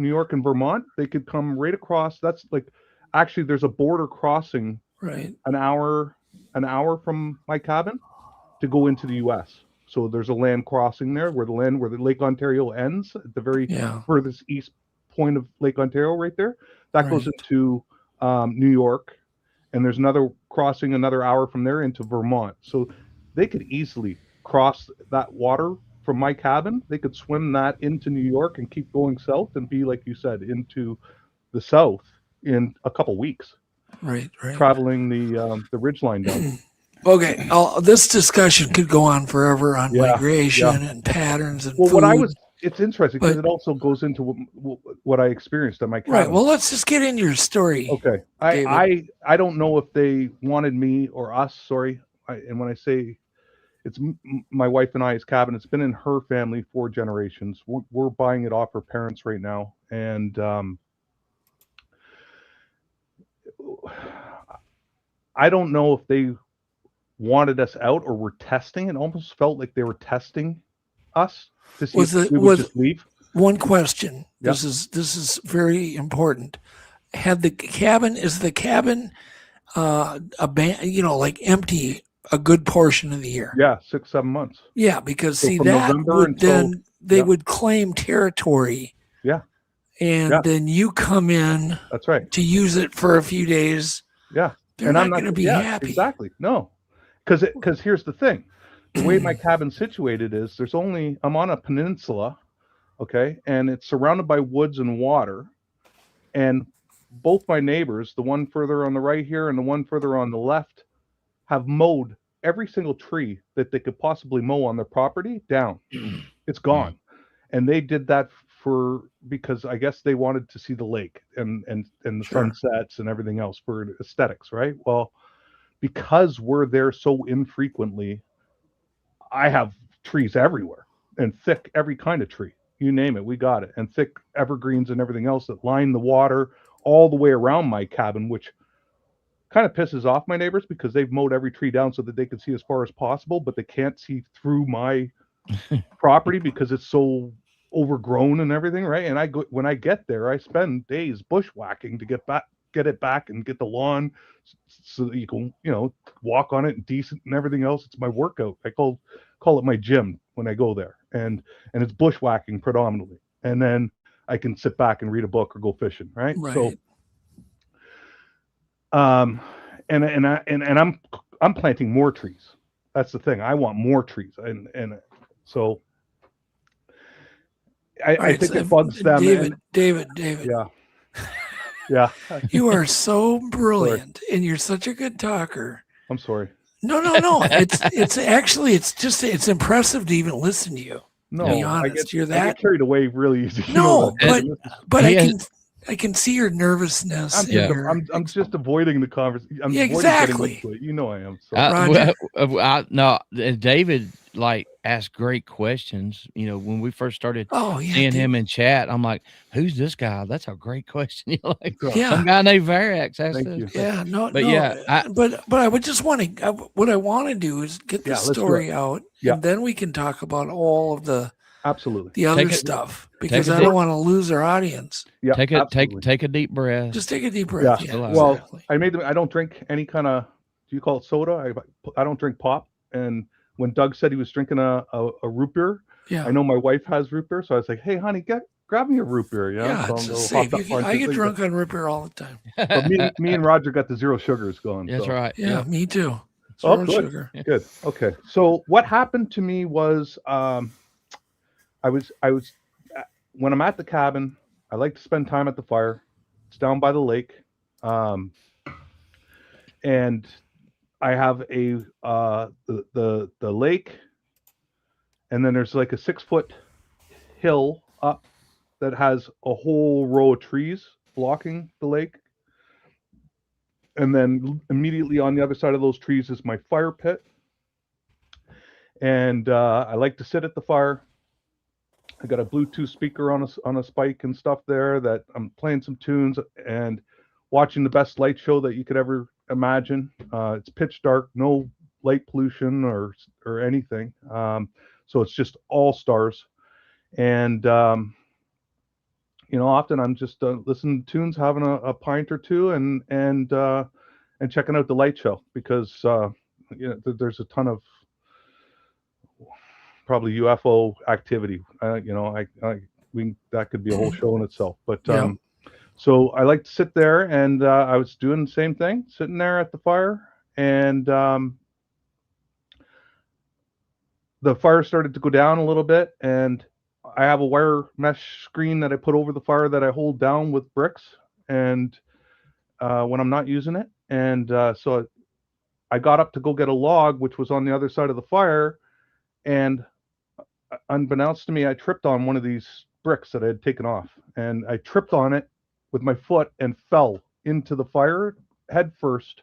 Speaker 14: York and Vermont, they could come right across. That's like, actually, there's a border crossing.
Speaker 4: Right.
Speaker 14: An hour from my cabin to go into the U.S. So there's a land crossing there where the Lake Ontario ends at the very furthest east point of Lake Ontario, right there. That goes into New York. And there's another crossing another hour from there into Vermont. So they could easily cross that water from my cabin. They could swim that into New York and keep going south and be, like you said, into the south in a couple weeks.
Speaker 4: Right.
Speaker 14: Traveling the ridgeline down.
Speaker 4: Okay. This discussion could go on forever on migration and patterns and food.
Speaker 14: It's interesting because it also goes into what I experienced at my cabin.
Speaker 4: Right. Well, let's just get into your story.
Speaker 14: Okay. I don't know if they wanted me or us. Sorry. And when I say it's my wife and I's cabin, it's been in her family 4 generations. We're buying it off her parents right now. And I don't know if they wanted us out or were testing. It almost felt like they were testing us. Just leave.
Speaker 4: One question. Yep. This is very important. Is the cabin like empty a good portion of the year?
Speaker 14: Yeah, 6-7 months.
Speaker 4: Yeah, because they would claim territory.
Speaker 14: Yeah.
Speaker 4: And then you come in.
Speaker 14: That's right.
Speaker 4: To use it for a few days.
Speaker 14: Yeah.
Speaker 4: They're not going to be happy.
Speaker 14: Exactly. No. Because here's the thing. The way my cabin's situated is I'm on a peninsula, okay, and it's surrounded by woods and water, and both my neighbors, the one further on the right here and the one further on the left, have mowed every single tree that they could possibly mow on their property down. It's gone. And they did that because I guess they wanted to see the lake and the sunsets and everything else for aesthetics, right? Well, because we're there so infrequently, I have trees everywhere and thick, every kind of tree, you name it, we got it. And thick evergreens and everything else that line the water all the way around my cabin, which kind of pisses off my neighbors because they've mowed every tree down so that they can see as far as possible, but they can't see through my property because it's so overgrown and everything. Right. And when I get there, I spend days bushwhacking to get it back and get the lawn so that you can, walk on it and decent and everything else. It's my workout. I call it my gym when I go there, and it's bushwhacking predominantly. And then I can sit back and read a book or go fishing. Right. So, and I'm planting more trees. That's the thing. I want more trees, and So
Speaker 4: All
Speaker 14: I
Speaker 4: right,
Speaker 14: think
Speaker 4: so
Speaker 14: it bugs them.
Speaker 4: David.
Speaker 14: Yeah. Yeah.
Speaker 4: You are so brilliant, and you're such a good talker.
Speaker 14: I'm sorry.
Speaker 4: No. It's actually it's impressive to even listen to you.
Speaker 14: No,
Speaker 4: to be honest, you're
Speaker 14: I
Speaker 4: that.
Speaker 14: get carried away really easy. You
Speaker 4: No,
Speaker 14: know that.
Speaker 4: but I can see your nervousness.
Speaker 14: I'm just avoiding the conversation. I'm avoiding
Speaker 4: exactly.
Speaker 14: getting into it. You know I am. So.
Speaker 4: Roger.
Speaker 15: No, David asked great questions. When we first started seeing him in chat, I'm like, "Who's this guy?" That's a great question. Some guy named Verax asked this.
Speaker 4: Yeah, but I would just want to. What I want to do is get the story out, and then we can talk about all of the the other stuff because I don't want to lose our audience.
Speaker 14: Yeah,
Speaker 15: take a deep breath.
Speaker 4: Just take a deep breath.
Speaker 14: Yeah. Well, I don't drink any kind of. Do you call it soda? I don't drink pop. And when Doug said he was drinking a root beer, I know my wife has root beer, so I was like, "Hey, honey, grab me a root beer."
Speaker 4: Yeah, it's safe. I get drunk on root beer all the time.
Speaker 14: But me and Roger got the zero sugars going.
Speaker 15: That's right.
Speaker 4: Yeah, me too.
Speaker 14: Zero sugar. Good. Okay. So what happened to me was, I was when I'm at the cabin, I like to spend time at the fire. It's down by the lake, and I have the lake, and then there's like a 6-foot hill up that has a whole row of trees blocking the lake. And then immediately on the other side of those trees is my fire pit. And I like to sit at the fire. I got a Bluetooth speaker on a spike and stuff there that I'm playing some tunes and watching the best light show that you could ever imagine. It's pitch dark, no light pollution or anything. So it's just all stars. And often I'm just listening to tunes, having a pint or two, and checking out the light show because there's a ton of probably UFO activity. That could be a whole show in itself. But so I like to sit there, and I was doing the same thing, sitting there at the fire, and the fire started to go down a little bit, and I have a wire mesh screen that I put over the fire that I hold down with bricks, and when I'm not using it, and so I got up to go get a log, which was on the other side of the fire, and unbeknownst to me, I tripped on one of these bricks that I had taken off, and I tripped on it with my foot and fell into the fire head first,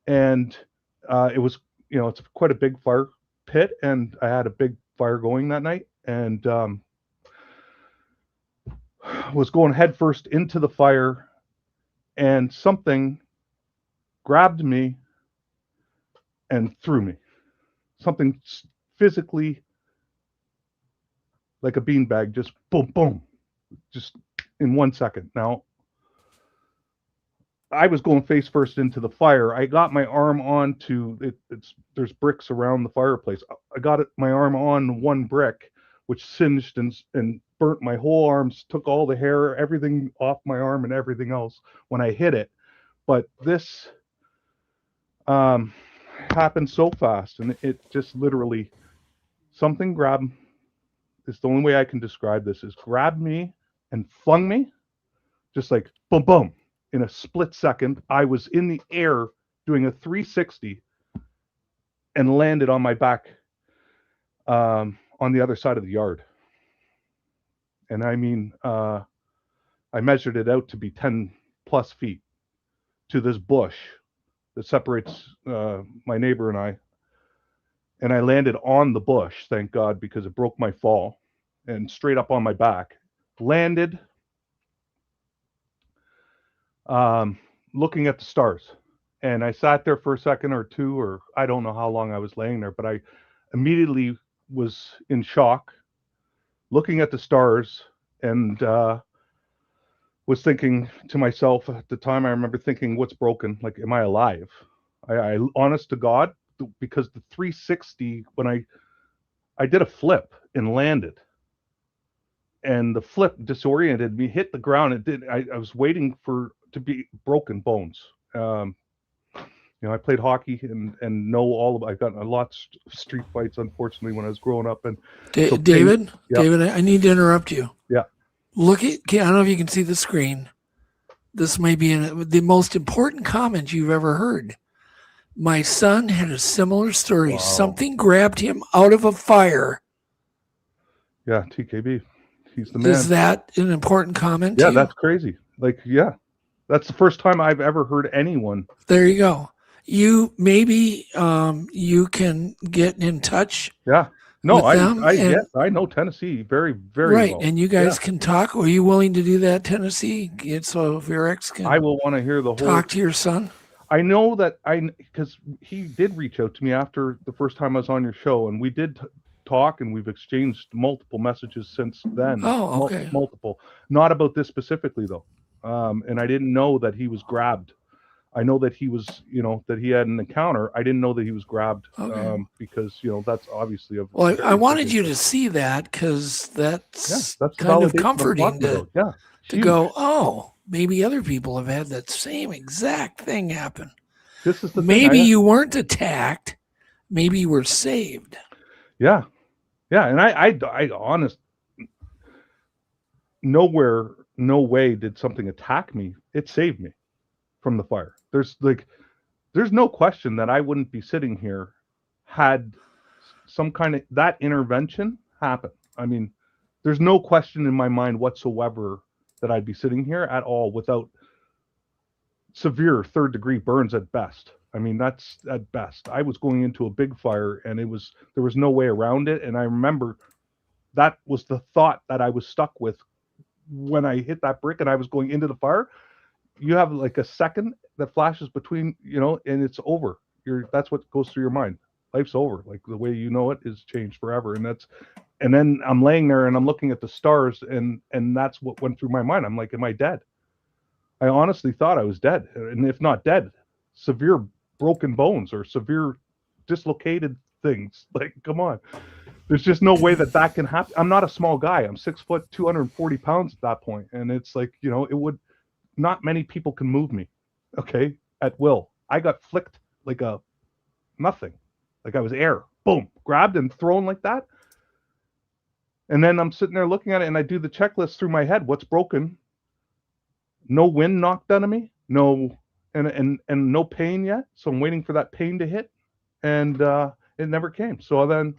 Speaker 14: and it was, it's quite a big fire pit, and I had a big fire going that night, and was going head first into the fire, and something grabbed me and threw me. Something physically like a beanbag, just boom, boom, just in 1 second. Now, I was going face first into the fire. I got my arm onto it. There's bricks around the fireplace. I got my arm on one brick, which singed and burnt my whole arms, took all the hair, everything off my arm and everything else when I hit it. But this happened so fast, and it just literally, something grabbed. It's the only way I can describe this, is grabbed me and flung me, just like boom, boom. In a split second, I was in the air doing a 360 and landed on my back on the other side of the yard. And I mean, I measured it out to be 10 plus feet to this bush that separates my neighbor and I. And I landed on the bush, thank God, because it broke my fall, and straight up on my back. Landed looking at the stars. And I sat there for a second or two, or I don't know how long I was laying there, but I immediately was in shock, looking at the stars, and was thinking to myself at the time, I remember thinking, what's broken? Like, am I alive? I honest to God, because the 360, when I did a flip and landed, and the flip disoriented me, hit the ground. It did. I was waiting for to be broken bones. You know, I played hockey and know all of. I've gotten a lot of street fights, unfortunately, when I was growing up. And so
Speaker 4: David,
Speaker 14: yeah.
Speaker 4: David, I need to interrupt you.
Speaker 14: Yeah.
Speaker 4: Look at. I don't know if you can see the screen. This may be the most important comment you've ever heard. My son had a similar story.
Speaker 14: Wow.
Speaker 4: Something grabbed him out of a fire.
Speaker 14: Yeah, TKB. He's the man.
Speaker 4: Is that an important comment?
Speaker 14: Yeah,
Speaker 4: to you?
Speaker 14: that's crazy. Like, yeah, that's the first time I've ever heard anyone.
Speaker 4: There you go. You maybe you can get in touch.
Speaker 14: Yeah. No,
Speaker 4: with them
Speaker 14: yes, I know Tennessee very, very
Speaker 4: right,
Speaker 14: well.
Speaker 4: and you guys can talk. Are you willing to do that, Tennessee? So Verax can.
Speaker 14: I will want to hear the whole.
Speaker 4: Talk to your son.
Speaker 14: I know that because he did reach out to me after the first time I was on your show, and we did talk, and we've exchanged multiple messages since then.
Speaker 4: Oh, okay.
Speaker 14: Multiple, not about this specifically though. And I didn't know that he was grabbed. I know that he was, that he had an encounter. I didn't know that he was grabbed because, that's obviously
Speaker 4: Well, I wanted you to see that because that's kind of comforting to go, oh, maybe other people have had that same exact thing happen.
Speaker 14: This is the
Speaker 4: maybe you weren't attacked. Maybe you were saved.
Speaker 14: Yeah. Yeah. And I honest, no way did something attack me. It saved me from the fire. There's no question that I wouldn't be sitting here had some kind of that intervention happen. I mean, there's no question in my mind whatsoever that I'd be sitting here at all without severe 3rd-degree burns at best. I mean, that's at best. I was going into a big fire and there was no way around it. And I remember that was the thought that I was stuck with when I hit that brick and I was going into the fire. You have like a second that flashes between, and it's over. That's what goes through your mind. Life's over. Like the way you know it is changed forever. And then I'm laying there and I'm looking at the stars and that's what went through my mind. I'm like, am I dead? I honestly thought I was dead. And if not dead, severe broken bones or severe dislocated things. Like, come on. There's just no way that can happen. I'm not a small guy. I'm 6 foot, 240 pounds at that point. And it's like, not many people can move me, okay, at will. I got flicked like a nothing, like I was air. Boom, grabbed and thrown like that. And then I'm sitting there looking at it, and I do the checklist through my head. What's broken? No wind knocked out of me. No, and no pain yet. So I'm waiting for that pain to hit, and it never came. So then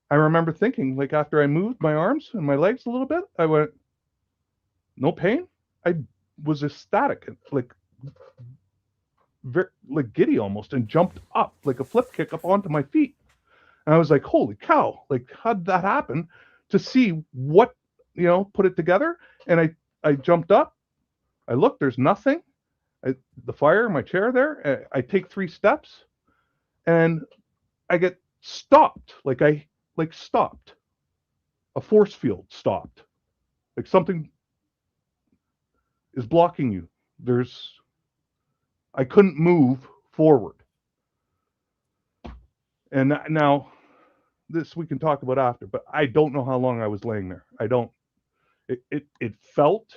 Speaker 14: I remember thinking, like after I moved my arms and my legs a little bit, I went, no pain. I was ecstatic, like giddy almost, and jumped up like a flip kick up onto my feet. And I was like, holy cow, like how did that happen? To see what, put it together. And I jumped up. I looked, there's nothing. The fire in my chair there. I take 3 steps and I get stopped. Like stopped. A force field stopped. Like something is blocking you. I couldn't move forward. And now this we can talk about after, but I don't know how long I was laying there. It felt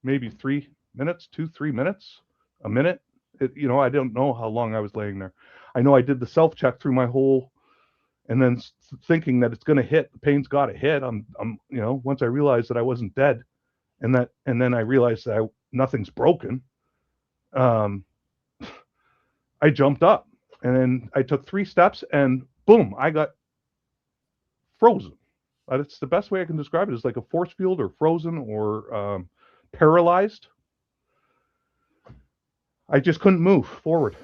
Speaker 14: maybe 3 minutes, 2-3 minutes, a minute. I don't know how long I was laying there. I know I did the self check through my whole, and then thinking that it's going to hit, the pain's got to hit. I'm once I realized that I wasn't dead, and then I realized that nothing's broken. I jumped up, and then I took 3 steps, and boom, I got frozen. It's the best way I can describe it, is like a force field or frozen or paralyzed. I just couldn't move forward,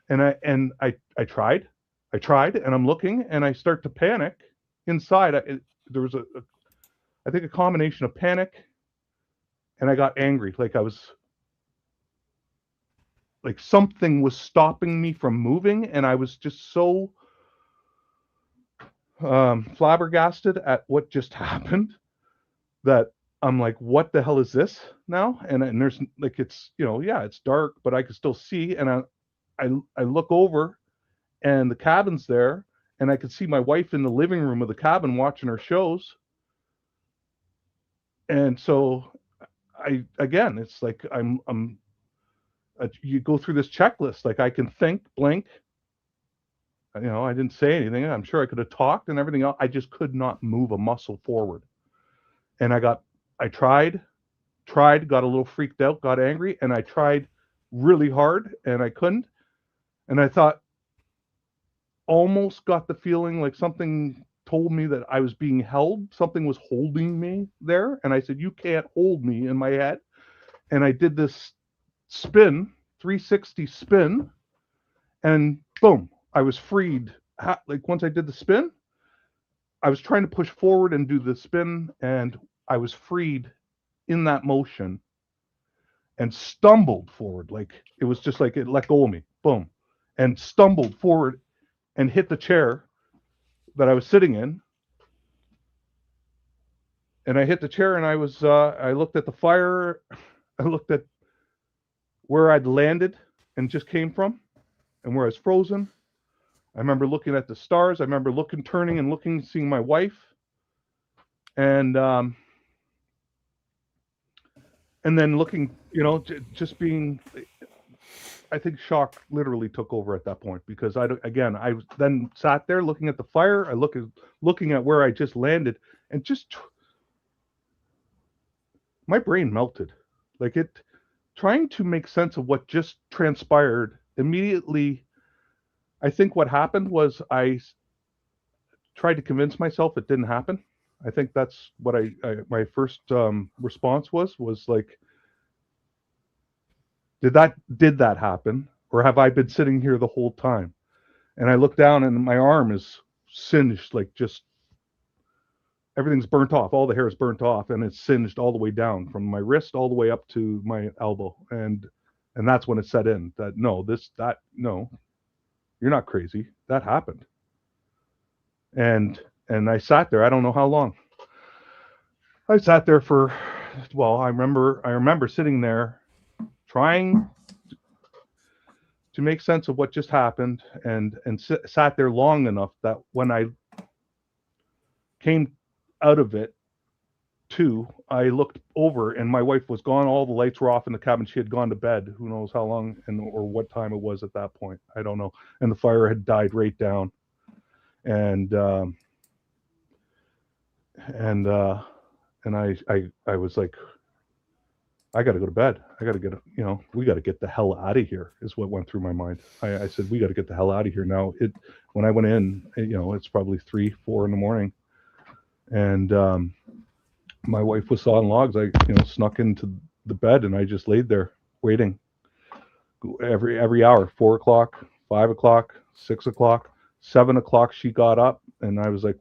Speaker 14: and I tried, and I'm looking, and I start to panic inside. There was I think a combination of panic, and I got angry, like I was. Like something was stopping me from moving, and I was just so flabbergasted at what just happened that I'm like, what the hell is this now? And there's like, it's, it's dark, but I can still see. And I look over, and the cabin's there, and I could see my wife in the living room of the cabin watching her shows. And so it's like I'm you go through this checklist. Like I can think, blink. I didn't say anything. I'm sure I could have talked and everything else. I just could not move a muscle forward. And I tried, got a little freaked out, got angry, and I tried really hard and I couldn't. And I thought, almost got the feeling like something told me that I was being held. Something was holding me there. And I said, you can't hold me, in my head. And I did this spin, 360 spin, and boom, I was freed. Like once I did the spin, I was trying to push forward and do the spin, and I was freed in that motion and stumbled forward. Like it was just like it let go of me, boom, and stumbled forward and hit the chair that I was sitting in. And I hit the chair, and I looked at the fire. I looked at where I'd landed and just came from and where I was frozen. I remember looking at the stars. I remember turning and looking, seeing my wife. And then looking, just being, I think shock literally took over at that point, because I then sat there looking at the fire. I looking at where I just landed, and just my brain melted. Like trying to make sense of what just transpired immediately. I think what happened was I tried to convince myself it didn't happen. I think that's what my first response was like, did that happen, or have I been sitting here the whole time? And I look down, and my arm is singed, like just everything's burnt off. All the hair is burnt off, and it's singed all the way down from my wrist all the way up to my elbow. And that's when it set in that no, you're not crazy. That happened. And I sat there. I don't know how long. I sat there for, I remember sitting there trying to make sense of what just happened, and sat there long enough that when I came out of it too, I looked over and my wife was gone. All the lights were off in the cabin. She had gone to bed. Who knows how long or what time it was at that point. I don't know. And the fire had died right down. And I was like, I got to go to bed. I got to get, we got to get the hell out of here is what went through my mind. I said, we got to get the hell out of here now. When I went in, it's probably 3, 4 in the morning. And my wife was sawing logs. I, snuck into the bed, and I just laid there waiting. Every hour, 4 o'clock, 5 o'clock, 6 o'clock, 7 o'clock, she got up, and I was like,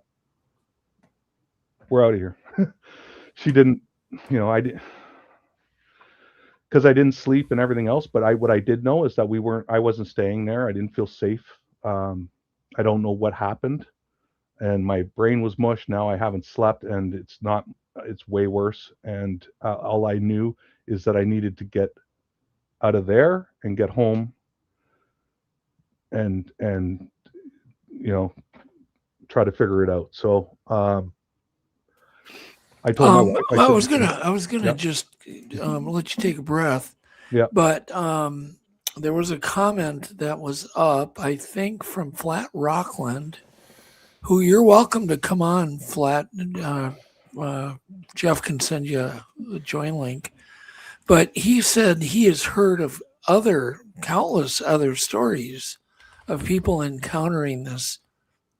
Speaker 14: we're out of here. She didn't, I did, because I didn't sleep and everything else. But what I did know is that I wasn't staying there. I didn't feel safe. I don't know what happened, and my brain was mush. Now I haven't slept, and it's way worse. And all I knew is that I needed to get out of there and get home and try to figure it out. So I told my wife,
Speaker 4: I was gonna just let you take a breath.
Speaker 14: Yeah.
Speaker 4: But there was a comment that was up, I think, from Flat Rockland, who you're welcome to come on, Flat. Jeff can send you a join link. But he said he has heard of countless other stories of people encountering this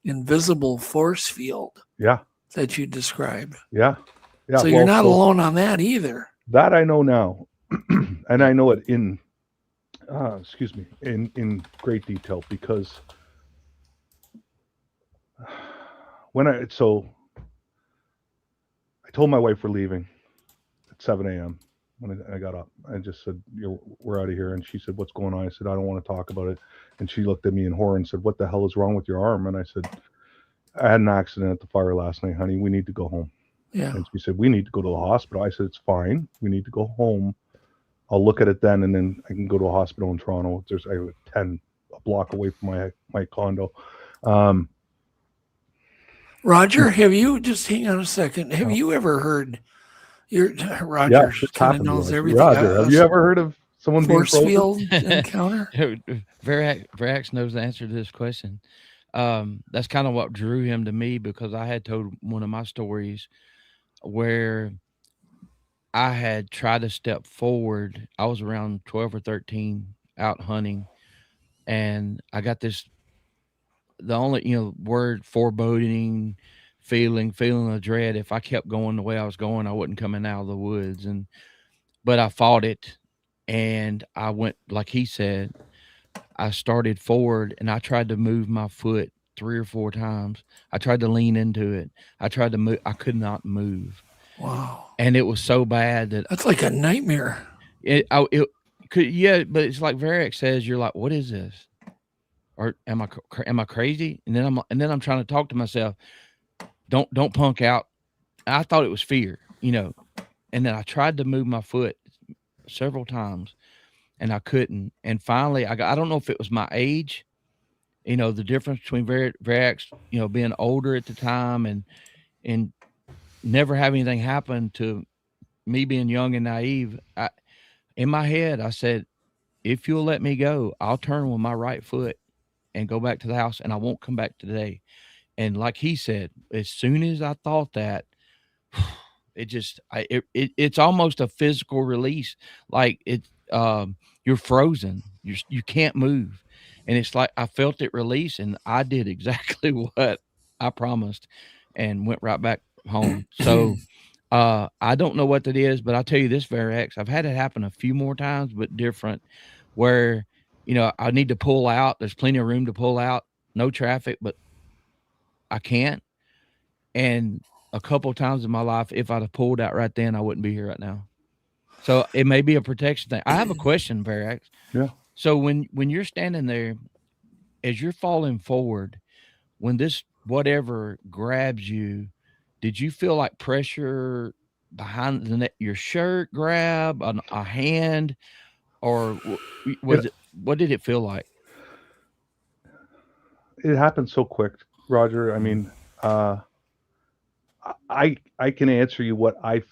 Speaker 4: invisible force field.
Speaker 14: Yeah.
Speaker 4: That you describe.
Speaker 14: Yeah. Yeah.
Speaker 4: So you're not alone on that either.
Speaker 14: That I know now. And I know it in great detail, because I told my wife we're leaving at 7 a.m. when I got up. I just said, we're out of here. And she said, what's going on? I said, I don't want to talk about it. And she looked at me in horror and said, what the hell is wrong with your arm? And I said, I had an accident at the fire last night, honey. We need to go home.
Speaker 4: Yeah.
Speaker 14: And she said, we need to go to the hospital. I said, it's fine. We need to go home. I'll look at it then, and then I can go to a hospital in Toronto. I live a block away from my condo.
Speaker 4: Roger, have you, just hang on a second, have you ever heard, Roger kind of knows everything.
Speaker 14: Roger, have you ever heard of Someone
Speaker 4: force
Speaker 14: being
Speaker 4: field
Speaker 14: frozen?
Speaker 4: encounter?
Speaker 15: Verax knows the answer to this question. That's kind of what drew him to me, because I had told one of my stories where I had tried to step forward. I was around 12 or 13 out hunting, and I got this, the only, word foreboding feeling of dread. If I kept going the way I was going, I wasn't coming out of the woods. But I fought it, and I went, like he said, I started forward and I tried to move my foot 3 or 4 times. I tried to lean into it. I tried to move. I could not move.
Speaker 4: Wow.
Speaker 15: And it was so bad that
Speaker 4: That's like a nightmare.
Speaker 15: it could, yeah, but it's like Verax says, you're like, what is this? Or am I crazy? And then I'm trying to talk to myself. Don't punk out. I thought it was fear, and then I tried to move my foot several times and I couldn't. And finally I don't know if it was my age, the difference between Verax, being older at the time and never having anything happen to me being young and naive. In my head, I said, if you'll let me go, I'll turn with my right foot and go back to the house, and I won't come back today. And like he said, as soon as I thought that, it's almost a physical release. Like you're frozen. You can't move. And it's like, I felt it release, and I did exactly what I promised and went right back home. So I don't know what that is, but I'll tell you this, Verax, I've had it happen a few more times, but different, where, I need to pull out. There's plenty of room to pull out, no traffic, but I can't. And a couple of times in my life, if I'd have pulled out right then, I wouldn't be here right now. So it may be a protection thing. I have a question, Verax.
Speaker 14: Yeah.
Speaker 15: So when you're standing there, as you're falling forward, when this whatever grabs you, did you feel like pressure behind the neck, your shirt grab, a hand, or what did it feel like?
Speaker 14: It happened so quick, Roger. I mean, I can answer you what I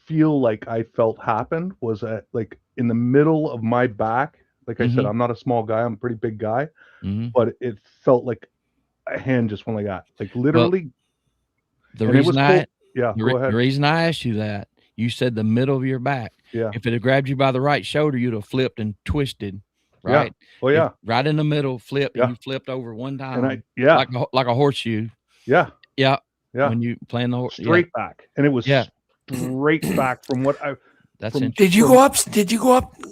Speaker 14: feel like I felt happened was like in the middle of my back. Like I said, I'm not a small guy. I'm a pretty big guy, but it felt like a hand just went like that, like literally.
Speaker 15: Go ahead. The reason I asked you that, you said the middle of your back.
Speaker 14: Yeah.
Speaker 15: If it had grabbed you by the right shoulder, you'd have flipped and twisted. Right.
Speaker 14: Yeah. Oh yeah.
Speaker 15: Right in the middle, flipped, and you flipped over one time.
Speaker 14: And
Speaker 15: like a horseshoe.
Speaker 14: Yeah.
Speaker 15: Yeah.
Speaker 14: Yeah.
Speaker 15: When you playing the horse.
Speaker 14: Straight back. And it was straight back from what I
Speaker 4: Did you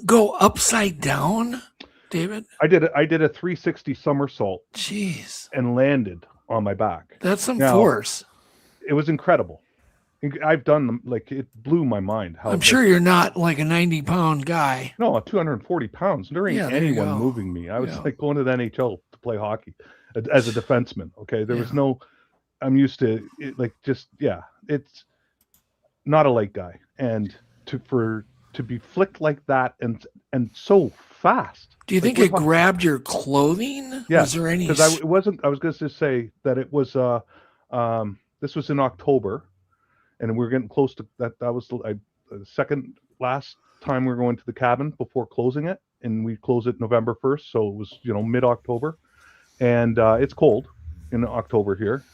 Speaker 4: go upside down, David?
Speaker 14: I did a 360 somersault.
Speaker 4: Jeez.
Speaker 14: And landed on my back.
Speaker 4: That's some force.
Speaker 14: It was incredible. I've done them, like, it blew my mind.
Speaker 4: I'm sure you're not like a 90-pound guy.
Speaker 14: No, 240 pounds. There ain't anyone moving me. I was like going to the NHL to play hockey as a defenseman. Okay. There was no, I'm used to it, like, just, it's not a light guy. And to be flicked like that and so fast.
Speaker 4: Do you think it grabbed your clothing?
Speaker 14: Yeah.
Speaker 4: Was there any?
Speaker 14: Because I was going to say that it was, this was in October. And we're getting close to that. That was the second last time we were going to the cabin before closing it. And we close it November 1st. So it was, mid-October. And it's cold in October here.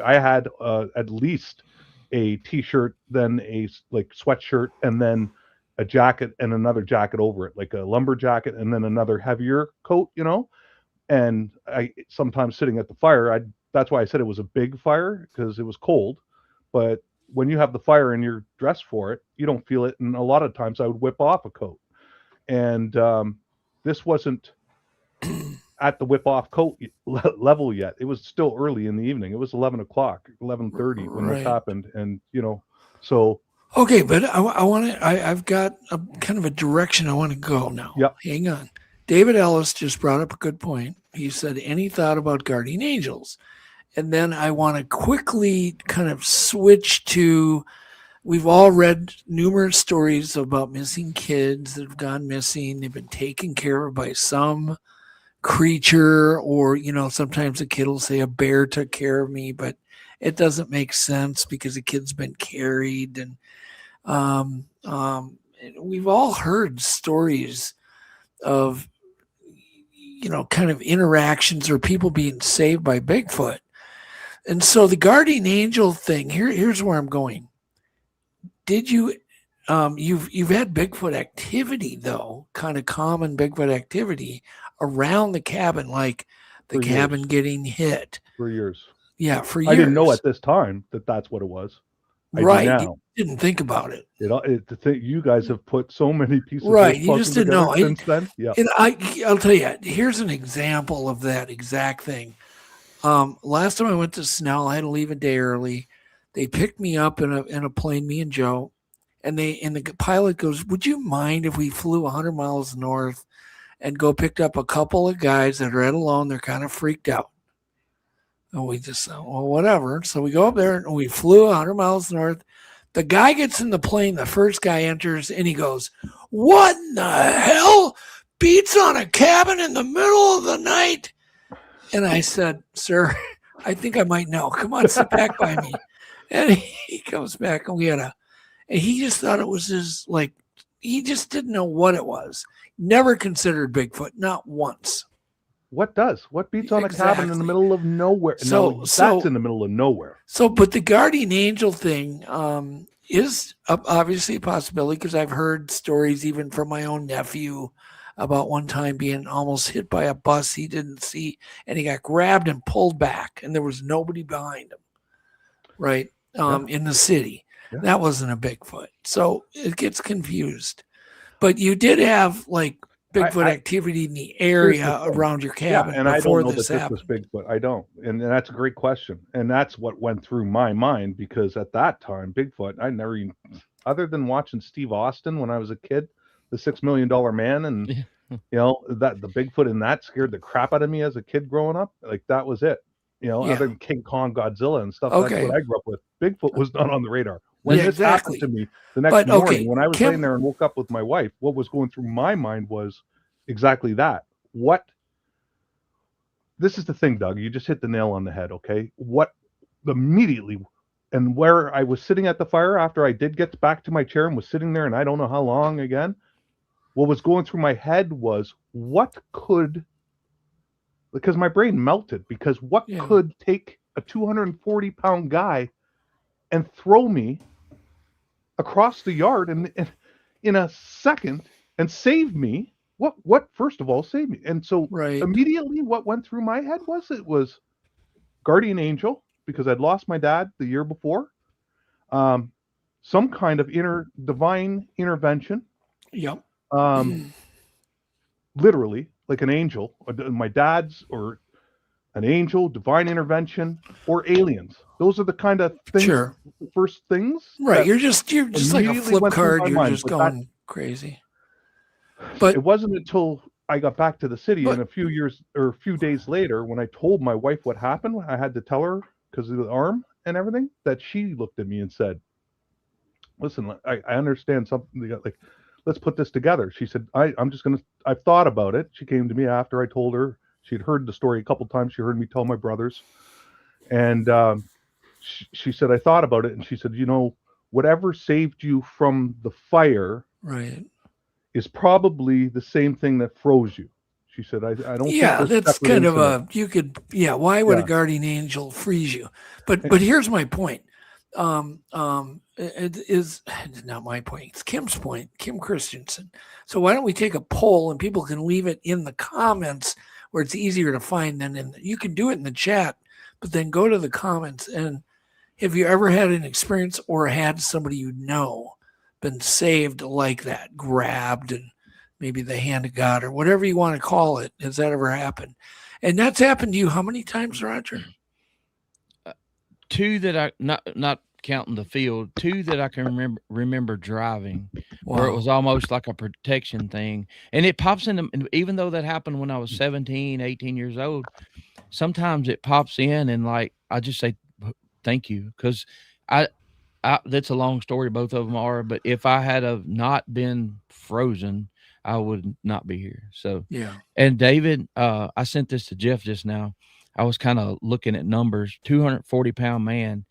Speaker 14: I had at least a T-shirt, then a sweatshirt, and then a jacket and another jacket over it, like a lumber jacket, and then another heavier coat, And I sometimes sitting at the fire, that's why I said it was a big fire, because it was cold. But when you have the fire and you're dressed for it, you don't feel it. And a lot of times I would whip off a coat. And this wasn't at the whip off coat level yet. It was still early in the evening. It was 11 o'clock, 11:30 when this happened. And, so.
Speaker 4: Okay, but I've got a kind of a direction I want to go now.
Speaker 14: Yep.
Speaker 4: Hang on. David Ellis just brought up a good point. He said, any thought about guardian angels? And then I want to quickly kind of switch to, we've all read numerous stories about missing kids that have gone missing. They've been taken care of by some creature, or, sometimes a kid will say a bear took care of me, but it doesn't make sense because the kid's been carried. And we've all heard stories of, kind of interactions or people being saved by Bigfoot. And so the guardian angel thing, here's where I'm going. Did you, you've had Bigfoot activity though, kind of common Bigfoot activity around the cabin, like the cabin getting hit.
Speaker 14: For years.
Speaker 4: Yeah, for years.
Speaker 14: I didn't know at this time that that's what it was.
Speaker 4: Right.
Speaker 14: I do now.
Speaker 4: You didn't think about it.
Speaker 14: You guys have put so many pieces
Speaker 4: Right.
Speaker 14: of
Speaker 4: You just didn't know.
Speaker 14: since then. Yeah.
Speaker 4: And I'll tell you, here's an example of that exact thing. Last time I went to Snell, I had to leave a day early. They picked me up in a plane, me and Joe, and the pilot goes, "Would you mind if we flew 100 miles north and go pick up a couple of guys that are out alone? They're kind of freaked out." And we just said, well, whatever. So we go up there and we flew 100 miles north. The guy gets in the plane. The first guy enters and he goes, "What in the hell beats on a cabin in the middle of the night?" And I said, "Sir, I think I might know. Come on, sit back by me." And he comes back and and he just thought it was he just didn't know what it was. Never considered Bigfoot, not once.
Speaker 14: What beats on a cabin in the middle of nowhere? That's in the middle of nowhere.
Speaker 4: So, but the guardian angel thing is obviously a possibility, because I've heard stories even from my own nephew about one time being almost hit by a bus he didn't see, and he got grabbed and pulled back, and there was nobody behind him, right? In the city. Yeah. That wasn't a Bigfoot. So it gets confused. But you did have Bigfoot activity in the area around your cabin
Speaker 14: and
Speaker 4: before
Speaker 14: I don't know
Speaker 4: this
Speaker 14: that
Speaker 4: happened.
Speaker 14: This was Bigfoot. I don't, and that's a great question, and that's what went through my mind, because at that time, Bigfoot, I never even, other than watching Steve Austin when I was a kid, the $6 Million Man, and that the Bigfoot in that scared the crap out of me as a kid growing up. Like that was it. Other than King Kong, Godzilla, and stuff.
Speaker 4: Okay.
Speaker 14: That's what I grew up with. Bigfoot was not on the radar. When this
Speaker 4: exactly.
Speaker 14: happened to me the next morning, when I was laying there and woke up with my wife, what was going through my mind was exactly that. This is the thing, Doug, you just hit the nail on the head. Okay. Immediately, and where I was sitting at the fire after I did get back to my chair and was sitting there, and I don't know how long again, what was going through my head was because my brain melted, because what could take a 240-pound guy and throw me across the yard in a second and save me? What first of all saved me? And so immediately what went through my head was guardian angel, because I'd lost my dad the year before. Some kind of divine intervention.
Speaker 4: Yep.
Speaker 14: Literally, like an angel, my dad's, or an angel, divine intervention, or aliens. Those are the kind of things.
Speaker 4: Sure.
Speaker 14: First things.
Speaker 4: Right. You're just like a flip card. You're just going crazy. But
Speaker 14: it wasn't until I got back to the city, and a few days later, when I told my wife what happened, I had to tell her because of the arm and everything, that she looked at me and said, "Listen, I understand something. Like, let's put this together." She said, I've thought about it. She came to me after I told her. She'd heard the story a couple times. She heard me tell my brothers. And she said, "I thought about it." And she said, whatever saved you from the fire is probably the same thing that froze you. She said, I don't think
Speaker 4: that's kind of why would a guardian angel freeze you? But here's my point. It is not my point. It's Kim's point, Kim Christensen. So why don't we take a poll and people can leave it in the comments where it's easier to find than you can do it in the chat, but then go to the comments. And have you ever had an experience or had somebody been saved like that, grabbed and maybe the hand of God or whatever you want to call it? Has that ever happened? And that's happened to you how many times, Roger?
Speaker 15: Two that I not counting the field, two that I can remember driving, where it was almost like a protection thing, and it pops in. Even though that happened when I was 17, 18 years old, sometimes it pops in, and I just say thank you, because I that's a long story. Both of them are, but if I had have not been frozen, I would not be here. So
Speaker 4: yeah.
Speaker 15: And David, I sent this to Jeff just now. I was kind of looking at numbers. 240-pound man.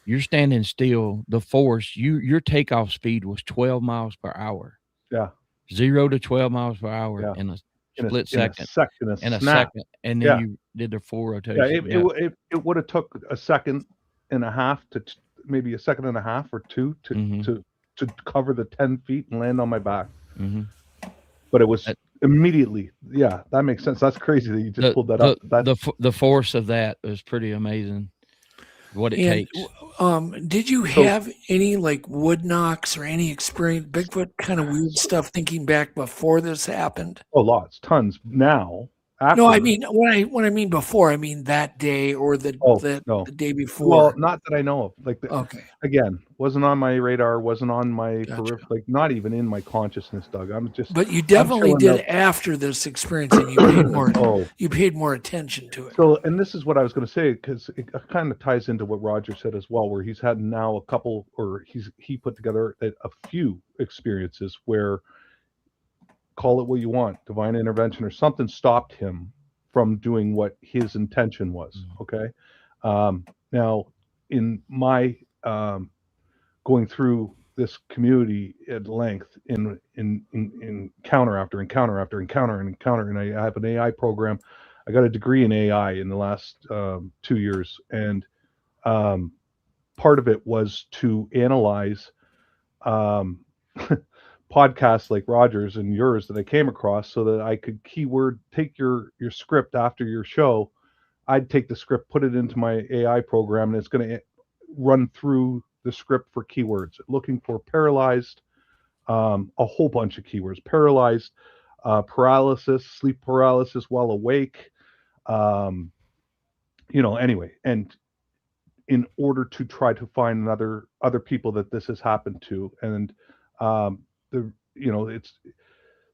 Speaker 15: you're standing still. The force, your takeoff speed was 12 miles per hour.
Speaker 14: Yeah.
Speaker 15: 0 to 12 miles per hour in a split second.
Speaker 14: In a
Speaker 15: second.
Speaker 14: snap.
Speaker 15: And then you did the full rotation.
Speaker 14: Yeah, it would have took a second and a half to maybe a second and a half or two to cover the 10 feet and land on my back. But it was immediately. Yeah, that makes sense. That's crazy that you just pulled that up.
Speaker 15: The force of that is pretty amazing. What it takes.
Speaker 4: Did you have any like wood knocks or any experience, Bigfoot kind of weird stuff thinking back before this happened?
Speaker 14: Oh, lots, tons. Now,
Speaker 4: no, I mean when I mean before, I mean that day or the day before.
Speaker 14: Well, not that I know of. Like,
Speaker 4: again,
Speaker 14: wasn't on my radar, wasn't on my like not even in my consciousness, Doug.
Speaker 4: But you definitely did after this experience, and you paid more. You paid more attention to it.
Speaker 14: So, and this is what I was going to say because it kind of ties into what Roger said as well, where he's had now a couple, or he put together a few experiences where, call it what you want, divine intervention or something stopped him from doing what his intention was. Okay. Now in my going through this community at length in encounter after encounter after encounter and encounter, and I have an AI program. I got a degree in AI in the last 2 years, and part of it was to analyze podcasts like Roger's and yours that I came across so that I could take your script after your show. I'd take the script, put it into my AI program, and it's going to run through the script for keywords, looking for paralyzed, a whole bunch of keywords, paralyzed, paralysis, sleep paralysis while awake, anyway. And in order to try to find other people that this has happened to. And it's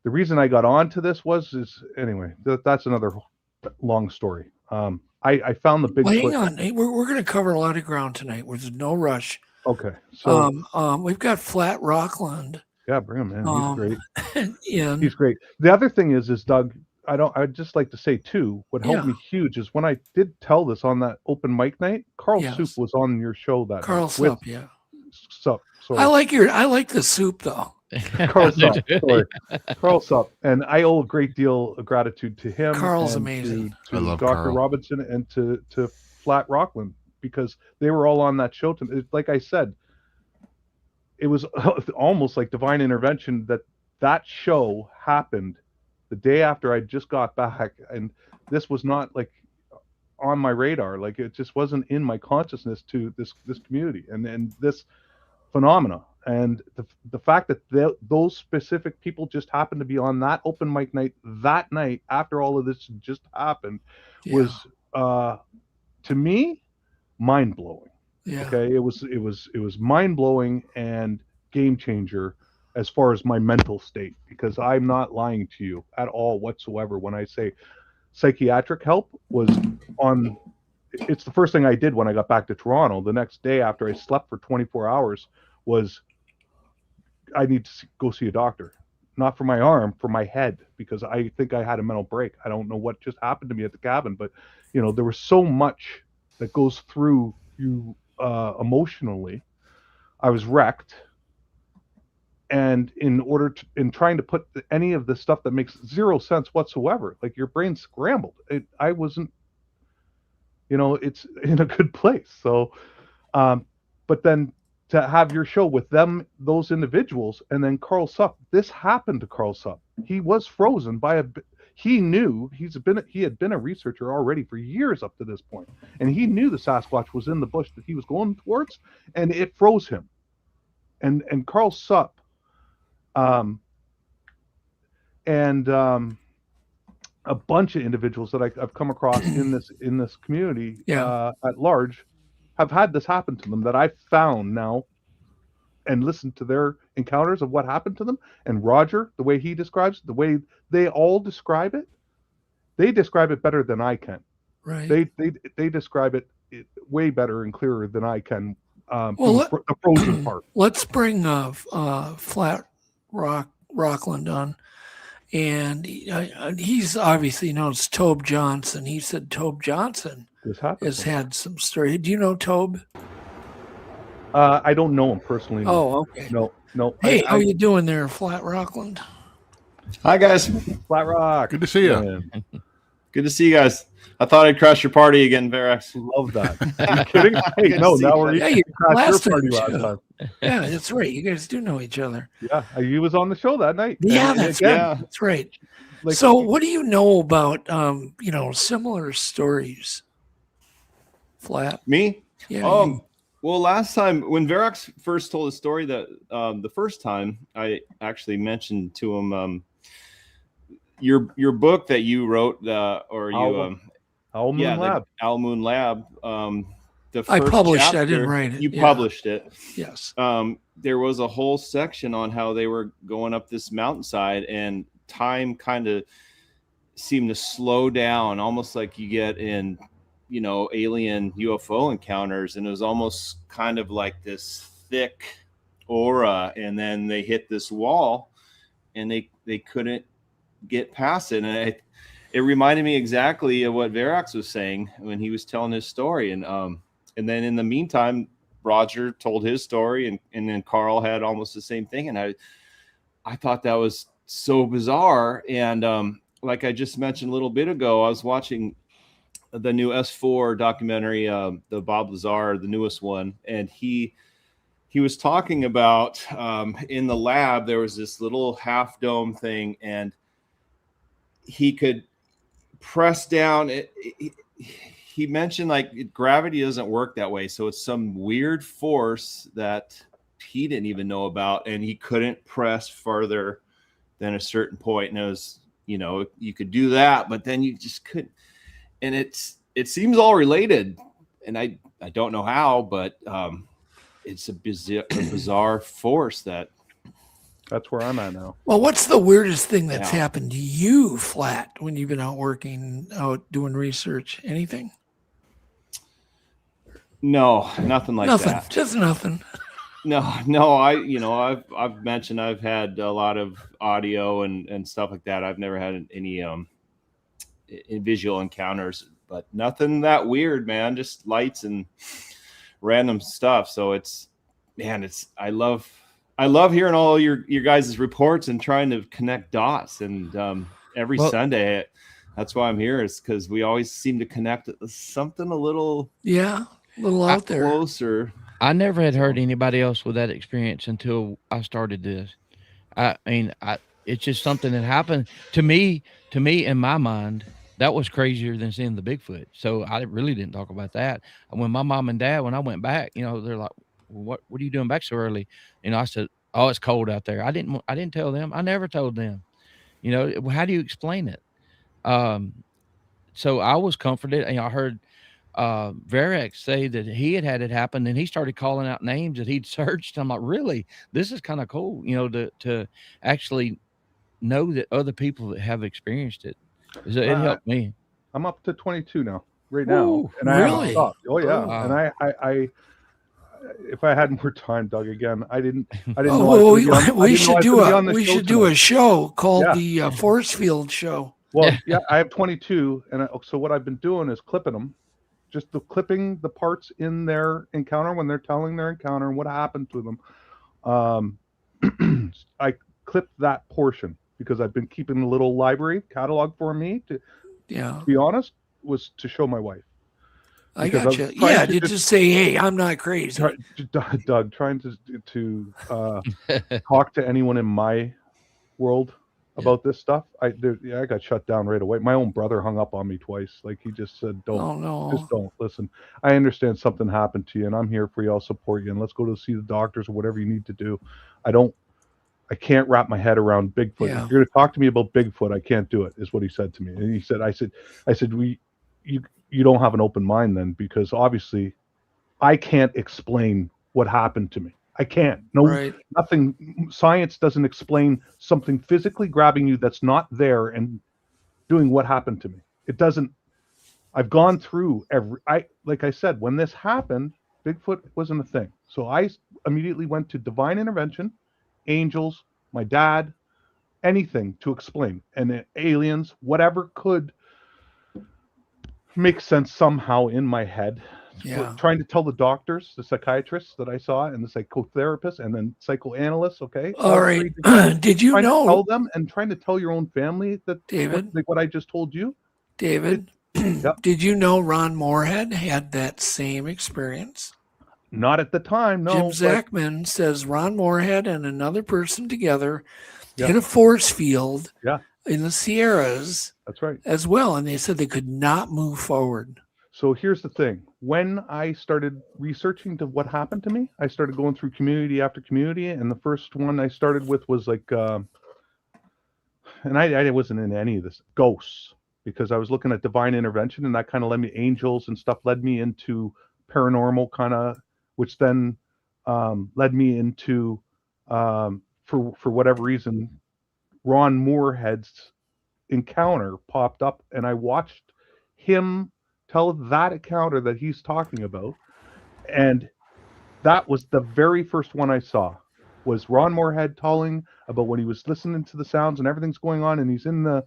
Speaker 14: the reason I got onto this anyway, that's another long story. I found the Bigfoot.
Speaker 4: Well, hang on, hey, we're going to cover a lot of ground tonight. There's no rush.
Speaker 14: Okay, so
Speaker 4: we've got Flat Rockland.
Speaker 14: Yeah, bring him in. He's great.
Speaker 4: Yeah,
Speaker 14: he's great. The other thing is Doug. I'd just like to say too, what helped me huge is when I did tell this on that open mic night, Carl Soup was on your show that
Speaker 4: Carl
Speaker 14: night.
Speaker 4: Soup, yeah.
Speaker 14: Sup.
Speaker 4: I like the soup though.
Speaker 14: Carl Sup, sorry. Carl Sup. And I owe a great deal of gratitude to him.
Speaker 4: Carl's amazing.
Speaker 14: To
Speaker 3: I love
Speaker 14: Dr.
Speaker 3: Carl.
Speaker 14: Robinson and to Flat Rockland, because they were all on that show. Like I said, it was almost like divine intervention that show happened the day after I just got back, and this was not like on my radar. Like it just wasn't in my consciousness to this community and this phenomena. And the fact that those specific people just happened to be on that open mic night that night after all of this just happened was to me mind blowing.
Speaker 4: Yeah.
Speaker 14: Okay, it was mind blowing and game changer as far as my mental state, because I'm not lying to you at all whatsoever when I say psychiatric help was on. It's the first thing I did when I got back to Toronto. The next day after I slept for 24 hours was I need to go see a doctor, not for my arm, for my head, because I think I had a mental break. I don't know what just happened to me at the cabin, but there was so much that goes through you emotionally. I was wrecked. And in trying to put any of the stuff that makes zero sense whatsoever, like your brain's scrambled. I wasn't, it's in a good place. So, but then to have your show with those individuals, and then Carl Sup, this happened to Carl Sup. He was frozen he knew he had been a researcher already for years up to this point, and he knew the Sasquatch was in the bush that he was going towards, and it froze him. And Carl Sup, and a bunch of individuals that I've come across in this community at large have had this happen to them, that I've found now and listened to their encounters of what happened to them. And Roger, the way he describes it, the way they all describe it, they describe it better than I can.
Speaker 4: Right.
Speaker 14: They describe it way better and clearer than I can. The frozen part.
Speaker 4: Let's bring Flat Rockland on, and he's obviously known as Tobe Johnson. He said Tobe Johnson has had some story. Do you know Tobe?
Speaker 14: I don't know him personally. No.
Speaker 4: Oh, okay.
Speaker 14: No.
Speaker 4: Hey, how you doing there, Flat Rockland?
Speaker 18: Hi, guys.
Speaker 14: Flat Rock.
Speaker 3: Good to see you.
Speaker 18: Good to see you guys. I thought I'd crash your party again, Verax.
Speaker 14: Love that. Are you kidding? Hey, no, now we're
Speaker 4: you
Speaker 14: crashed your
Speaker 4: party
Speaker 14: last time.
Speaker 4: Yeah, that's right. You guys do know each other.
Speaker 14: Yeah, he was on the show that night.
Speaker 4: Yeah,
Speaker 14: And
Speaker 4: that's
Speaker 14: again,
Speaker 4: right. That's right.
Speaker 14: Like-
Speaker 4: So, what do you know about similar stories? Flat.
Speaker 18: Me?
Speaker 4: Yeah.
Speaker 18: Well, last time when Verax first told a story that the first time I actually mentioned to him your book that you wrote
Speaker 14: Owl Moon Lab.
Speaker 18: Owl Moon Lab. The first
Speaker 4: I published
Speaker 18: chapter,
Speaker 4: it. I didn't write it.
Speaker 18: You
Speaker 4: Yeah.
Speaker 18: published it.
Speaker 4: Yes.
Speaker 18: There was a whole section on how they were going up this mountainside, and time kind of seemed to slow down, almost like you get in alien UFO encounters, and it was almost kind of like this thick aura, and then they hit this wall and they couldn't get past it. And it reminded me exactly of what Verax was saying when he was telling his story. And then in the meantime, Roger told his story, and then Carl had almost the same thing. And I thought that was so bizarre. And like I just mentioned a little bit ago, I was watching the new S4 documentary, the Bob Lazar, the newest one, and he was talking about in the lab there was this little half dome thing, and he could press down. He mentioned like gravity doesn't work that way, so it's some weird force that he didn't even know about, and he couldn't press further than a certain point. And it was, you could do that, but then you just couldn't. And it seems all related, and I don't know how, but it's a bizarre force
Speaker 14: that's where I'm at now.
Speaker 4: Well, what's the weirdest thing that's happened to you, Flat, when you've been out doing research? Anything?
Speaker 18: No, nothing like that.
Speaker 4: Just nothing.
Speaker 18: No. I've mentioned I've had a lot of audio and stuff like that. I've never had any visual encounters, but nothing that weird, man. Just lights and random stuff. So I love hearing all your guys' reports and trying to connect dots. And every Sunday, that's why I'm here, is because we always seem to connect something a little
Speaker 4: out there
Speaker 18: closer.
Speaker 15: I never had heard anybody else with that experience until I started this. It's just something that happened to me in my mind. That was crazier than seeing the Bigfoot. So I really didn't talk about that. And when my mom and dad, when I went back, they're like, well, what are you doing back so early? I said, oh, it's cold out there. I didn't tell them. I never told them. How do you explain it? So I was comforted. I heard Verax say that he had it happen, and he started calling out names that he'd searched. I'm like, really? This is kind of cool, to actually know that other people that have experienced it. It helped me.
Speaker 14: I'm up to 22 now, right now.
Speaker 4: Ooh,
Speaker 14: and I haven't
Speaker 4: really?
Speaker 14: stopped. Oh yeah.
Speaker 4: Wow.
Speaker 14: And I if I had more time, Doug, again, I didn't
Speaker 4: know. We should do a show called the Force Field Show.
Speaker 14: Well, I have 22, and so what I've been doing is clipping them, clipping the parts in their encounter when they're telling their encounter and what happened to them. I clipped that portion because I've been keeping a little library catalog for me to be honest, was to show my wife.
Speaker 4: I got you. Yeah, to just say, hey, I'm not crazy.
Speaker 14: Doug, trying to talk to anyone in my world about this stuff. I got shut down right away. My own brother hung up on me twice. Like, he just said, just don't listen. I understand something happened to you, and I'm here for you. I'll support you, and let's go to see the doctors or whatever you need to do. I can't wrap my head around Bigfoot.
Speaker 4: Yeah.
Speaker 14: If you're going to talk to me about Bigfoot, I can't do it, is what he said to me. And he said, I said, you don't have an open mind then, because obviously I can't explain what happened to me. I can't. Nothing. Science doesn't explain something physically grabbing you that's not there and doing what happened to me. It doesn't. I've gone through like I said, when this happened, Bigfoot wasn't a thing. So I immediately went to divine intervention, angels, my dad, anything to explain, and aliens, whatever could make sense somehow in my head
Speaker 4: Yeah.
Speaker 14: trying to tell the doctors, the psychiatrists that I saw, and the psychotherapists, and then psychoanalysts. Okay.
Speaker 4: All right. Did you
Speaker 14: trying
Speaker 4: know?
Speaker 14: to tell them and trying to tell your own family that
Speaker 4: David,
Speaker 14: what I just told you.
Speaker 4: David, did you know Ron Moorhead had that same experience?
Speaker 14: Not at the time, no.
Speaker 4: Jim
Speaker 14: but-
Speaker 4: Zachman says Ron Moorhead and another person together
Speaker 14: Yeah.
Speaker 4: hit a force field
Speaker 14: Yeah.
Speaker 4: in the Sierras.
Speaker 14: That's right.
Speaker 4: As well, and they said they could not move forward.
Speaker 14: So here's the thing. When I started researching to what happened to me, I started going through community after community, and the first one I started with was like, and I wasn't in any of this, ghosts, because I was looking at divine intervention, and that kind of led me, angels and stuff led me into paranormal kind of, which then led me into, for whatever reason, Ron Moorhead's encounter popped up, and I watched him tell that encounter that he's talking about, and that was the very first one I saw, was Ron Moorhead telling about when he was listening to the sounds and everything's going on, and he's in the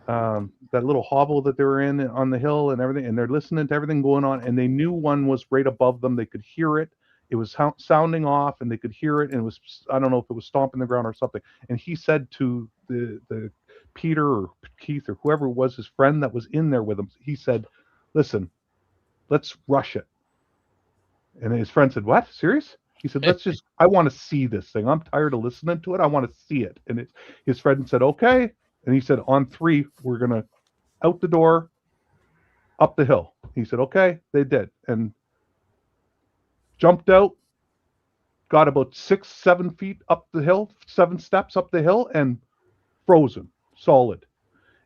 Speaker 14: that little hovel that they were in on the hill and everything, and they're listening to everything going on, and they knew one was right above them. They could hear it. It was sounding off, and they could hear it, and it was, I don't know if it was stomping the ground or something. And he said to the Peter or Keith or whoever was his friend that was in there with him, he said, "Listen, let's rush it." And his friend said, "What? Serious?" He said, I want to see this thing. I'm tired of listening to it. I want to see it. And his friend said, "Okay." And he said, "On 3, we're going to out the door, up the hill." He said, "Okay." They did. And jumped out, got about 6-7 feet up the hill, 7 steps up the hill, and frozen, solid.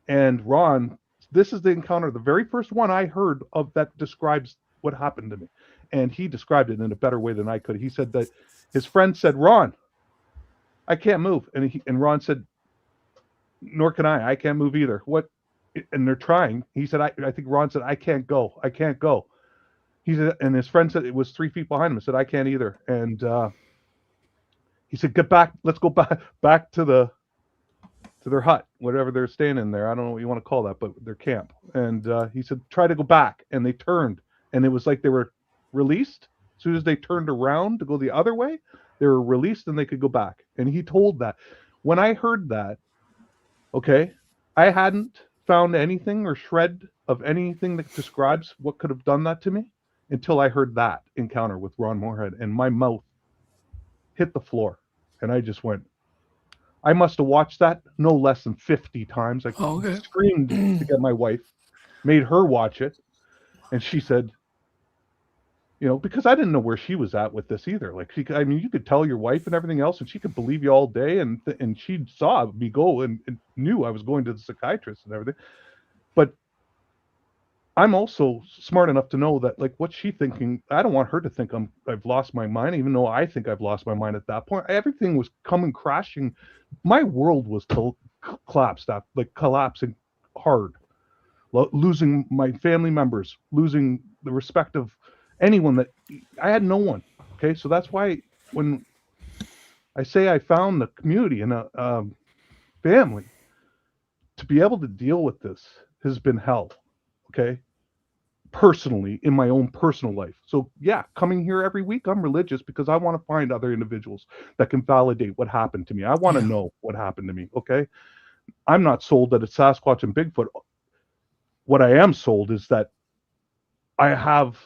Speaker 14: And Ron, this is the encounter, the very first one I heard of that describes what happened to me. And he described it in a better way than I could. He said that his friend said, "Ron, I can't move." And Ron said, "Nor can I. I can't move either." What? And they're trying. He said, I think Ron said, "I can't go. I can't go." He said, and his friend said it was 3 feet behind him. He said, "I can't either." And he said, "Get back. Let's go back to their hut, whatever they're staying in there. I don't know what you want to call that, but their camp." And he said, "Try to go back." And they turned, and it was like they were released. As soon as they turned around to go the other way, they were released and they could go back. And he told that. When I heard that, okay, I hadn't found anything or shred of anything that describes what could have done that to me until I heard that encounter with Ron Moorhead, and my mouth hit the floor. And I just went, I must have watched that no less than 50 times. I screamed to get my wife, made her watch it. And she said, because I didn't know where she was at with this either. Like, you could tell your wife and everything else, and she could believe you all day. And she saw me go and knew I was going to the psychiatrist and everything. But I'm also smart enough to know that, like, what's she thinking? I don't want her to think I've lost my mind, even though I think I've lost my mind at that point. Everything was coming crashing. My world was collapsing hard, losing my family members, losing the respect of anyone that I had. No one. Okay, so that's why when I say I found the community and a family, to be able to deal with this has been hell. Okay, personally, in my own personal life. So yeah, coming here every week, I'm religious because I want to find other individuals that can validate what happened to me. I want to know what happened to me. Okay, I'm not sold that it's Sasquatch and Bigfoot. What I am sold is that I have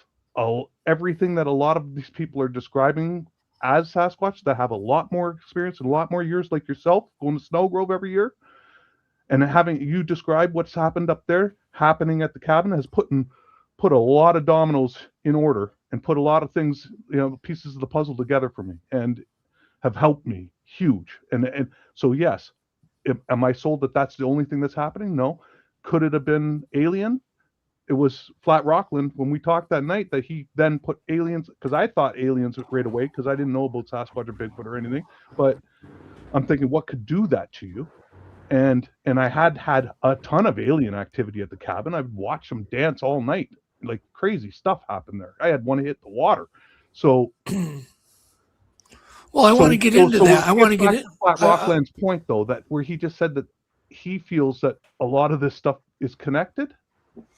Speaker 14: everything that a lot of these people are describing as Sasquatch, that have a lot more experience and a lot more years, like yourself, going to Snow Grove every year, and having you describe what's happened up there, happening at the cabin, has put a lot of dominoes in order and put a lot of things, pieces of the puzzle together for me, and have helped me huge. And so yes, am I sold that that's the only thing that's happening? No. Could it have been alien? It was Flat Rockland when we talked that night that he then put aliens, because I thought aliens right away because I didn't know about Sasquatch or Bigfoot or anything, but I'm thinking, what could do that to you? And I had a ton of alien activity at the cabin. I'd watch them dance all night. Like, crazy stuff happened there. I had one hit the water. So
Speaker 4: well, I want to get into that. I want to get into
Speaker 14: Flat Rockland's point, though, that where he just said that he feels that a lot of this stuff is connected.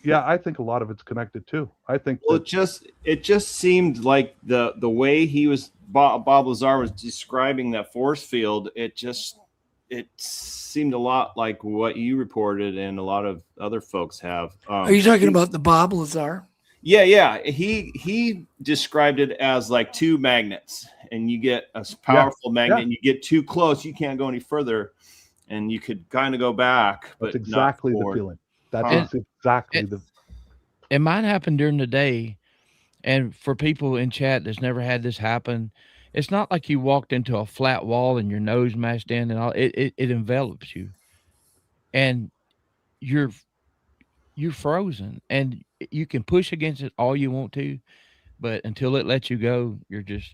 Speaker 14: yeah, I think a lot of it's connected too. I think.
Speaker 18: Well, it just seemed like the way Bob Lazar was describing that force field. It seemed a lot like what you reported and a lot of other folks have.
Speaker 4: Are you talking about the Bob Lazar?
Speaker 18: Yeah. He described it as like two magnets, and you get a powerful magnet, and you get too close, you can't go any further, and you could kind of go back. But
Speaker 14: that's exactly the feeling. That's exactly the.
Speaker 15: It might happen during the day, and for people in chat that's never had this happen, it's not like you walked into a flat wall and your nose mashed in and all. It envelops you, and you're frozen, and you can push against it all you want to, but until it lets you go, you're just,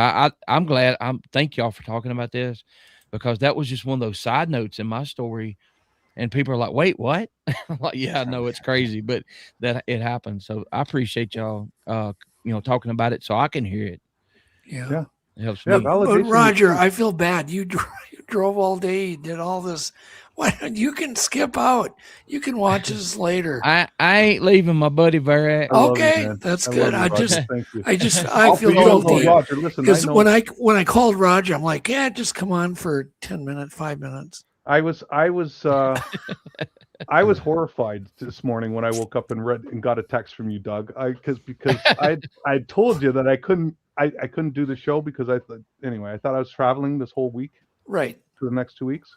Speaker 15: I'm glad. Thank y'all for talking about this, because that was just one of those side notes in my story, and people are like, wait, what? I'm like, yeah, I know it's crazy, but that it happened. So I appreciate y'all, talking about it so I can hear it.
Speaker 4: Yeah.
Speaker 15: It helps
Speaker 4: me.
Speaker 15: me.
Speaker 4: But Roger, I feel bad. You drove all day, you did all this. Why don't you can skip out? You can watch this later.
Speaker 15: I ain't leaving my buddy Verax.
Speaker 4: Okay, that's good. I feel guilty.
Speaker 14: Roger, listen,
Speaker 4: because when I called Roger, I'm like, yeah, just come on for 10 minutes, 5 minutes.
Speaker 14: I was horrified this morning when I woke up and got a text from you, Doug. Because I told you that I couldn't do the show because I thought I was traveling this whole week,
Speaker 4: right,
Speaker 14: for the next 2 weeks.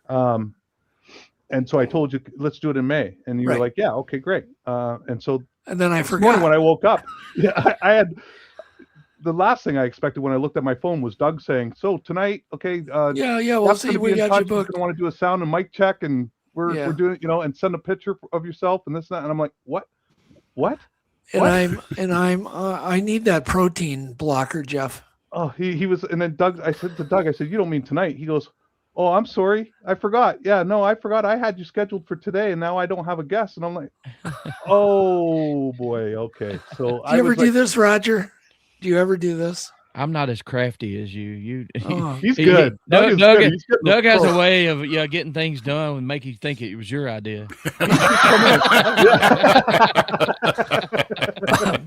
Speaker 14: And so I told you, let's do it in May. And you were like, yeah, okay, great. And
Speaker 4: then I forgot
Speaker 14: when I woke up. Yeah, I had the last thing I expected when I looked at my phone was Doug saying, so tonight, okay.
Speaker 4: We'll see. We got you booked.
Speaker 14: I want to do a sound and mic check, and we're doing, and send a picture of yourself and this and that. And I'm like, what?
Speaker 4: And I need that protein blocker, Jeff.
Speaker 14: Oh, he was, and then I said to Doug, you don't mean tonight. He goes, oh, I'm sorry, I forgot. Yeah, no, I forgot. I had you scheduled for today, and now I don't have a guest. And I'm like, oh boy, okay. So
Speaker 4: do you ever do this, Roger? Do you ever do this?
Speaker 15: I'm not as crafty as you.
Speaker 14: He's good.
Speaker 15: Doug has a way of getting things done and make you think it was your idea.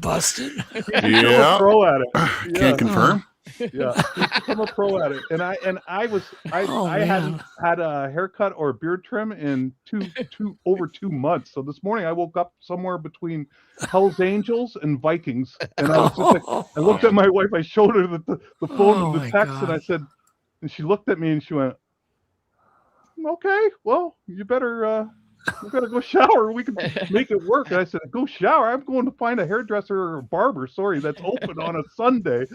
Speaker 4: Busted.
Speaker 3: Yeah.
Speaker 14: A pro at it.
Speaker 3: Can't confirm.
Speaker 14: Yeah, I'm a pro at it, and I hadn't had a haircut or a beard trim in over 2 months. So this morning I woke up somewhere between Hell's Angels and Vikings, and I was just like, I looked at my wife, I showed her the phone, the text, and I said, and she looked at me and she went, okay, well, you better go shower. We can make it work. And I said, go shower. I'm going to find a hairdresser or a barber, that's open on a Sunday.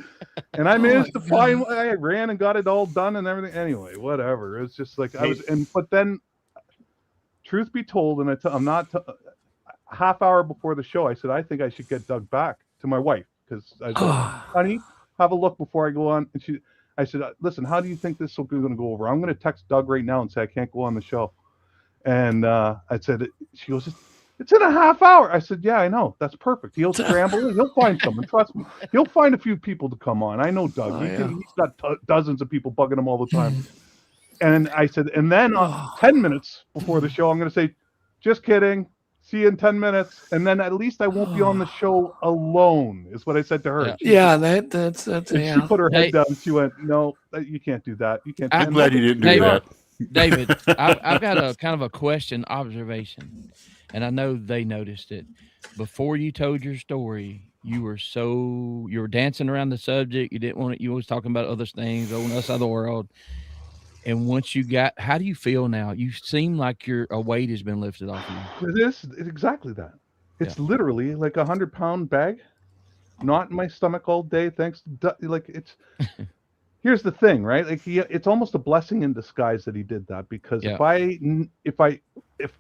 Speaker 14: And I managed to find, I ran and got it all done and everything. Anyway, whatever. It's just like but then, truth be told, and I'm not, a half hour before the show, I said, I think I should get Doug back to my wife. Because I said, honey, have a look before I go on. And I said, listen, how do you think this is going to go over? I'm going to text Doug right now and say I can't go on the show. And I said, she goes, it's in a half hour. I said, yeah, I know. That's perfect. He'll scramble and he'll find someone. Trust me. He'll find a few people to come on. I know Doug. He's got dozens of people bugging him all the time. And I said, and then 10 minutes before the show, I'm going to say, just kidding. See you in 10 minutes. And then at least I won't be on the show alone, is what I said to her.
Speaker 4: Yeah, that's
Speaker 14: She put her head down and she went, no, you can't do that. You can't.
Speaker 3: I'm glad you didn't do that.
Speaker 15: David, I've got a kind of a question observation, and I know they noticed it. Before you told your story, you were dancing around the subject. You didn't want it. You was talking about other things, on us other world. And once you how do you feel now? You seem like a weight has been lifted off you.
Speaker 14: It's exactly that. It's literally like 100-pound bag, not in my stomach all day. Thanks to it's. Here's the thing, right? Like it's almost a blessing in disguise that he did that, because if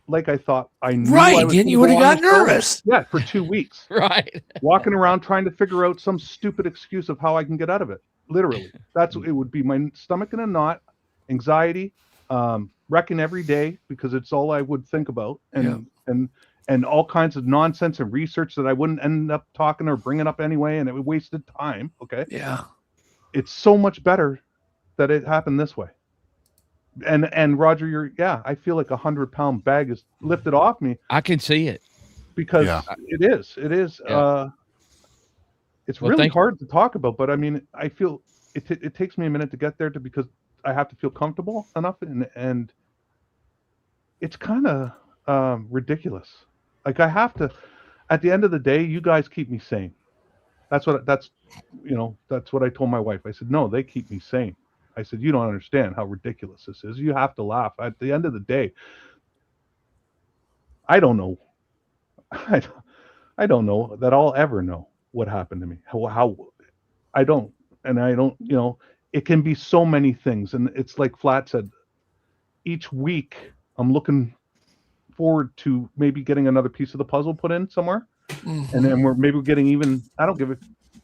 Speaker 14: like I thought I knew,
Speaker 4: right, you would have got nervous.
Speaker 14: Yeah, for 2 weeks,
Speaker 15: right,
Speaker 14: walking around trying to figure out some stupid excuse of how I can get out of it. Literally, that's what it would be. My stomach in a knot, anxiety, wrecking every day because it's all I would think about, and all kinds of nonsense and research that I wouldn't end up talking or bringing up anyway, and it wasted time. Okay.
Speaker 4: Yeah.
Speaker 14: It's so much better that it happened this way. And Roger, I feel like 100-pound bag is lifted off me.
Speaker 15: I can see it.
Speaker 14: because
Speaker 3: Yeah.
Speaker 14: it is.
Speaker 15: Yeah.
Speaker 14: It's
Speaker 15: Well,
Speaker 14: really
Speaker 15: thank you.
Speaker 14: hard to talk about, but I mean, I feel it takes me a minute to get there because I have to feel comfortable enough, and it's kind of ridiculous. Like I have to. At the end of the day, you guys keep me sane. That's what I told my wife. I said, no, they keep me sane. I said, you don't understand how ridiculous this is. You have to laugh. At the end of the day, I don't know. I don't know that I'll ever know what happened to me. How I don't, and I don't. It can be so many things, and it's like Flat said. Each week, I'm looking forward to maybe getting another piece of the puzzle put in somewhere, and then we're getting even. I don't give a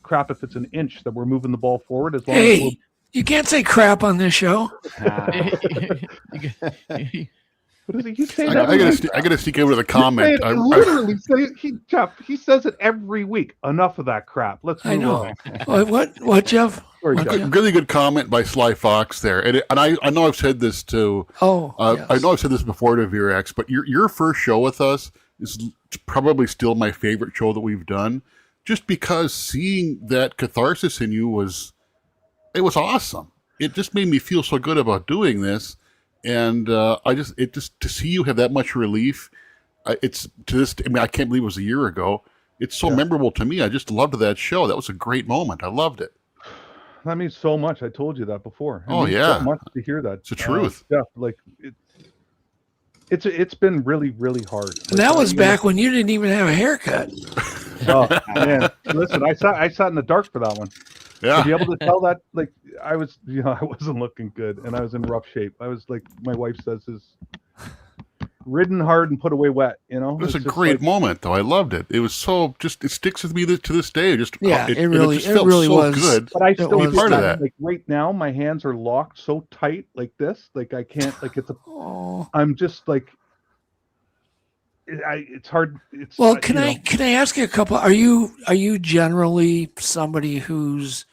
Speaker 14: crap if it's an inch that we're moving the ball forward as long as we're.
Speaker 4: You can't say crap on this show.
Speaker 14: What is it? You say
Speaker 3: I
Speaker 14: that?
Speaker 3: gotta sneak over to the comment.
Speaker 14: Literally say Jeff. He says it every week. Enough of that crap. Let's move on.
Speaker 4: What, Jeff?
Speaker 14: Sorry,
Speaker 4: What,
Speaker 14: Jeff.
Speaker 3: Really good comment by Sly Fox there, and I know I've said this to.
Speaker 4: Yes.
Speaker 3: I know I've said this before to Verax, but your first show with us is probably still my favorite show that we've done, just because seeing that catharsis in you was awesome. It just made me feel so good about doing this. And to see you have that much relief, it's to this. I mean, I can't believe it was a year ago. It's so memorable to me. I just loved that show. That was a great moment. I loved it.
Speaker 14: That means so much. I told you that before. It
Speaker 3: Oh
Speaker 14: means
Speaker 3: yeah,
Speaker 14: so much to hear that.
Speaker 3: It's the truth.
Speaker 14: Yeah, like it's been really, really hard.
Speaker 4: And that was back when you didn't even have a haircut.
Speaker 14: Oh man, listen, I sat in the dark for that one.
Speaker 3: Yeah.
Speaker 14: To be able to tell that, like I was, I wasn't looking good, and I was in rough shape. I was like my wife says, is ridden hard and put away wet.
Speaker 3: It was a great moment, though. I loved it. It was so it sticks with me to this day. It really felt so good.
Speaker 14: But I still
Speaker 3: be part of that.
Speaker 14: Like right now, my hands are locked so tight, like this. Like I can't. Like it's a. I'm just like. It's hard. It's
Speaker 4: well. Can I ask you a couple? Are you generally somebody who's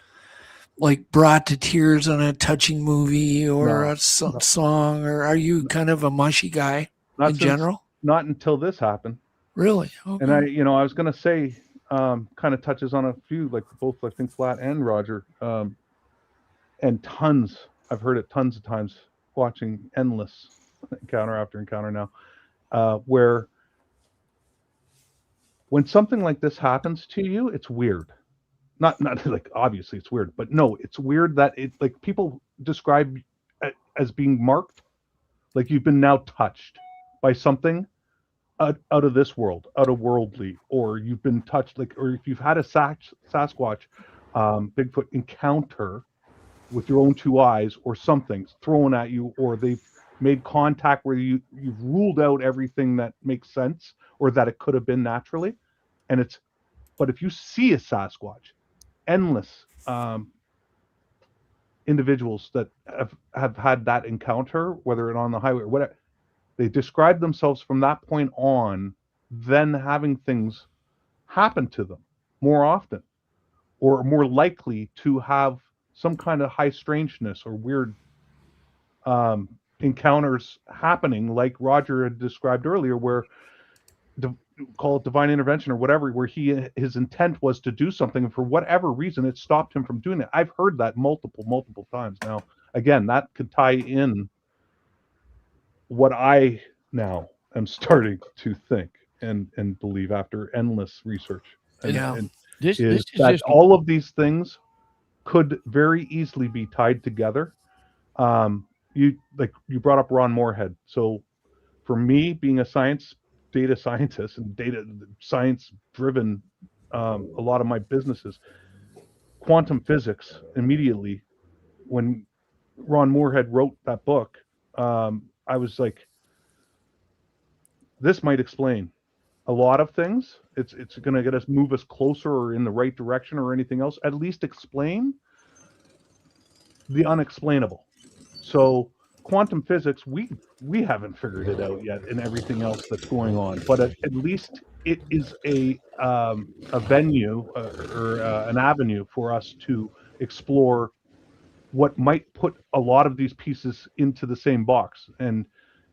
Speaker 4: like brought to tears on a touching movie or a song, or are you kind of a mushy guy in general?
Speaker 14: Not until this happened.
Speaker 4: Really? Okay.
Speaker 14: And I was gonna say, kind of touches on a few, like both I think Flat and Roger, and tons. I've heard it tons of times watching endless encounter after encounter now, where when something like this happens to you, it's weird. Not like obviously it's weird, but no, it's weird that it like people describe it as being marked, like you've been now touched by something out of this world, out of worldly, or you've been touched, like, or if you've had a Sasquatch, Bigfoot encounter with your own two eyes, or something's thrown at you, or they've made contact where you've ruled out everything that makes sense or that it could have been naturally, but if you see a Sasquatch, endless individuals that have had that encounter, whether it's on the highway or whatever, they describe themselves from that point on, then having things happen to them more often, or more likely to have some kind of high strangeness or weird encounters happening, like Roger had described earlier, where call it divine intervention or whatever, where his intent was to do something, and for whatever reason it stopped him from doing it. I've heard that multiple times. Now again, that could tie in what I now am starting to think and believe after endless research, and
Speaker 15: this
Speaker 14: is
Speaker 15: is
Speaker 14: that
Speaker 15: just
Speaker 14: all of these things could very easily be tied together. You brought up Ron Moorhead, so for me, being a data scientist and data science driven, a lot of my businesses, quantum physics, immediately when Ron Moorhead wrote that book, I was like, this might explain a lot of things. It's going to move us closer or in the right direction or anything else, at least explain the unexplainable. So quantum physics, we haven't figured it out yet, and everything else that's going on, but at least it is a venue or an avenue for us to explore what might put a lot of these pieces into the same box, and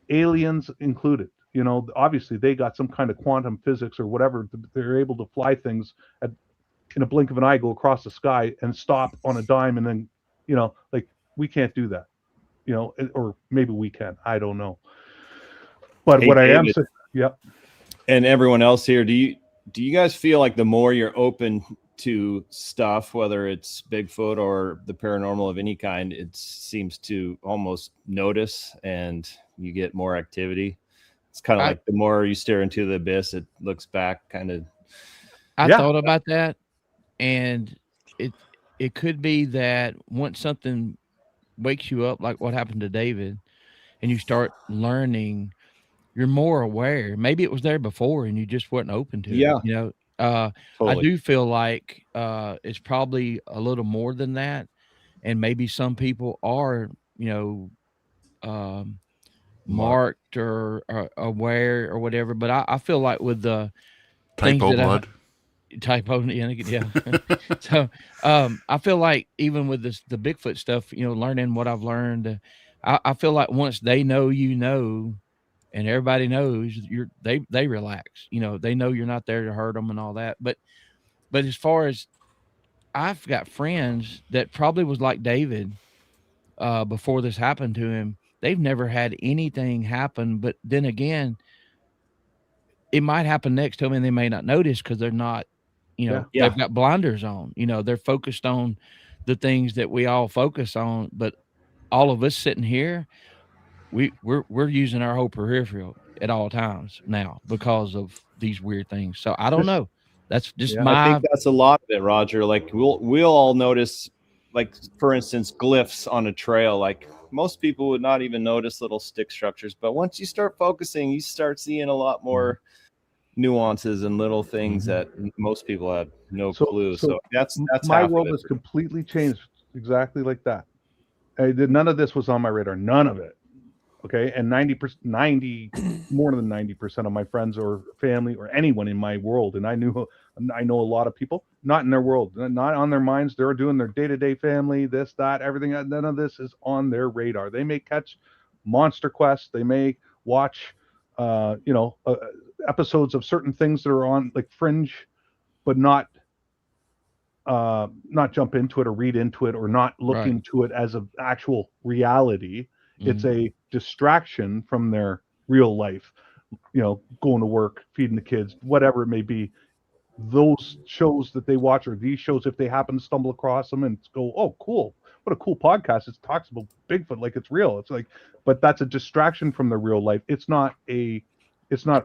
Speaker 14: aliens included. you know, obviously they got some kind of quantum physics or whatever. They're able to fly things in a blink of an eye, go across the sky and stop on a dime. And then, you know, like we can't do that, you know, or maybe we can, I don't know. But
Speaker 18: Hey,
Speaker 14: what I am
Speaker 18: David,
Speaker 14: saying, yeah.
Speaker 18: and everyone else here, do you guys feel like the more you're open to stuff, whether it's Bigfoot or the paranormal of any kind, it seems to almost notice and you get more activity? It's kind of like the more you stare into the abyss, it looks back kind of.
Speaker 15: I thought about that, and it could be that once something wakes you up, like what happened to David, and you start learning, you're more aware. Maybe it was there before and you just wasn't open to it. You know, I
Speaker 18: Totally.
Speaker 15: do feel like it's probably a little more than that, and maybe some people are, you know, marked or aware or whatever. But I feel like with the things
Speaker 3: Typo
Speaker 15: that
Speaker 3: blood.
Speaker 15: Typo, yeah. So I feel like even with the Bigfoot stuff, you know, learning what I've learned, I feel like once they know, you know, and everybody knows, they relax. You know, they know you're not there to hurt them and all that. But as far as, I've got friends that probably was like David before this happened to him. They've never had anything happen, but then again, it might happen next to them and they may not notice because they're not, you know, they've got blinders on. You know, they're focused on the things that we all focus on. But all of us sitting here, we're using our whole peripheral at all times now because of these weird things. So I don't know. That's just
Speaker 18: I think that's a lot of it, Roger. Like we'll all notice, like for instance, glyphs on a trail. Like most people would not even notice little stick structures, but once you start focusing, you start seeing a lot more nuances and little things that most people have no clue. So that's
Speaker 14: my
Speaker 18: half
Speaker 14: world
Speaker 18: of it.
Speaker 14: has completely changed exactly like that. None of this was on my radar. None of it. Okay. And 90, more than 90% of my friends or family or anyone in my world. And I know a lot of people not in their world, not on their minds. They're doing their day-to-day family, this, that, everything. None of this is on their radar. They may catch MonsterQuest. They may watch, episodes of certain things that are on like Fringe, but not jump into it or read into it or not look into it as an actual reality. It's a distraction from their real life, you know, going to work, feeding the kids, whatever it may be. Those shows that they watch, or these shows, if they happen to stumble across them and go, oh, cool, what a cool podcast. It talks about Bigfoot like it's real. It's like, but that's a distraction from their real life. It's not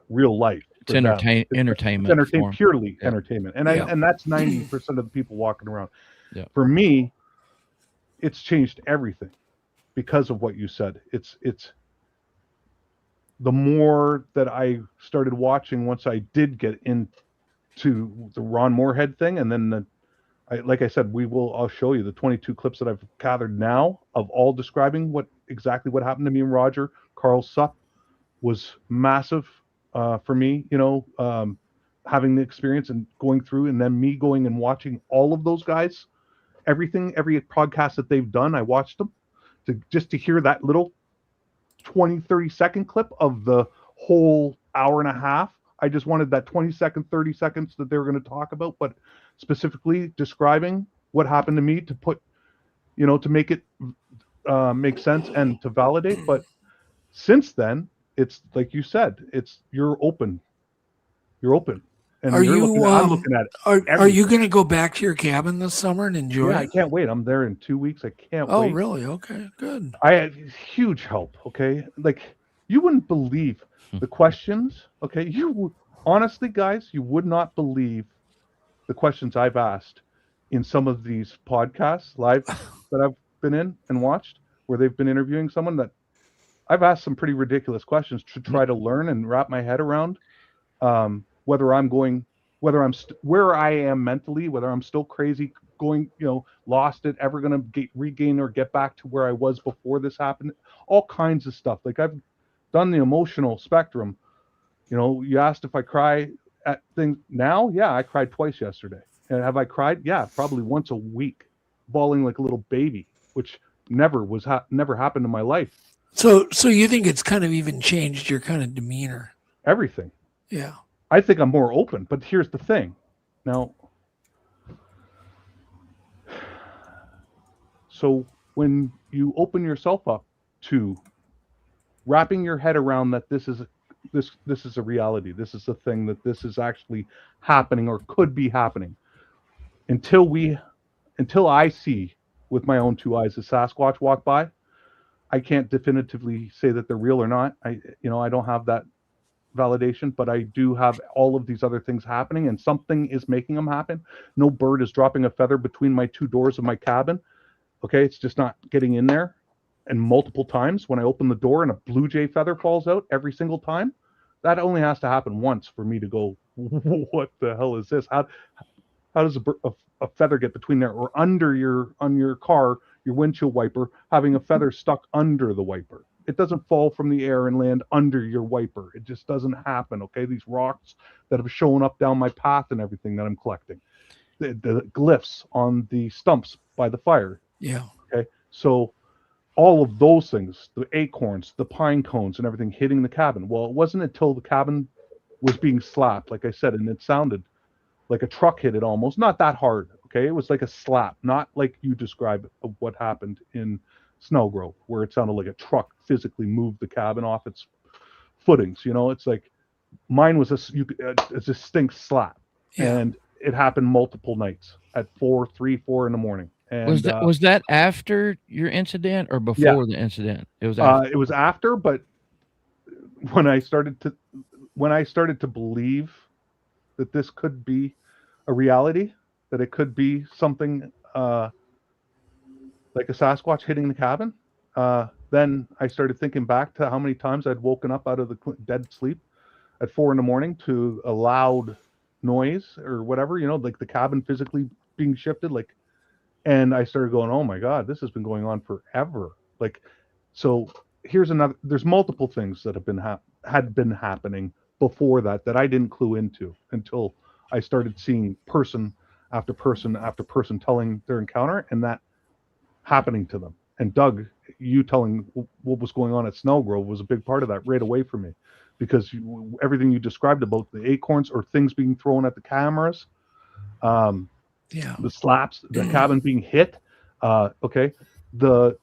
Speaker 14: real life.
Speaker 15: It's entertainment.
Speaker 14: It's purely entertainment. And that's 90% of the people walking around.
Speaker 15: Yeah.
Speaker 14: For me, it's changed everything because of what you said. It's the more that I started watching once I did get into the Ron Moorhead thing, and then like I said, I'll show you the 22 clips that I've gathered now of all describing exactly what happened to me and Roger. Carl Supp was massive for me, you know, having the experience and going through, and then me going and watching all of those guys, every podcast that they've done, I watched them to hear that little 20-30 second clip of the whole hour and a half. I just wanted that 20-second, 30 seconds that they were going to talk about, but specifically describing what happened to me to put, you know, to make it make sense and to validate. But since then, it's like you said, you're open. And I'm looking at it.
Speaker 4: Are you going to go back to your cabin this summer and enjoy it?
Speaker 14: I can't wait. I'm there in 2 weeks. I can't wait.
Speaker 4: Oh, really? Okay, good.
Speaker 14: I had huge help. Okay. Like you wouldn't believe the questions. Okay. Honestly, guys, you would not believe the questions I've asked in some of these podcasts live that I've been in and watched where they've been interviewing someone that I've asked some pretty ridiculous questions to try to learn and wrap my head around where I am mentally, whether I'm still crazy, going, you know, lost it, ever going to regain or get back to where I was before this happened. All kinds of stuff. Like I've done the emotional spectrum. You know, you asked if I cry at things now. Yeah, I cried twice yesterday. And have I cried? Yeah, probably once a week, bawling like a little baby, which never happened in my life.
Speaker 4: So you think it's kind of even changed your kind of demeanor?
Speaker 14: Everything.
Speaker 4: Yeah.
Speaker 14: I think I'm more open, but here's the thing. Now, so when you open yourself up to wrapping your head around that this is a reality, this is a thing, that this is actually happening or could be happening, until I see with my own two eyes a Sasquatch walk by, I can't definitively say that they're real or not. I don't have that validation, but I do have all of these other things happening, and something is making them happen. No bird is dropping a feather between my two doors of my cabin. Okay, it's just not getting in there. And multiple times when I open the door and a blue jay feather falls out every single time, that only has to happen once for me to go, what the hell is this? How does a feather get between there, or under on your car, your windshield wiper, having a feather stuck under the wiper? It doesn't fall from the air and land under your wiper. It just doesn't happen. Okay, these rocks that have shown up down my path and everything that I'm collecting, the glyphs on the stumps by the fire.
Speaker 4: Yeah.
Speaker 14: Okay, so all of those things, the acorns, the pine cones, and everything hitting the cabin. Well, it wasn't until the cabin was being slapped, like I said, and it sounded like a truck hit it almost. Not that hard, okay? It was like a slap, not like you describe of what happened in Snowgrove, where it sounded like a truck physically moved the cabin off its footings. It's like mine was a distinct slap, and it happened multiple nights at 3, 4 in the morning. And
Speaker 15: was that after your incident or before the incident? It was after.
Speaker 14: It was after, but when I started to believe that this could be a reality, that it could be something like a Sasquatch hitting the cabin, then I started thinking back to how many times I'd woken up out of the dead sleep at 4 in the morning to a loud noise or whatever, like the cabin physically being shifted, and I started going, oh my God, this has been going on forever. So here's another, there's multiple things that have had been happening before that I didn't clue into until I started seeing person after person after person telling their encounter, and that happening to them. And Doug, you telling what was going on at Snowgrove was a big part of that right away for me, because everything you described about the acorns or things being thrown at the cameras, the slaps, the cabin being hit, the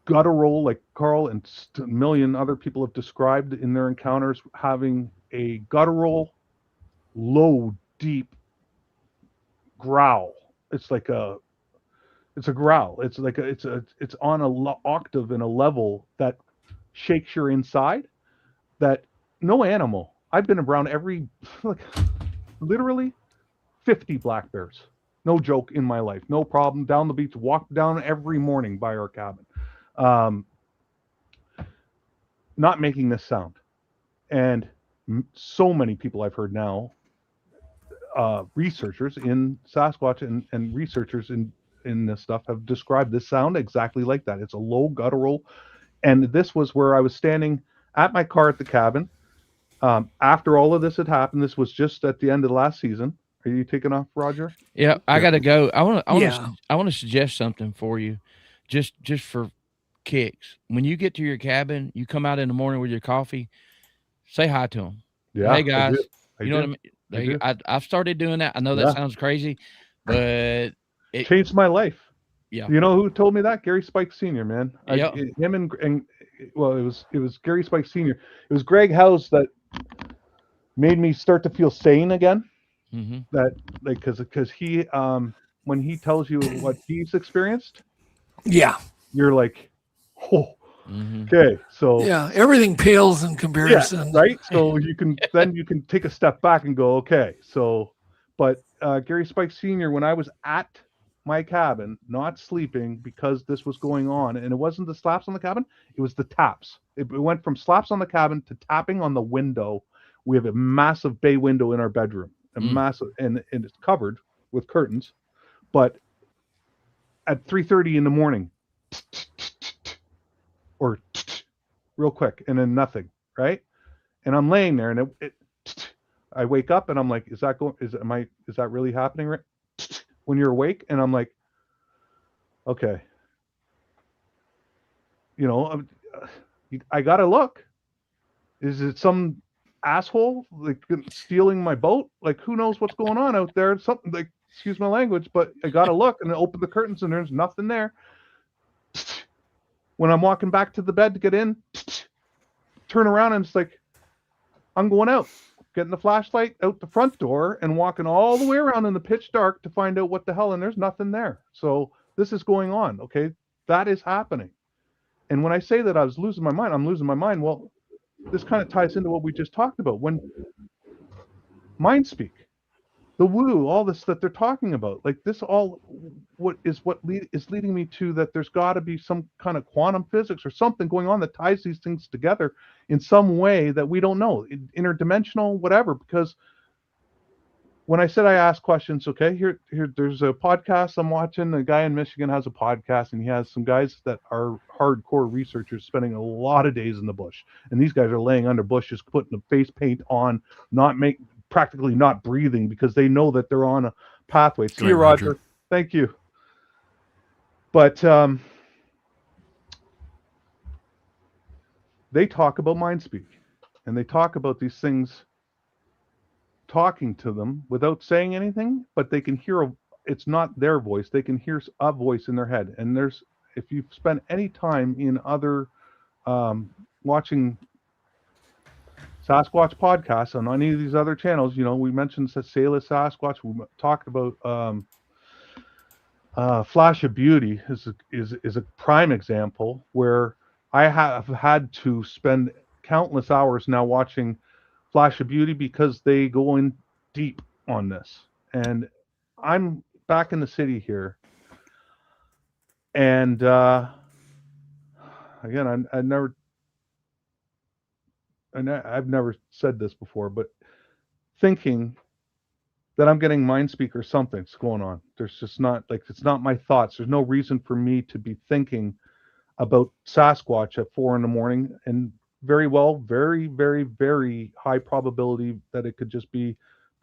Speaker 14: guttural, like Carl and a million other people have described in their encounters, having a guttural, low, deep growl. It's a growl. It's on a octave and a level that shakes your inside, that no animal. I've been around literally 50 black bears. No joke, in my life. No problem. Down the beach, walk down every morning by our cabin. Not making this sound. And so many people I've heard now, researchers in Sasquatch and researchers in this stuff, have described this sound exactly like that. It's a low guttural. And this was where I was standing at my car at the cabin. After all of this had happened, this was just at the end of the last season. Are you taking off, Roger?
Speaker 15: Yeah, I got to go. I want to suggest something for you, just for kicks. When you get to your cabin, you come out in the morning with your coffee, say hi to them.
Speaker 14: Yeah.
Speaker 15: Hey guys,
Speaker 14: I
Speaker 15: know what I mean? I've started doing that. I know that sounds crazy, but it
Speaker 14: changed my life.
Speaker 15: Yeah.
Speaker 14: You know who told me that? Gary Spike Sr., man.
Speaker 15: Yeah.
Speaker 14: Him and well, it was Gary Spike Sr. It was Greg House that made me start to feel sane again.
Speaker 15: Mm-hmm.
Speaker 14: That because he when he tells you what he's experienced, you're like, oh, okay, so
Speaker 4: everything pales in comparison,
Speaker 14: right? So you can take a step back and go, okay, so, but Gary Spike Sr., when I was at my cabin, not sleeping because this was going on, and it wasn't the slaps on the cabin, it was the taps. It went from slaps on the cabin to tapping on the window. We have a massive bay window in our bedroom. Massive, and it's covered with curtains, but at 3:30 in the morning, or real quick, and then nothing, right? And I'm laying there, and I wake up, and I'm like, is that really happening right when you're awake? And I'm like, okay, I gotta look. Is it some asshole like stealing my boat? Like, who knows what's going on out there? Something like, excuse my language, but I gotta look and open the curtains and there's nothing there. When I'm walking back to the bed to get in, turn around and it's like, I'm going out, getting the flashlight out the front door and walking all the way around in the pitch dark to find out what the hell, and there's nothing there. So this is going on. Okay. That is happening. And when I say that I was losing my mind, I'm losing my mind. Well, this kind of ties into what we just talked about. When mind speak, the woo, all this that they're talking about, like this all is leading me to that there's got to be some kind of quantum physics or something going on that ties these things together in some way that we don't know, interdimensional, whatever. Because when I said I ask questions, okay, here there's a podcast I'm watching. A guy in Michigan has a podcast, and he has some guys that are hardcore researchers spending a lot of days in the bush. And these guys are laying under bushes, putting the face paint on, practically not breathing because they know that they're on a pathway. See you, Roger. Thank you. But they talk about mind speak, and they talk about these things talking to them without saying anything, but they can hear it's not their voice. They can hear a voice in their head. And if you've spent any time in other watching Sasquatch podcasts on any of these other channels, we mentioned Saleh Sasquatch. We talked about Flash of Beauty is a prime example where I have had to spend countless hours now watching Flash of Beauty because they go in deep on this. And I'm back in the city here, and again, I've never said this before, but thinking that I'm getting mind speak or something's going on. There's just not, like, it's not my thoughts. There's no reason for me to be thinking about Sasquatch at 4 a.m, and very well, very, very, very high probability that it could just be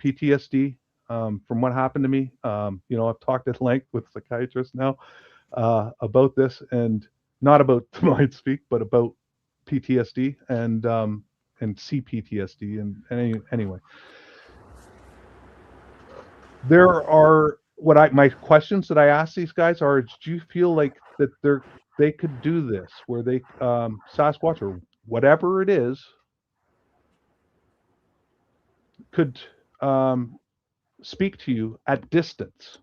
Speaker 14: PTSD from what happened to me. I've talked at length with psychiatrists now about this, and not about the mind speak, but about PTSD and CPTSD. And anyway, there are my questions that I ask these guys are: do you feel like that they could do this, where they Sasquatch or whatever it is could speak to you at distance?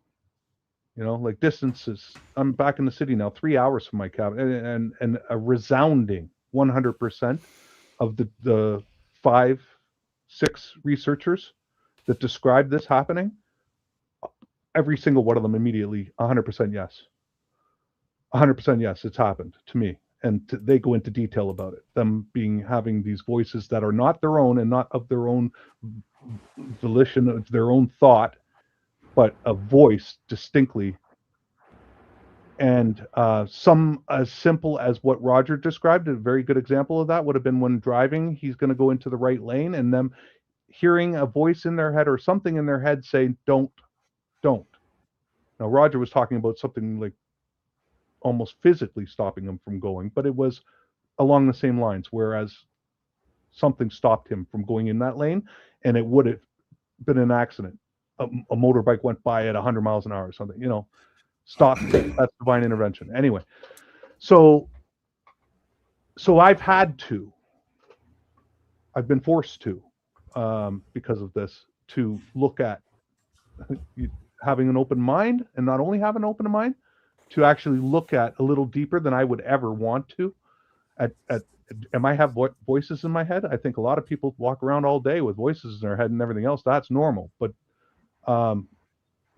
Speaker 14: Like distances. I'm back in the city now, 3 hours from my cabin, and a resounding 100% of the 5-6 researchers that described this happening, every single one of them immediately 100% yes. 100% yes, it's happened to me. And they go into detail about it, them having these voices that are not their own and not of their own volition, of their own thought, but a voice distinctly. And some as simple as what Roger described, a very good example of that would have been when driving, he's going to go into the right lane, and them hearing a voice in their head or something in their head say, don't. Now, Roger was talking about something like almost physically stopping him from going, but it was along the same lines, whereas something stopped him from going in that lane, and it would have been an accident. A motorbike went by at 100 miles an hour or something, stop. That's divine intervention. Anyway, so I've been forced to, because of this, to look at having an open mind, and not only have an open mind, to actually look at a little deeper than I would ever want to. Am I have voices in my head? I think a lot of people walk around all day with voices in their head and everything else. That's normal. But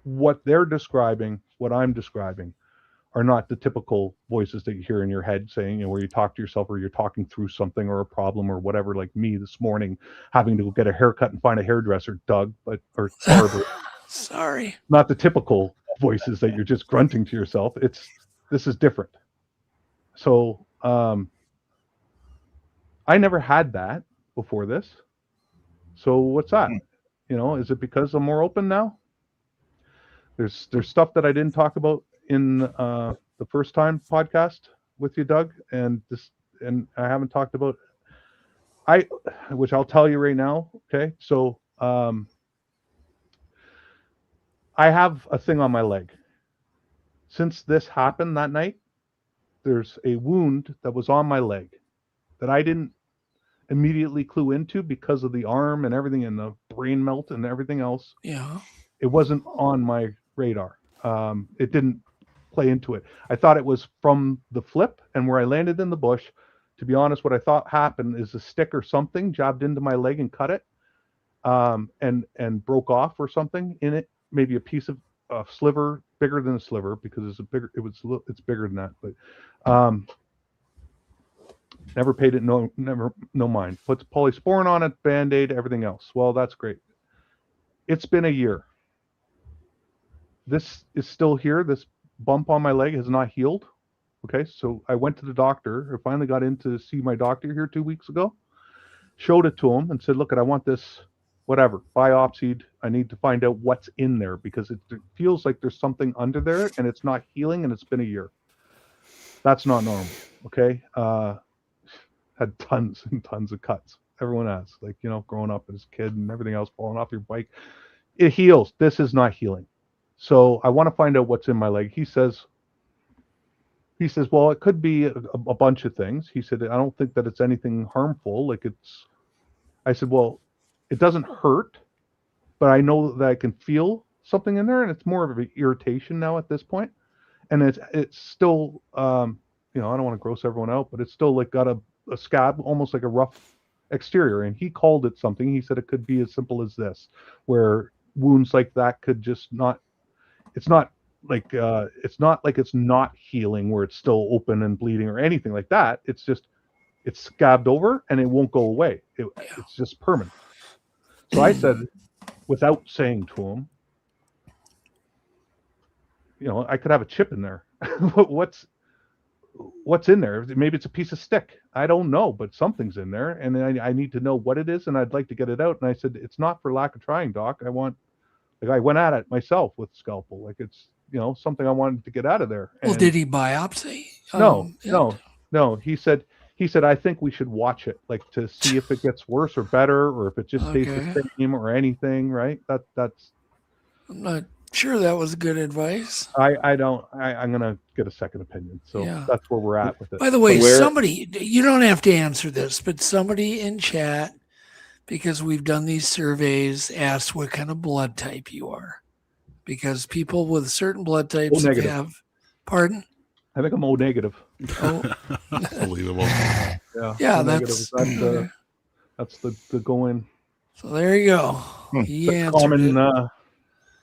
Speaker 14: what they're describing, what I'm describing, are not the typical voices that you hear in your head saying, where you talk to yourself, or you're talking through something or a problem or whatever, like me this morning having to go get a haircut and find a hairdresser, Doug, or barber.
Speaker 4: Sorry.
Speaker 14: Not the typical voices that you're just grunting to yourself. This is different. So I never had that before this. So what's that? Is it because I'm more open now? There's stuff that I didn't talk about in the first time podcast with you, Doug, and and I haven't talked about, which I'll tell you right now. Okay, so I have a thing on my leg. Since this happened that night, there's a wound that was on my leg that I didn't immediately clue into because of the arm and everything and the brain melt and everything else.
Speaker 4: Yeah.
Speaker 14: It wasn't on my radar. It didn't play into it. I thought it was from the flip and where I landed in the bush. To be honest, what I thought happened is a stick or something jabbed into my leg and cut it, and broke off or something in it. Maybe a piece of a sliver, bigger than a sliver, because it's bigger than that. But never paid it no mind. Puts polysporin on it, Band-Aid, everything else. Well, that's great. It's been a year. This is still here. This bump on my leg has not healed. Okay, so I went to the doctor. I finally got in to see my doctor here 2 weeks ago. Showed it to him and said, look, I want this, whatever, biopsied. I need to find out what's in there because it feels like there's something under there and it's not healing and it's been a year. That's not normal. Okay. Had tons and tons of cuts. Everyone has, like, you know, growing up as a kid and everything else, falling off your bike. It heals. This is not healing. So I want to find out what's in my leg. He says, well, it could be a bunch of things. He said, I don't think that it's anything harmful. I said, well, it doesn't hurt, but I know that I can feel something in there, and it's more of an irritation now at this point. And it's still, you know, I don't want to gross everyone out, but it's still like got a scab, almost like a rough exterior. And he called it something. He said it could be as simple as this, where wounds like that could just not, it's not like it's not healing where it's still open and bleeding or anything like that. It's just, it's scabbed over and it won't go away. It's just permanent. So I said, without saying to him, you know, I could have a chip in there. What's in there? Maybe it's a piece of stick. I don't know, but something's in there, and I need to know what it is, and I'd like to get it out. And I said, it's not for lack of trying, Doc. I went at it myself with scalpel. Like, it's, you know, something I wanted to get out of there.
Speaker 4: Well, did he biopsy?
Speaker 14: No. He said, I think we should watch it, like, to see if it gets worse or better, or if it just stays the same or anything, right? That's.
Speaker 4: I'm not sure that was good advice.
Speaker 14: I'm gonna get a second opinion. So that's where we're at with it.
Speaker 4: By the way, somebody, you don't have to answer this, but somebody in chat, because we've done these surveys, asked what kind of blood type you are. Because people with certain blood types have, pardon?
Speaker 14: I think I'm O negative.
Speaker 4: Oh,
Speaker 3: unbelievable.
Speaker 14: Yeah,
Speaker 4: that's
Speaker 14: the going.
Speaker 4: So there you go. He answered it.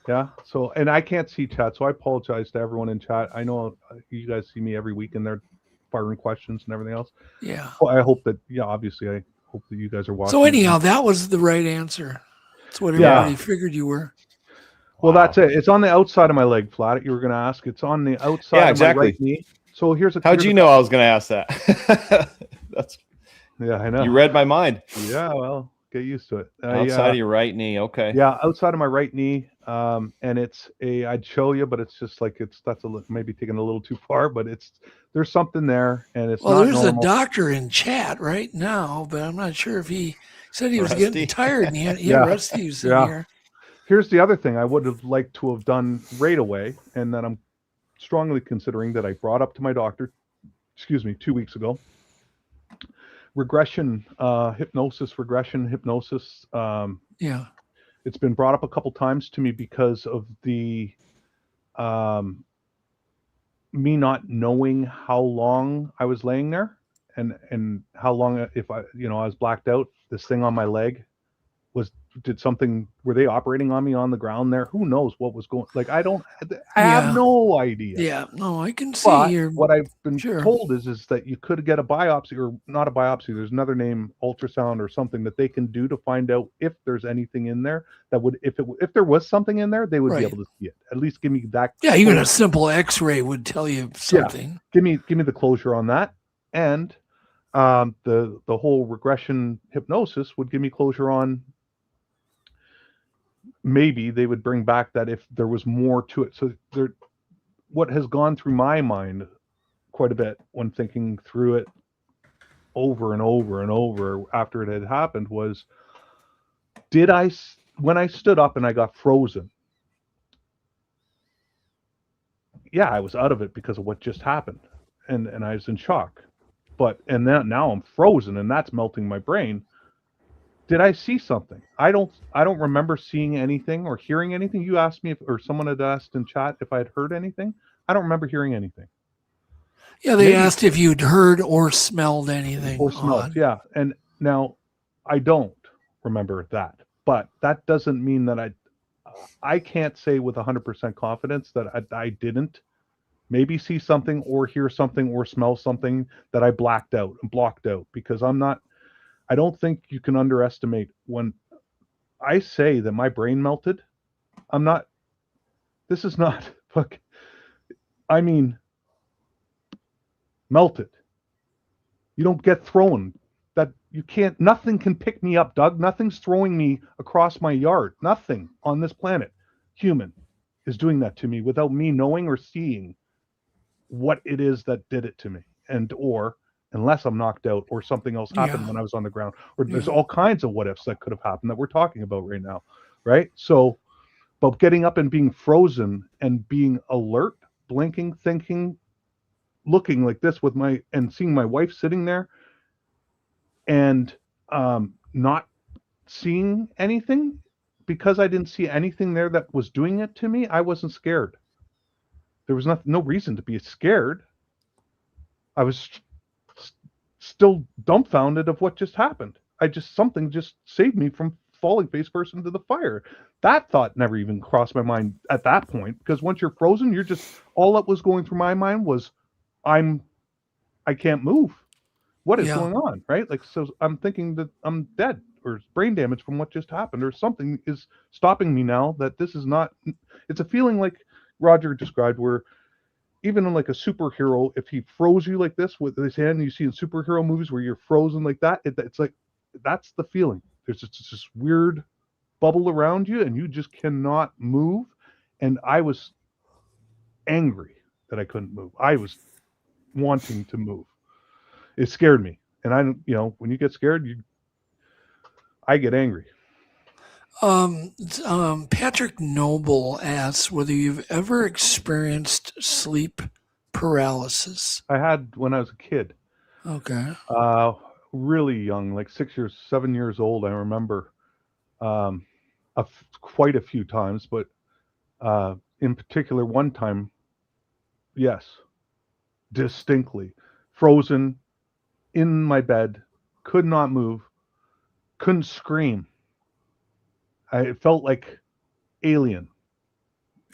Speaker 14: Yeah. So, and I can't see chat, so I apologize to everyone in chat. I know you guys see me every week, and they're firing questions and everything else.
Speaker 4: Yeah.
Speaker 14: Well, I hope that. Yeah, obviously, I hope that you guys are watching.
Speaker 4: So anyhow, that was the right answer. That's what everybody figured you were.
Speaker 14: Well, that's it. It's on the outside of my leg, Flat. You were going to ask. It's on the outside of my right knee. So
Speaker 18: How'd you know I was going to ask that?
Speaker 14: Yeah, I know.
Speaker 18: You read my mind.
Speaker 14: Yeah, well, get used to it.
Speaker 18: Outside of your right knee, okay.
Speaker 14: Yeah, outside of my right knee, and I'd show you, but it's just like maybe taking a little too far, but there's something there, and it's not
Speaker 4: there's
Speaker 14: normal.
Speaker 4: a doctor in chat right now, but I'm not sure if he said he was getting tired, and Rostie was in here.
Speaker 14: Here's the other thing I would have liked to have done right away, and that I'm strongly considering that I brought up to my doctor, 2 weeks ago. Regression hypnosis. It's been brought up a couple times to me because of the me not knowing how long I was laying there and how long, if I was blacked out. This thing on my leg were they operating on me on the ground there? Who knows what was going, like, I have no idea.
Speaker 4: Yeah, no, I can see
Speaker 14: what I've been told is that you could get a biopsy, or not a biopsy, there's another name, ultrasound or something, that they can do to find out if there's anything in there that would, if there was something in there, they would be able to see it. At least give me that.
Speaker 4: Yeah, even a simple x-ray would tell you something.
Speaker 14: Yeah. Give me the closure on that. And the whole regression hypnosis would give me closure on, maybe they would bring back that if there was more to it. So what has gone through my mind quite a bit when thinking through it over and over and over after it had happened was, when I stood up and I got frozen, yeah, I was out of it because of what just happened, and I was in shock. And then now I'm frozen, and that's melting my brain. Did I see something? I don't remember seeing anything or hearing anything. You asked me or someone had asked in chat if I had heard anything. I don't remember hearing anything.
Speaker 4: Yeah, they asked if you'd heard or smelled anything.
Speaker 14: Or smelled, yeah. And now I don't remember that, but that doesn't mean that I can't say with 100% confidence that I didn't maybe see something or hear something or smell something that I blacked out and blocked out, because I don't think you can underestimate when I say that my brain melted. This is not, I mean, melted. You don't get thrown. Nothing can pick me up, Doug. Nothing's throwing me across my yard. Nothing on this planet, human, is doing that to me without me knowing or seeing what it is that did it to me. Or unless I'm knocked out or something else happened when I was on the ground, or there's all kinds of what ifs that could have happened that we're talking about right now. Right. So, but getting up and being frozen and being alert, blinking, thinking, looking like this and seeing my wife sitting there and not seeing anything, because I didn't see anything there that was doing it to me. I wasn't scared. There was no reason to be scared. I was still dumbfounded of what just happened. Something just saved me from falling face first into the fire. That thought never even crossed my mind at that point, because once you're frozen, all that was going through my mind was, I can't move. What is going on, right? Like, so I'm thinking that I'm dead or brain damage from what just happened, or something is stopping me now. That this is not. It's a feeling like Roger described, where even in like a superhero, if he froze you like this with his hand, you see in superhero movies where you're frozen like that. It's like that's the feeling. There's just this weird bubble around you, and you just cannot move. And I was angry that I couldn't move. I was wanting to move. It scared me. And when you get scared, I get angry.
Speaker 4: Patrick Noble asks whether you've ever experienced sleep paralysis.
Speaker 14: I had when I was a kid.
Speaker 4: Okay.
Speaker 14: Really young, like 7 years old. I remember quite a few times, but in particular one time, yes, distinctly frozen in my bed, could not move, couldn't scream. I felt like alien.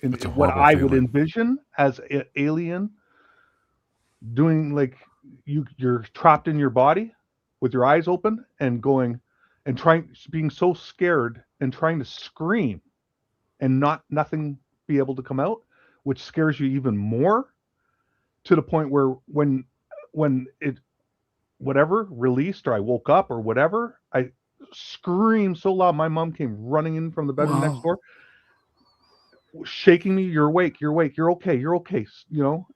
Speaker 14: In what I would envision as alien, doing like you're trapped in your body with your eyes open and going and being so scared and trying to scream and nothing be able to come out, which scares you even more, to the point where when it whatever released, or I woke up or whatever, I screamed so loud my mom came running in from the bedroom next door, shaking me, you're awake, you're okay,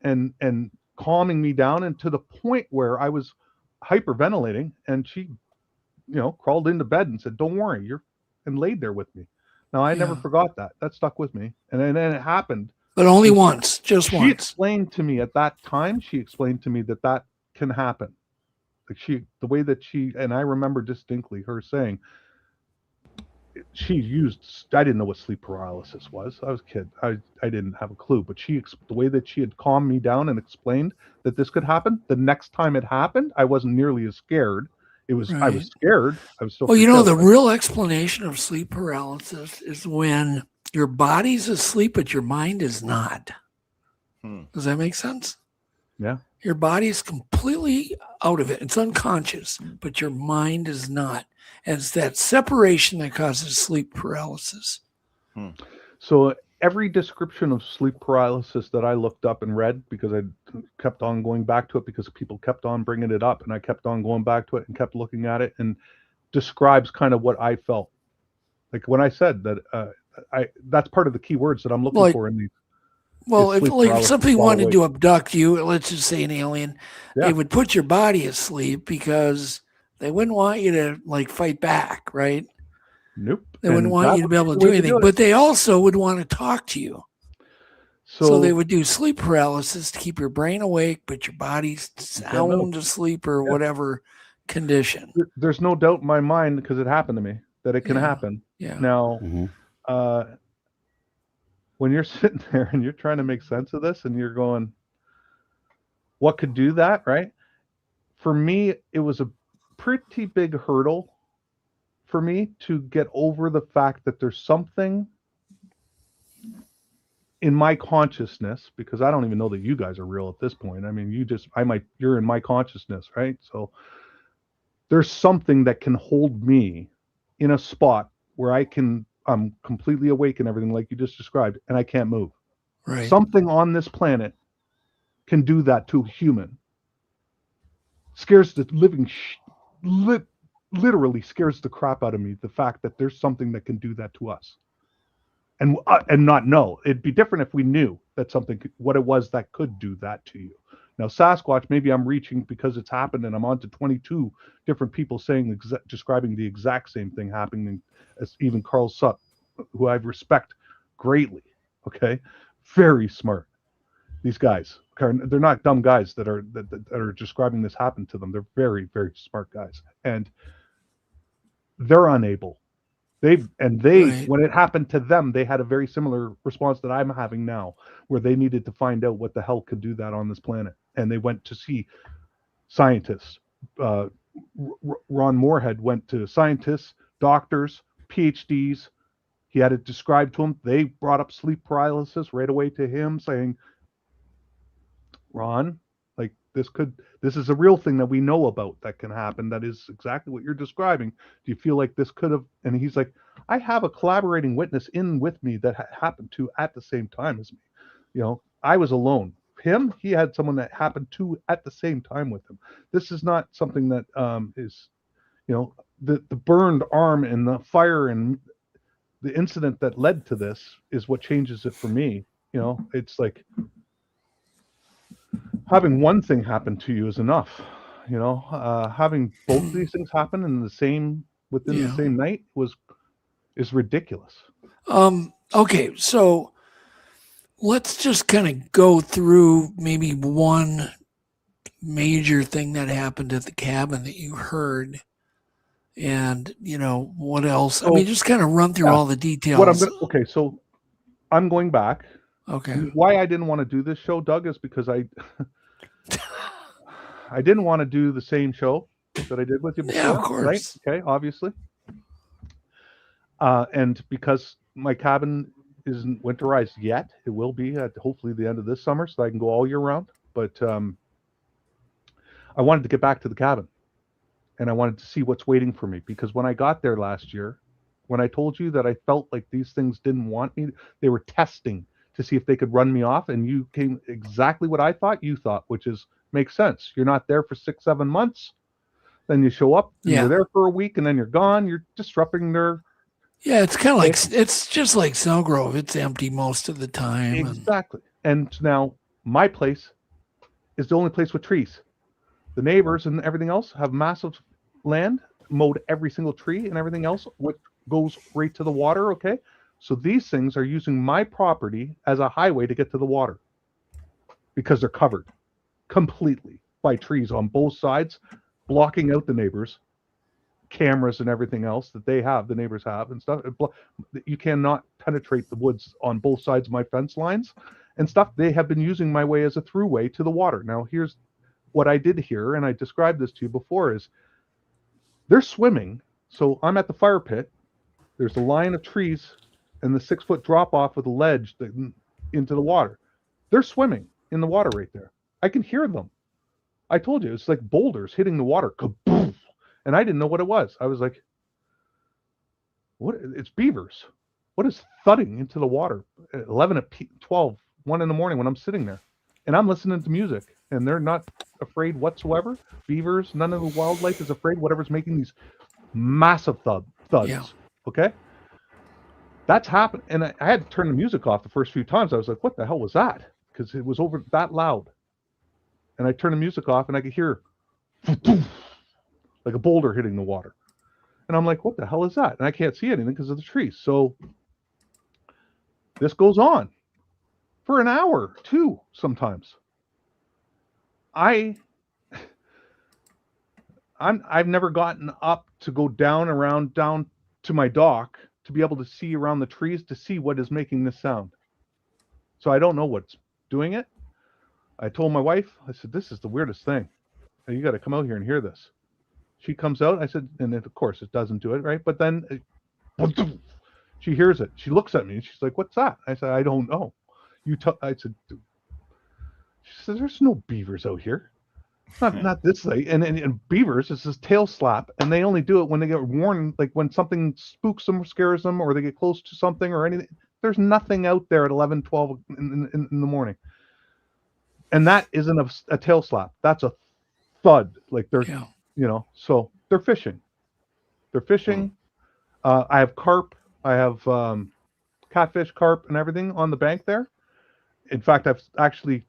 Speaker 14: and calming me down, and to the point where I was hyperventilating, and she crawled into bed and said, don't worry, and laid there with me. Now I never forgot that stuck with me, and then it happened,
Speaker 4: but only once, just once.
Speaker 14: She explained to me at that time, that can happen. Like the way that and I remember distinctly her saying, I didn't know what sleep paralysis was. I was a kid. I didn't have a clue, but the way that she had calmed me down and explained that this could happen, the next time it happened, I wasn't nearly as scared. I was scared. I was still.
Speaker 4: Well, the real explanation of sleep paralysis is when your body's asleep, but your mind is not. Does that make sense?
Speaker 14: Yeah.
Speaker 4: Your body is completely out of it. It's unconscious, but your mind is not. And it's that separation that causes sleep paralysis.
Speaker 14: So every description of sleep paralysis that I looked up and read, because I kept on going back to it, because people kept on bringing it up, and I kept on going back to it and kept looking at it, and describes kind of what I felt. Like when I said that, that's part of the key words that I'm looking for in these.
Speaker 4: Well, if
Speaker 14: sleep
Speaker 4: like if
Speaker 14: paralysis
Speaker 4: somebody
Speaker 14: while
Speaker 4: wanted
Speaker 14: awake.
Speaker 4: to abduct you, let's just say an alien,
Speaker 14: Yeah.
Speaker 4: they would put your body asleep because they wouldn't want you to like fight back, right?
Speaker 14: Nope.
Speaker 4: They wouldn't
Speaker 14: And
Speaker 4: want
Speaker 14: that
Speaker 4: you to
Speaker 14: would
Speaker 4: be
Speaker 14: be
Speaker 4: able
Speaker 14: the
Speaker 4: to do
Speaker 14: way to
Speaker 4: anything,
Speaker 14: it.
Speaker 4: but they also would want to talk to you. So
Speaker 14: So
Speaker 4: they would do sleep paralysis to keep your brain awake, but your body's sound asleep or whatever condition.
Speaker 14: there's no doubt in my mind, because it happened to me, that it can happen.
Speaker 4: Yeah.
Speaker 14: Now, when you're sitting there and you're trying to make sense of this and you're going, what could do that, right? For me, it was a pretty big hurdle for me to get over the fact that there's something in my consciousness, because I don't even know that you guys are real at this point. I mean, you're in my consciousness, right? So there's something that can hold me in a spot where I'm completely awake and everything like you just described, and I can't move.
Speaker 4: Right.
Speaker 14: Something on this planet can do that to a human. Scares the literally scares the crap out of me, the fact that there's something that can do that to us. And not know. It'd be different if we knew that what it was that could do that to you. Now, Sasquatch, maybe I'm reaching because it's happened and I'm on to 22 different people describing the exact same thing happening, as even Carl Sutt, who I respect greatly. Okay. Very smart. These guys, they're not dumb guys that are describing this happen to them. They're very, very smart guys. And they're unable. When it happened to them, they had a very similar response that I'm having now, where they needed to find out what the hell could do that on this planet. And they went to see scientists. Ron Moorhead went to scientists, doctors, PhDs. He had it described to him. They brought up sleep paralysis right away to him, saying, Ron, like this is a real thing that we know about that can happen. That is exactly what you're describing. Do you feel like this could have? And he's like, I have a collaborating witness in with me that happened to at the same time as me. You know, I was alone. Him, he had someone that happened to at the same time with him. This is not something that is, you know, the burned arm and the fire and the incident that led to this is what changes it for me. You know, it's like, having one thing happen to you is enough. You know, having both of these things happen within the same night is ridiculous.
Speaker 4: Okay, so let's just kind of go through maybe one major thing that happened at the cabin that you heard, and you know what else. I mean, just kind of run through all the details.
Speaker 14: So I'm going back.
Speaker 4: Okay.
Speaker 14: Why I didn't want to do this show, Doug, is because I didn't want to do the same show that I did with you before.
Speaker 4: Yeah, of course.
Speaker 14: Right? Okay, obviously. And because my cabin isn't winterized yet, it will be at hopefully the end of this summer, so I can go all year round. But I wanted to get back to the cabin, and I wanted to see what's waiting for me. Because when I got there last year, when I told you that I felt like these things didn't want me, they were testing to see if they could run me off, and you came exactly what I thought you thought, which is makes sense. You're not there for 6-7 months, then you show up, and you're there for a week, and then you're gone. You're disrupting their.
Speaker 4: Yeah, it's kind of like it's just like Snow Grove. It's empty most of the time.
Speaker 14: Exactly. And now my place is the only place with trees. The neighbors and everything else have massive land, mowed every single tree and everything else, which goes right to the water. Okay. So these things are using my property as a highway to get to the water because they're covered completely by trees on both sides, blocking out the neighbors, cameras and everything else that the neighbors have and stuff. You cannot penetrate the woods on both sides of my fence lines and stuff. They have been using my way as a throughway to the water. Now, here's what I did here, and I described this to you before, is they're swimming. So I'm at the fire pit. There's a line of trees and the 6-foot drop off with a ledge into the water. They're swimming in the water right there. I can hear them. I told you, it's like boulders hitting the water. Kaboom! And I didn't know what it was. I was like, what? It's beavers. What is thudding into the water at 11 at 12, 1 in the morning when I'm sitting there? And I'm listening to music, and they're not afraid whatsoever. Beavers, none of the wildlife is afraid. Whatever's making these massive thuds. Yeah. Okay? That's happened, and I had to turn the music off the first few times. I was like, "What the hell was that?" Because it was over that loud. And I turned the music off, and I could hear like a boulder hitting the water. And I'm like, "What the hell is that?" And I can't see anything because of the trees. So this goes on for an hour, 2 sometimes. I've never gotten up to go down to my dock to be able to see around the trees to see what is making this sound. So I don't know what's doing it. I told my wife, I said, "This is the weirdest thing. You got to come out here and hear this." She comes out. I said, and of course it doesn't do it, right? But then she hears it. She looks at me and she's like, "What's that?" I said, "I don't know." I said, she says, "There's no beavers out here. Not this late." And beavers, it's this tail slap, and they only do it when they get warned, like when something spooks them or scares them, or they get close to something or anything. There's nothing out there at 11, 12 in the morning. And that isn't a tail slap. That's a thud. Like they're, so they're fishing. They're fishing. I have carp. I have catfish, carp, and everything on the bank there. In fact, I've actually,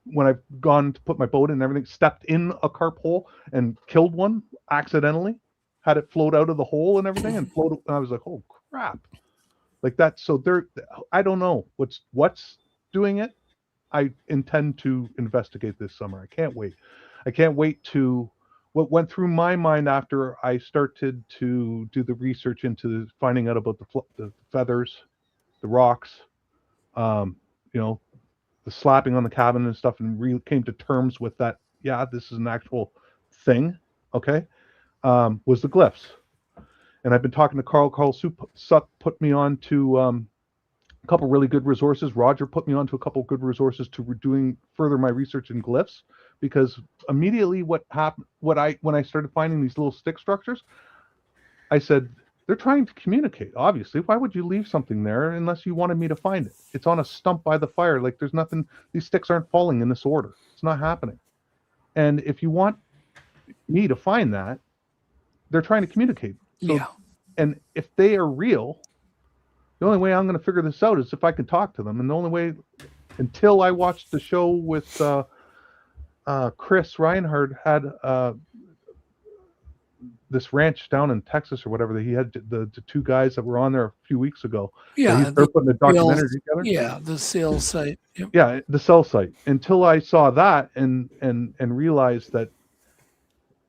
Speaker 14: when I've gone to put my boat in and everything, stepped in a carp hole and killed one accidentally, had it float out of the hole and everything, and float. And I was like, "Oh crap!" Like that. So I don't know what's doing it. I intend to investigate this summer. I can't wait. I can't wait to. What went through my mind after I started to do the research into finding out about the feathers, the rocks, the slapping on the cabin and stuff, and really came to terms with that. Yeah, this is an actual thing. Okay, was the glyphs, and I've been talking to Carl. Carl Suck put me on to a couple really good resources. Roger put me on to a couple good resources to doing further my research in glyphs, because immediately what happened, when I started finding these little stick structures, I said, they're trying to communicate. Obviously, why would you leave something there unless you wanted me to find it? It's on a stump by the fire. Like there's nothing. These sticks aren't falling in this order. It's not happening. And if you want me to find that, they're trying to communicate. So, yeah. And if they are real, the only way I'm going to figure this out is if I can talk to them. And the only way, until I watched the show with Chris Reinhardt, had this ranch down in Texas or whatever, that he had the 2 guys that were on there a few weeks ago.
Speaker 4: Yeah,
Speaker 14: they're putting a documentary together.
Speaker 4: Yeah, the sales site. Yep.
Speaker 14: Yeah, the cell site. Until I saw that and realized that,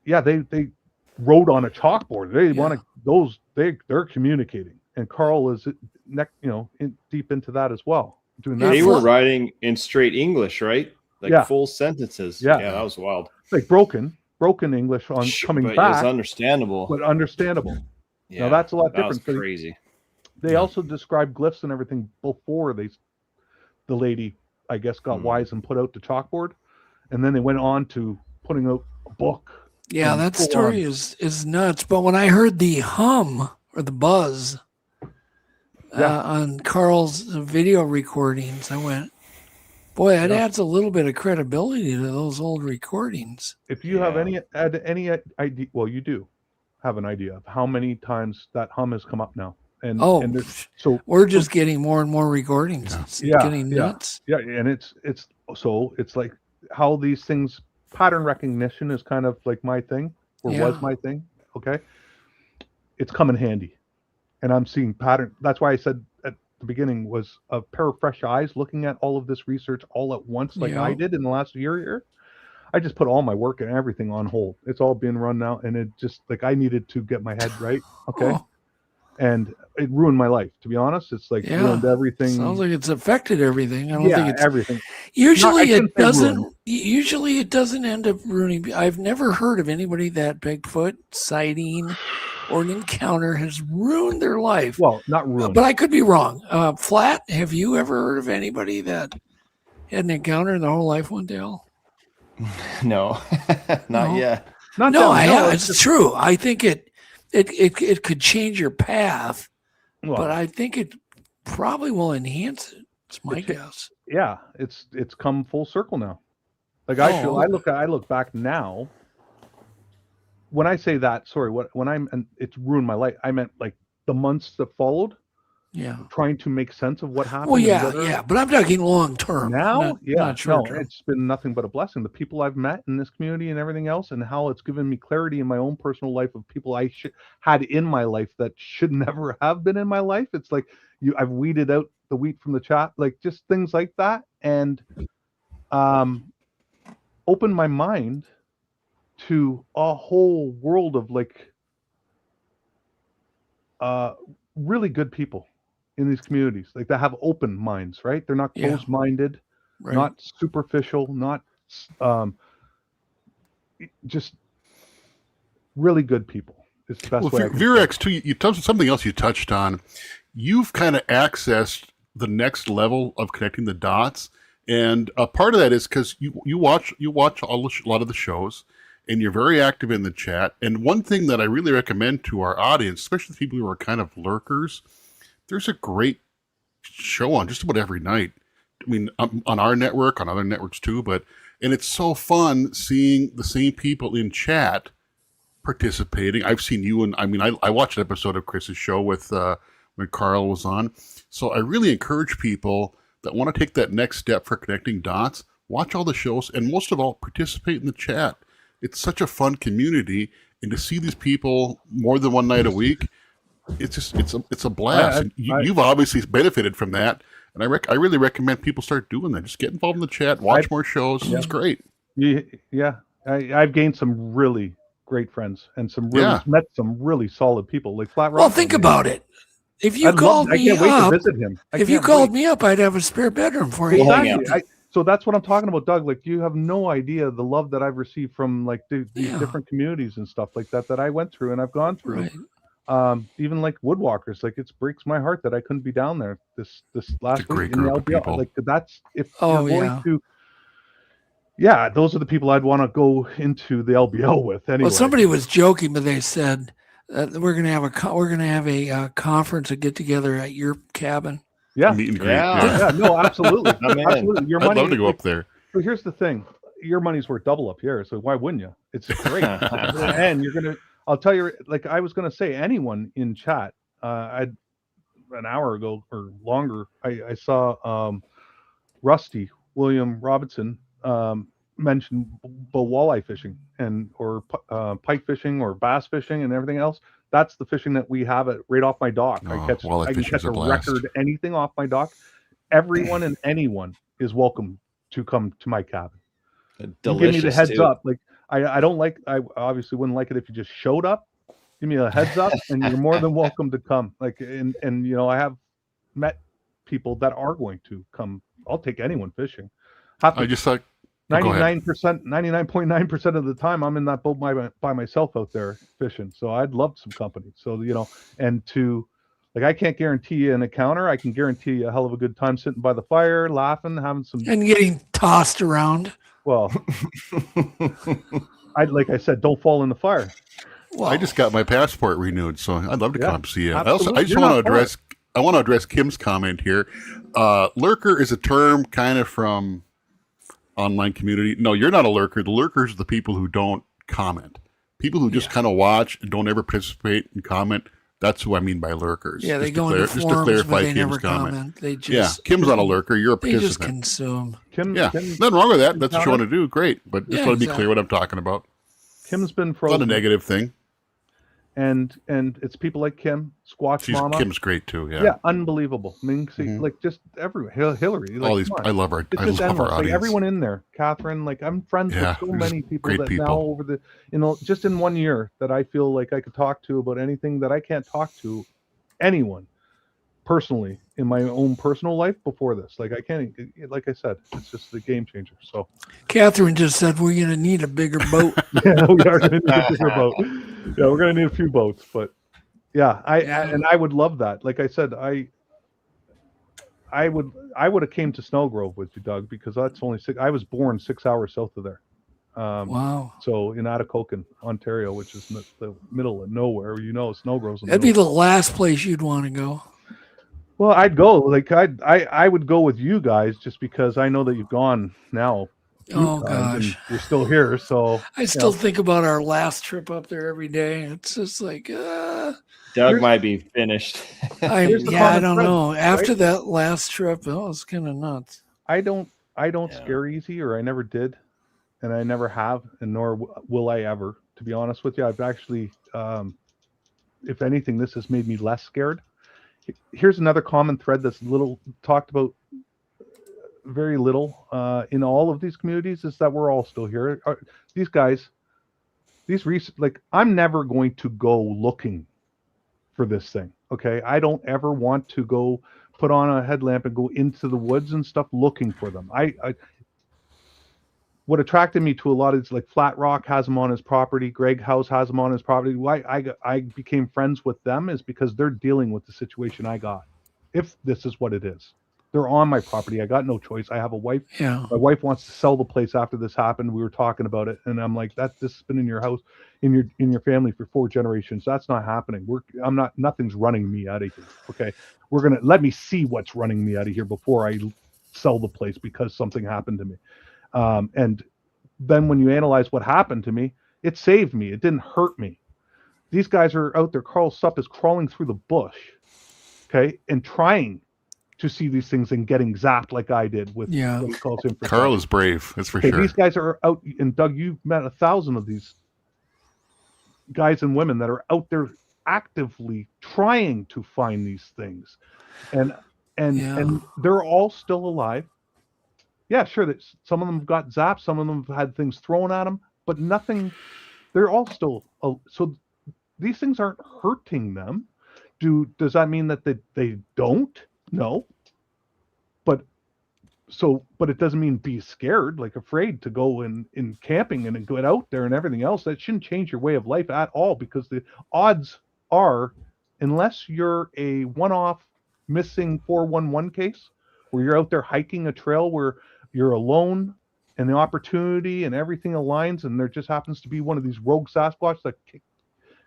Speaker 14: yeah, they wrote on a chalkboard. They want to they're communicating, and Carl is deep into that as well. Doing that.
Speaker 18: They were writing in straight English, right? Like full sentences.
Speaker 14: Yeah,
Speaker 18: that was wild.
Speaker 14: Like broken English on coming back.
Speaker 18: It's understandable.
Speaker 14: But understandable.
Speaker 18: Yeah,
Speaker 14: now that's a lot different.
Speaker 18: That was crazy.
Speaker 14: They also described glyphs and everything before the lady, I guess, got wise and put out the chalkboard, and then they went on to putting out a book.
Speaker 4: Yeah, that story is nuts. But when I heard the hum or the buzz on Carl's video recordings, I went, boy, that adds a little bit of credibility to those old recordings.
Speaker 14: If you have any idea, well, you do have an idea of how many times that hum has come up now. And so
Speaker 4: we're just getting more and more recordings. It's getting nuts.
Speaker 14: Yeah, and it's like how these things, pattern recognition is kind of like my thing, or was my thing. Okay, it's come in handy, and I'm seeing pattern. That's why I said at the beginning was a pair of fresh eyes looking at all of this research all at once, like I did in the last year here. I just put all my work and everything on hold. It's all being run now, and it just like I needed to get my head right. Okay. And it ruined my life, to be honest. It's like ruined everything.
Speaker 4: Sounds like it's affected everything. I don't think it's
Speaker 14: everything.
Speaker 4: Usually it doesn't. Usually it doesn't end up ruining. I've never heard of anybody that Bigfoot sighting or an encounter has ruined their life.
Speaker 14: Well, not ruined,
Speaker 4: but I could be wrong. Flat, have you ever heard of anybody that had an encounter and their whole life went down?
Speaker 18: No, not yet.
Speaker 4: It's true. I think it could change your path, but I think it probably will enhance it. It's my guess.
Speaker 14: Yeah, it's come full circle now. Like I look back now. When I say that, sorry, it's ruined my life. I meant like the months that followed. trying to make sense of what happened.
Speaker 4: Well, yeah, but I'm talking long term.
Speaker 14: Now,
Speaker 4: not short term.
Speaker 14: it's been nothing but a blessing. The people I've met in this community and everything else, and how it's given me clarity in my own personal life of people I had in my life that should never have been in my life. It's like I've weeded out the wheat from the chaff, like just things like that, and opened my mind to a whole world of like really good people in these communities, like that have open minds, right? They're not closed-minded, not superficial, not just really good people. It's the best way.
Speaker 3: Verax too. You touched something else. You touched on. You've kind of accessed the next level of connecting the dots, and a part of that is because you watch a lot of the shows, and you're very active in the chat. And one thing that I really recommend to our audience, especially the people who are kind of lurkers, there's a great show on just about every night. I mean, on our network, on other networks too, and it's so fun seeing the same people in chat participating. I've seen you, and I watched an episode of Chris's show with when Carl was on. So I really encourage people that want to take that next step for connecting dots, watch all the shows, and most of all, participate in the chat. It's such a fun community, and to see these people more than one night a week, it's a blast. You've obviously benefited from that, and I really recommend people start doing that. Just get involved in the chat, watch more shows. It's great.
Speaker 14: Yeah, I've gained some really great friends and met some really solid people like Flat Rock.
Speaker 4: Well, think about it. If you called me up, if you called me up, I'd have a spare bedroom for you.
Speaker 14: Exactly. So that's what I'm talking about, Doug. Like, you have no idea the love that I've received from like these different communities and stuff like that I went through and I've gone through. Right. Even like Woodwalkers, like it breaks my heart that I couldn't be down there this last week in the LBL. Like that's if you're going to. Yeah, those are the people I'd want to go into the LBL with anyway.
Speaker 4: Well, somebody was joking, but they said we're going to have a conference, a get together at your cabin.
Speaker 14: Yeah,
Speaker 3: meet and greet.
Speaker 14: No, absolutely, absolutely. Your money.
Speaker 3: I'd love to go up there.
Speaker 14: So here's the thing: your money's worth double up here. So why wouldn't you? It's great, and you're gonna. I'll tell you, like I was gonna say, anyone in chat. An hour ago or longer, I saw Rostie William Robinson mention walleye fishing or pike fishing or bass fishing and everything else. That's the fishing that we have right off my dock. I can catch a record anything off my dock. Everyone and anyone is welcome to come to my cabin. Give me the heads up. Like I obviously wouldn't like it if you just showed up. Give me a heads up, and you're more than welcome to come. Like and I have met people that are going to come. I'll take anyone fishing.
Speaker 3: I just thought
Speaker 14: 99.9% of the time I'm in that boat by myself out there fishing. So I'd love some company. So and to like I can't guarantee you an encounter. I can guarantee you a hell of a good time sitting by the fire, laughing, having some
Speaker 4: and getting tossed around.
Speaker 14: Well, like I said, don't fall in the fire.
Speaker 3: Well, I just got my passport renewed, so I'd love to come see you. I just want to address Kim's comment here. Lurker is a term kind of from online community. No, you're not a lurker. The lurkers are the people who don't comment. People who just kind of watch and don't ever participate and comment. That's who I mean by lurkers.
Speaker 4: Yeah, they go into forums, just to clarify Kim's never comment. They just,
Speaker 3: Kim's not a lurker. You're a participant.
Speaker 4: They just consume.
Speaker 3: Nothing wrong with that. That's what you want to do. Great. But just want to be clear what I'm talking about.
Speaker 14: Kim's been frozen.
Speaker 3: Not a negative thing.
Speaker 14: And it's people like Kim, Squatch Mama.
Speaker 3: Kim's great too.
Speaker 14: Yeah, unbelievable. I mean, like just everyone. Hillary. Like,
Speaker 3: all these, I love our audience.
Speaker 14: Like everyone in there. Catherine. Like I'm friends with so many people that now over the just in 1 year that I feel like I could talk to about anything that I can't talk to anyone personally in my own personal life before this. Like I can't. Like I said, it's just the game changer. So
Speaker 4: Catherine just said we're going to need a bigger boat.
Speaker 14: Yeah, we are going to need a bigger boat. Yeah, we're gonna need a few boats, but I would love that. Like I said, I would have came to Snowgrove with you, Doug, because that's only I was born 6 hours south of there.
Speaker 4: Wow.
Speaker 14: So in Atikokan, Ontario, which is the middle of nowhere, Snowgrove's.
Speaker 4: That'd be the last place you'd want to go.
Speaker 14: Well, I'd go. Like I would go with you guys just because I know that you've gone now
Speaker 4: Oh,
Speaker 14: kind, and
Speaker 4: gosh.
Speaker 14: you're still here. So
Speaker 4: I still think about our last trip up there every day. It's just like,
Speaker 18: Doug might be finished.
Speaker 4: I don't know. After
Speaker 14: right?
Speaker 4: that last trip, it was kind of nuts.
Speaker 14: I don't scare easy, or I never did, and I never have, and nor will I ever. To be honest with you, I've actually, if anything, this has made me less scared. Here's another common thread that's little talked about, very little in all of these communities, is that we're all still here. These guys, I'm never going to go looking for this thing. Okay, I don't ever want to go put on a headlamp and go into the woods and stuff looking for them. What attracted me to a lot is like Flat Rock has them on his property. Greg House has them on his property. Why I became friends with them is because they're dealing with the situation I got. If this is what it is, they're on my property. I got no choice. I have a wife.
Speaker 4: Yeah.
Speaker 14: My wife wants to sell the place after this happened. We were talking about it, and I'm like, this has been in your house, in your family for 4 generations. That's not happening. Nothing's running me out of here. Okay, let me see what's running me out of here before I sell the place because something happened to me. And then when you analyze what happened to me, it saved me. It didn't hurt me. These guys are out there. Carl Supp is crawling through the bush, okay, and trying to see these things and getting zapped like I did with what he calls infrared.
Speaker 3: Carl is brave, that's for sure.
Speaker 14: These guys are out, and Doug, you've met 1,000 of these guys and women that are out there actively trying to find these things, and they're all still alive. Yeah, sure. That some of them got zapped, some of them have had things thrown at them, but nothing. They're all still so. These things aren't hurting them. Does that mean that they don't? No. But it doesn't mean be scared, like afraid to go in camping and go out there and everything else. That shouldn't change your way of life at all, because the odds are, unless you're a one-off missing 411 case where you're out there hiking a trail where you're alone and the opportunity and everything aligns, and there just happens to be one of these rogue Sasquatch that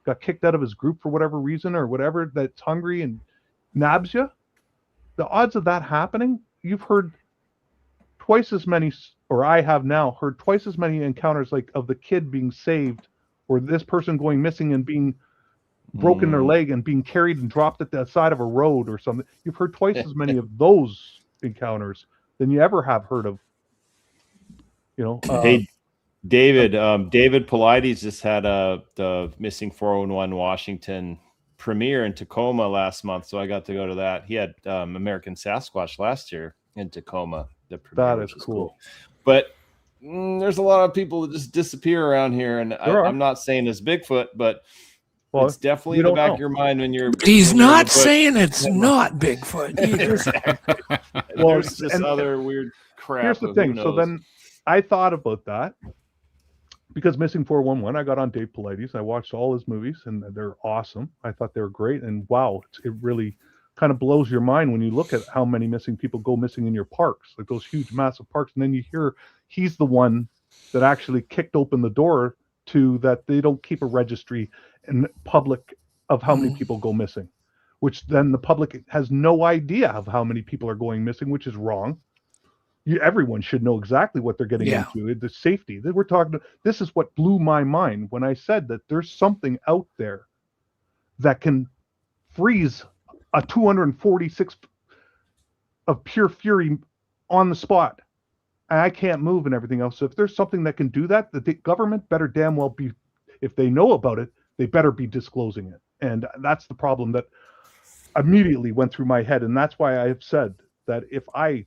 Speaker 14: got kicked out of his group for whatever reason or whatever, that's hungry and nabs you. The odds of that happening, you've heard twice as many, or I have now heard twice as many encounters like of the kid being saved or this person going missing and being broken their leg and being carried and dropped at the side of a road or something. You've heard twice as many of those encounters than you ever have heard of.
Speaker 18: Hey, David. David Paulides just had the Missing 411 Washington premiere in Tacoma last month, so I got to go to that. He had American Sasquatch last year in Tacoma. The premiere,
Speaker 14: that is cool.
Speaker 18: But there's a lot of people that just disappear around here, and I'm not saying it's Bigfoot, but it's definitely in the back of your mind when you're.
Speaker 4: He's not saying it's not Bigfoot either.
Speaker 18: There's just other weird crap.
Speaker 14: Here's the thing. So then I thought about that because Missing 411, I got on Dave Paulides. I watched all his movies, and they're awesome. I thought they were great, and wow, it really kind of blows your mind when you look at how many missing people go missing in your parks, like those huge, massive parks, and then you hear he's the one that actually kicked open the door to that they don't keep a registry in public of how many people go missing, which then the public has no idea of how many people are going missing, which is wrong. Everyone should know exactly what they're getting into. The safety that we're talking. This is what blew my mind when I said that there's something out there that can freeze a 246 of pure fury on the spot. And I can't move and everything else. So if there's something that can do that, the government better damn well be, if they know about it, they better be disclosing it. And that's the problem that immediately went through my head. And that's why I have said that if I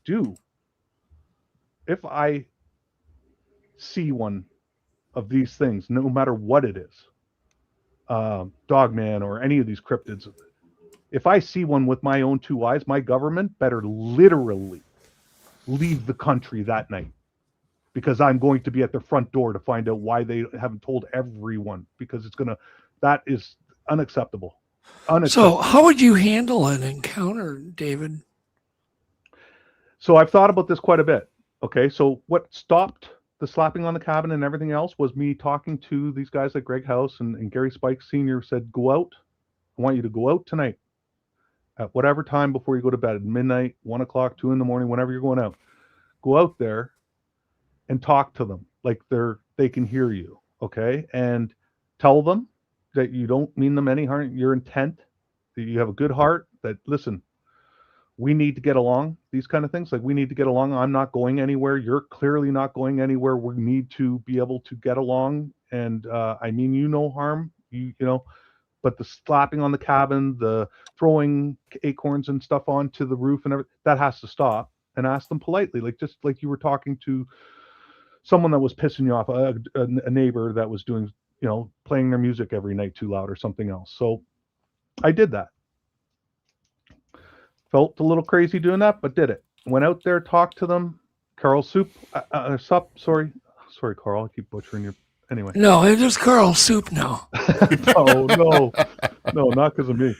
Speaker 14: see one of these things, no matter what it is, Dogman or any of these cryptids, if I see one with my own 2 eyes, my government better literally leave the country that night, because I'm going to be at their front door to find out why they haven't told everyone, because that is unacceptable.
Speaker 4: So how would you handle an encounter, David?
Speaker 14: So I've thought about this quite a bit. Okay, so what stopped the slapping on the cabin and everything else was me talking to these guys like Greg House and Gary Spike Sr. said, go out. I want you to go out tonight at whatever time before you go to bed, at midnight, 1 o'clock, 2 in the morning, whenever you're going out. Go out there and talk to them like they can hear you, okay? And tell them that you don't mean them any harm, your intent, that you have a good heart, that listen, we need to get along, these kind of things. Like, we need to get along. I'm not going anywhere. You're clearly not going anywhere. We need to be able to get along. And I mean you no harm, you know, but the slapping on the cabin, the throwing acorns and stuff onto the roof and everything, that has to stop. And ask them politely, like just like you were talking to someone that was pissing you off, a neighbor that was doing, you know, playing their music every night too loud or something else. So I did that. Felt a little crazy doing that, but did it. Went out there, talked to them. Carl Soup, sorry, Carl, I keep butchering your. Anyway.
Speaker 4: No, it is Carl Soup now.
Speaker 14: no, not because of me.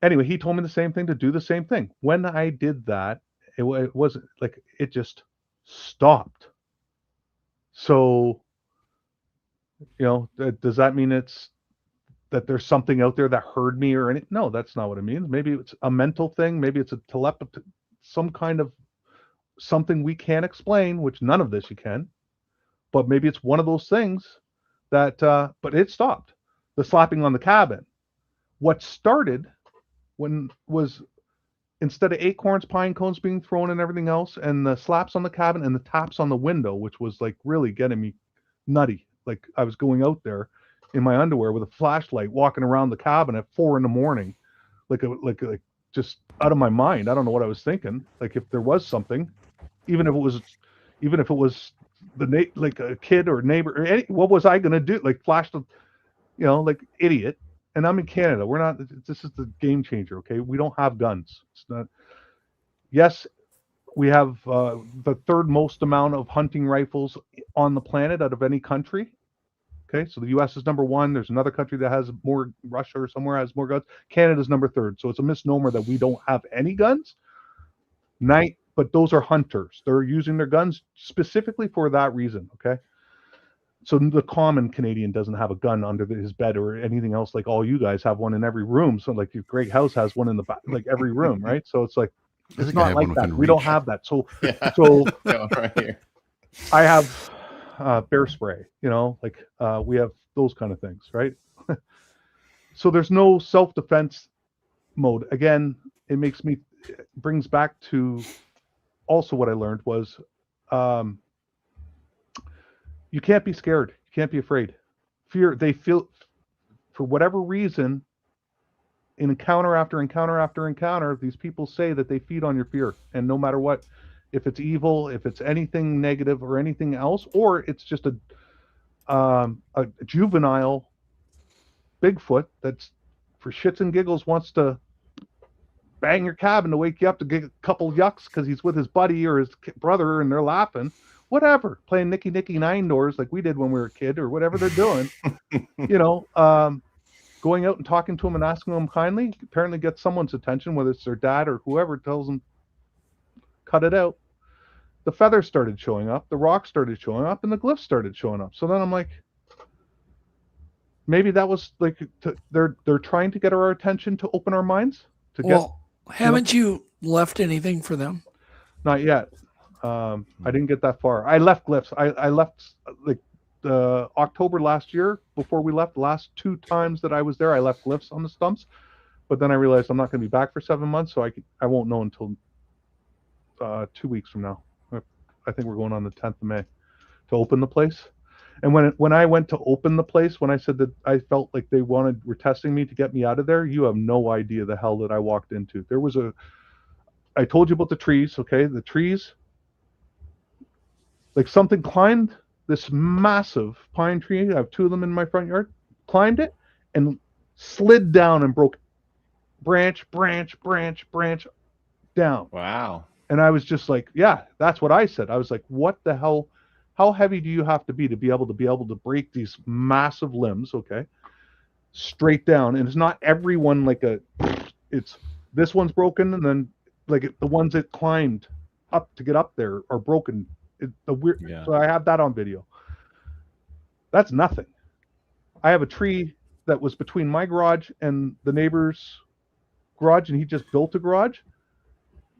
Speaker 14: Anyway, he told me the same thing, to do the same thing. When I did that, it wasn't like, it just stopped. So, you know, does that mean it's that there's something out there that heard me or anything? No, that's not what it means. Maybe it's a mental thing. Maybe it's a telepathy, some kind of something we can't explain, which none of this you can. But maybe it's one of those things that, but it stopped. The slapping on the cabin. What started was instead of acorns, pine cones being thrown and everything else, and the slaps on the cabin and the taps on the window, which was like really getting me nutty. Like, I was going out there in my underwear with a flashlight, walking around the cabin at 4 a.m, like just out of my mind. I don't know what I was thinking. Like, if there was something, even if it was like a kid or neighbor or what was I gonna do? Like, flash the, you know, like idiot. And I'm in Canada. We're not. This is the game changer. Okay, we don't have guns. It's not. Yes, we have the third most amount of hunting rifles on the planet out of any country. Okay, so the U.S. is number one. There's another country that has more. Russia or somewhere has more guns. Canada's number third. So it's a misnomer that we don't have any guns. But those are hunters. They're using their guns specifically for that reason. Okay. So the common Canadian doesn't have a gun under his bed or anything else. Like, all you guys have one in every room. So like, your Greg House has one in the back, like every room, right? So it's like, it's not like that. We don't have that. So
Speaker 18: right here.
Speaker 14: I have bear spray, you know, like we have those kind of things, right? So there's no self-defense mode. Again, it brings back to also what I learned was you can't be scared. You can't be afraid. Fear, they feel, for whatever reason, in encounter after encounter after encounter, these people say that they feed on your fear. And no matter what, if it's evil, if it's anything negative or anything else, or it's just a juvenile Bigfoot that's, for shits and giggles, wants to bang your cabin to wake you up to get a couple yucks because he's with his buddy or his brother and they're laughing, whatever, playing Nicky Nine Doors like we did when we were a kid or whatever they're doing, you know, going out and talking to them and asking them kindly apparently gets someone's attention, whether it's their dad or whoever tells them, cut it out. The feathers started showing up, the rocks started showing up, and the glyphs started showing up. So then I'm like, maybe that was like, they're trying to get our attention, to open our minds, to
Speaker 4: haven't you left anything for them?
Speaker 14: Not yet. I didn't get that far. I left glyphs. I left like October last year. Before we left, the last 2 times that I was there, I left glyphs on the stumps. But then I realized I'm not going to be back for 7 months, so I won't know until 2 weeks from now. I think we're going on the 10th of May to open the place. And when I went to open the place, when I said that I felt like they were testing me to get me out of there, you have no idea the hell that I walked into. There was I told you about the trees, okay? The trees, like something climbed this massive pine tree. I have 2 of them in my front yard, climbed it and slid down and broke branch down.
Speaker 18: Wow.
Speaker 14: And I was just like, yeah, that's what I said. I was like, what the hell? How heavy do you have to be able to break these massive limbs, okay? Straight down. And it's not everyone like it's this one's broken, and then like the ones that climbed up to get up there are broken. So I have that on video. That's nothing. I have a tree that was between my garage and the neighbor's garage, and he just built a garage.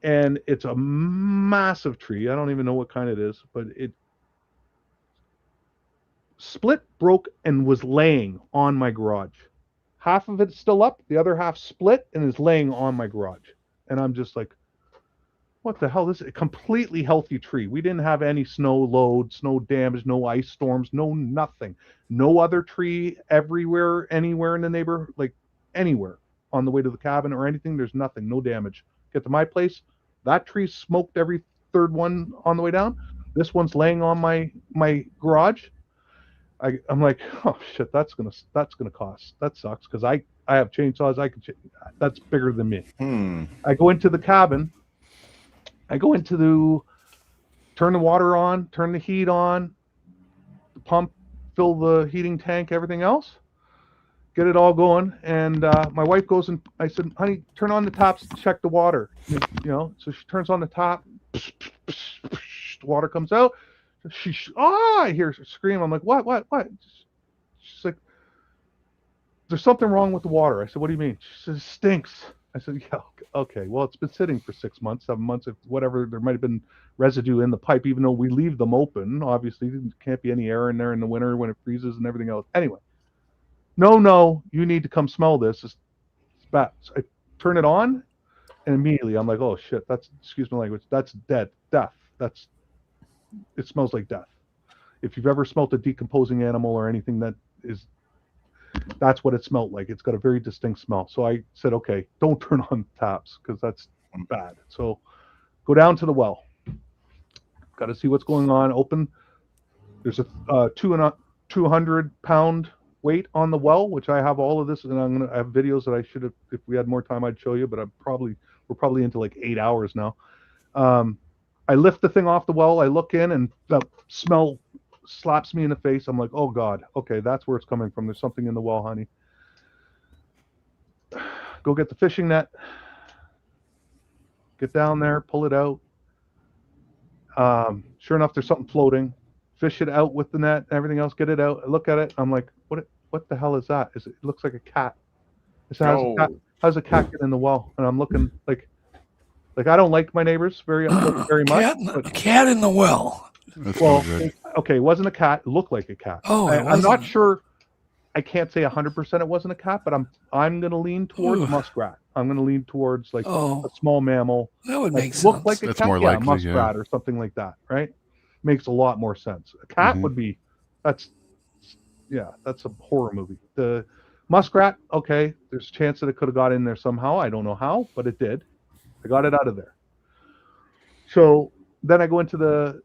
Speaker 14: And it's a massive tree. I don't even know what kind it is, but split, broke, and was laying on my garage. Half of it's still up, the other half split and is laying on my garage. And I'm just like, what the hell? This is a completely healthy tree. We didn't have any snow load, snow damage, no ice storms, no nothing. No other tree everywhere, anywhere in the neighborhood, like anywhere on the way to the cabin or anything. There's nothing, no damage. Get to my place, that tree smoked every third one on the way down. This one's laying on my garage. I'm like, oh shit, that's gonna cost. That sucks because I have chainsaws. That's bigger than me. I go into the cabin. I go into turn the water on, turn the heat on, the pump, fill the heating tank, everything else, get it all going. And my wife goes and I said, honey, turn on the taps to check the water. You know, so she turns on the tap, the water comes out. I hear her scream. I'm like, what? She's like, there's something wrong with the water. I said, what do you mean? She says, it stinks. I said, yeah, okay. Well, it's been sitting for 6 months, 7 months, if whatever. There might have been residue in the pipe, even though we leave them open. Obviously, there can't be any air in there in the winter when it freezes and everything else. Anyway, no, you need to come smell this. It's bad. So I turn it on, and immediately I'm like, oh shit, excuse my language, that's death. It smells like death. If you've ever smelt a decomposing animal or anything, that's what it smelled like. It's got a very distinct smell. So I said, okay, don't turn on the taps because that's bad. So go down to the well. Got to see what's going on. Open. There's a 200-pound weight on the well, which I have all of this, and I have videos that I should have, if we had more time, I'd show you. But we're probably into like 8 hours now. I lift the thing off the well. I look in, and the smell slaps me in the face. I'm like, oh God, okay, that's where it's coming from. There's something in the well, honey. Go get the fishing net. Get down there, pull it out. Sure enough, there's something floating. Fish it out with the net, everything else, get it out. I look at it. I'm like, what the hell is that? It looks like a cat. I said, how's a cat get in the well? And I'm looking like I don't like my neighbors very much.
Speaker 4: A cat in the well.
Speaker 14: Well, okay, it wasn't a cat. It looked like a cat. I'm not sure. I can't say 100% it wasn't a cat, but I'm going to lean towards muskrat. I'm going to lean towards like a small mammal.
Speaker 4: That would make sense.
Speaker 14: Look like a
Speaker 3: That's
Speaker 14: cat,
Speaker 3: more likely,
Speaker 14: muskrat or something like that, right? Makes a lot more sense. A cat would be. That's a horror movie. The muskrat, okay, there's a chance that it could have got in there somehow. I don't know how, but it did. I got it out of there. So then I go into the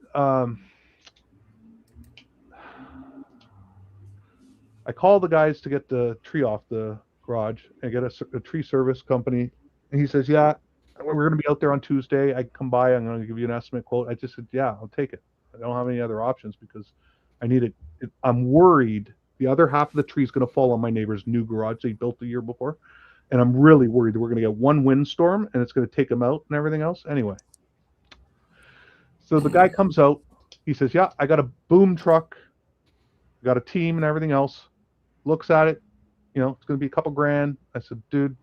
Speaker 14: I call the guys to get the tree off the garage and get a tree service company. And he says, yeah, we're going to be out there on Tuesday. I come by. I'm going to give you an estimate quote. I just said, yeah, I'll take it. I don't have any other options because I need it. I'm worried the other half of the tree is going to fall on my neighbor's new garage they built the year before. And I'm really worried that we're going to get one windstorm and it's going to take them out and everything else. Anyway. So the guy comes out. He says, yeah, I got a boom truck. I got a team and everything else. Looks at it. You know, it's going to be a couple grand. I said, dude,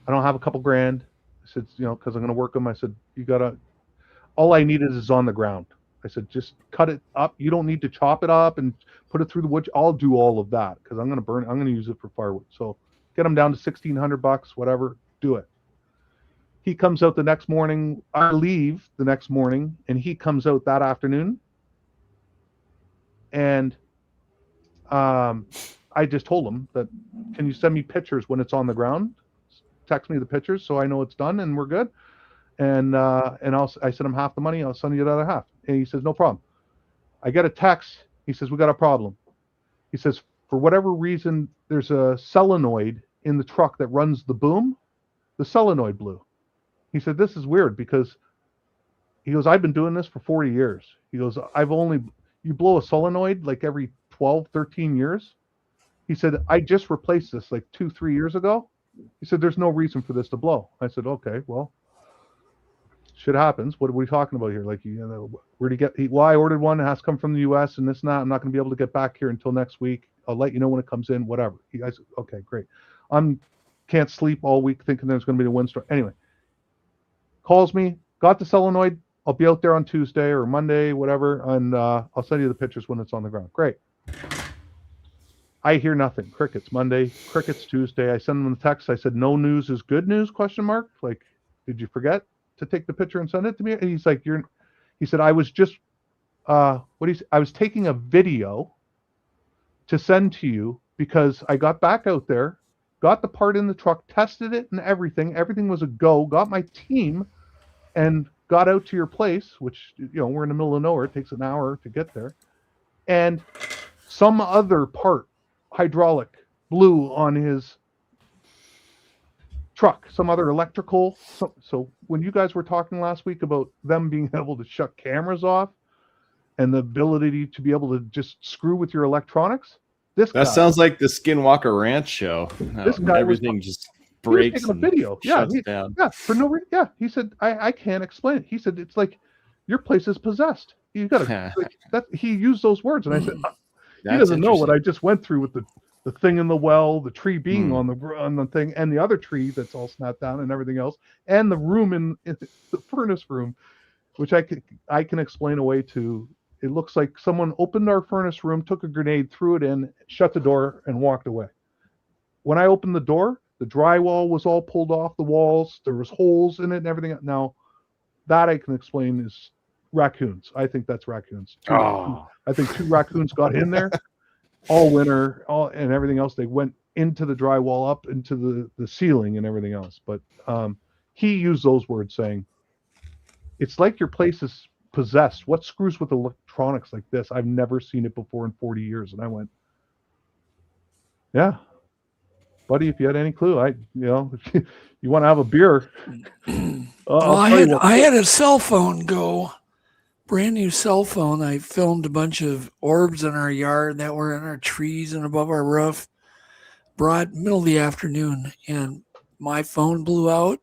Speaker 14: I don't have a couple grand. I said, you know, because I'm going to work them. I said, all I needed is on the ground. I said, just cut it up. You don't need to chop it up and put it through the wood. I'll do all of that because I'm going to burn it. I'm going to use it for firewood. So get them down to $1,600, whatever. Do it. He comes out the next morning. I leave the next morning, and he comes out that afternoon. And I just told him that, can you send me pictures when it's on the ground? Text me the pictures so I know it's done and we're good. And I sent him half the money. I'll send you the other half. And he says, no problem. I get a text. He says, we got a problem. He says, for whatever reason, there's a solenoid in the truck that runs the boom. The solenoid blew. He said, this is weird because he goes, I've been doing this for 40 years. He goes, you blow a solenoid like every 12, 13 years. He said, I just replaced this like 2-3 years ago. He said, there's no reason for this to blow. I said, okay, well, shit happens. What are we talking about here? Like, you know, where do you get? Well, I ordered one. It has to come from the U.S. and this and that. I'm not going to be able to get back here until next week. I'll let you know when it comes in, whatever. I said, okay, great. Can't sleep all week thinking there's going to be a windstorm. Anyway, calls me, got the solenoid. I'll be out there on Tuesday or Monday, whatever, and I'll send you the pictures when it's on the ground. Great. I hear nothing. Crickets Monday, crickets Tuesday. I send him the text. I said, no news is good news, question mark. Like, did you forget to take the picture and send it to me? And he's like, he said, I was just, I was taking a video to send to you because I got back out there, got the part in the truck, tested it and everything. Everything was a go, got my team and got out to your place, which, we're in the middle of nowhere. It takes an hour to get there. And some other part, hydraulic, blew on his truck, some other electrical. So when you guys were talking last week about them being able to shut cameras off and the ability to be able to just screw with your electronics,
Speaker 18: that sounds like the Skinwalker Ranch show.
Speaker 14: This guy
Speaker 18: everything just breaks.
Speaker 14: He was taking a video.
Speaker 18: Shuts down.
Speaker 14: Yeah, for no reason. Yeah, he said, I can't explain it. He said, it's like your place is possessed. You got to. He used those words, and I said, he doesn't know what I just went through with the thing in the well, the tree being on the thing, and the other tree that's all snapped down, and everything else, and the room in the furnace room, which I can explain away to. It looks like someone opened our furnace room, took a grenade, threw it in, shut the door, and walked away. When I opened the door, the drywall was all pulled off the walls. There was holes in it and everything. Now, that I can explain is raccoons. I think that's raccoons. I think 2 raccoons got in there all winter, and everything else. They went into the drywall, up into the ceiling and everything else. But he used those words saying, it's like your place is possessed. What screws with electronics like this? I've never seen it before in 40 years. And I went, yeah, buddy, if you had any clue, you want to have a beer.
Speaker 4: I had a cell phone go, brand new cell phone. I filmed a bunch of orbs in our yard that were in our trees and above our roof. Broad middle of the afternoon, and my phone blew out.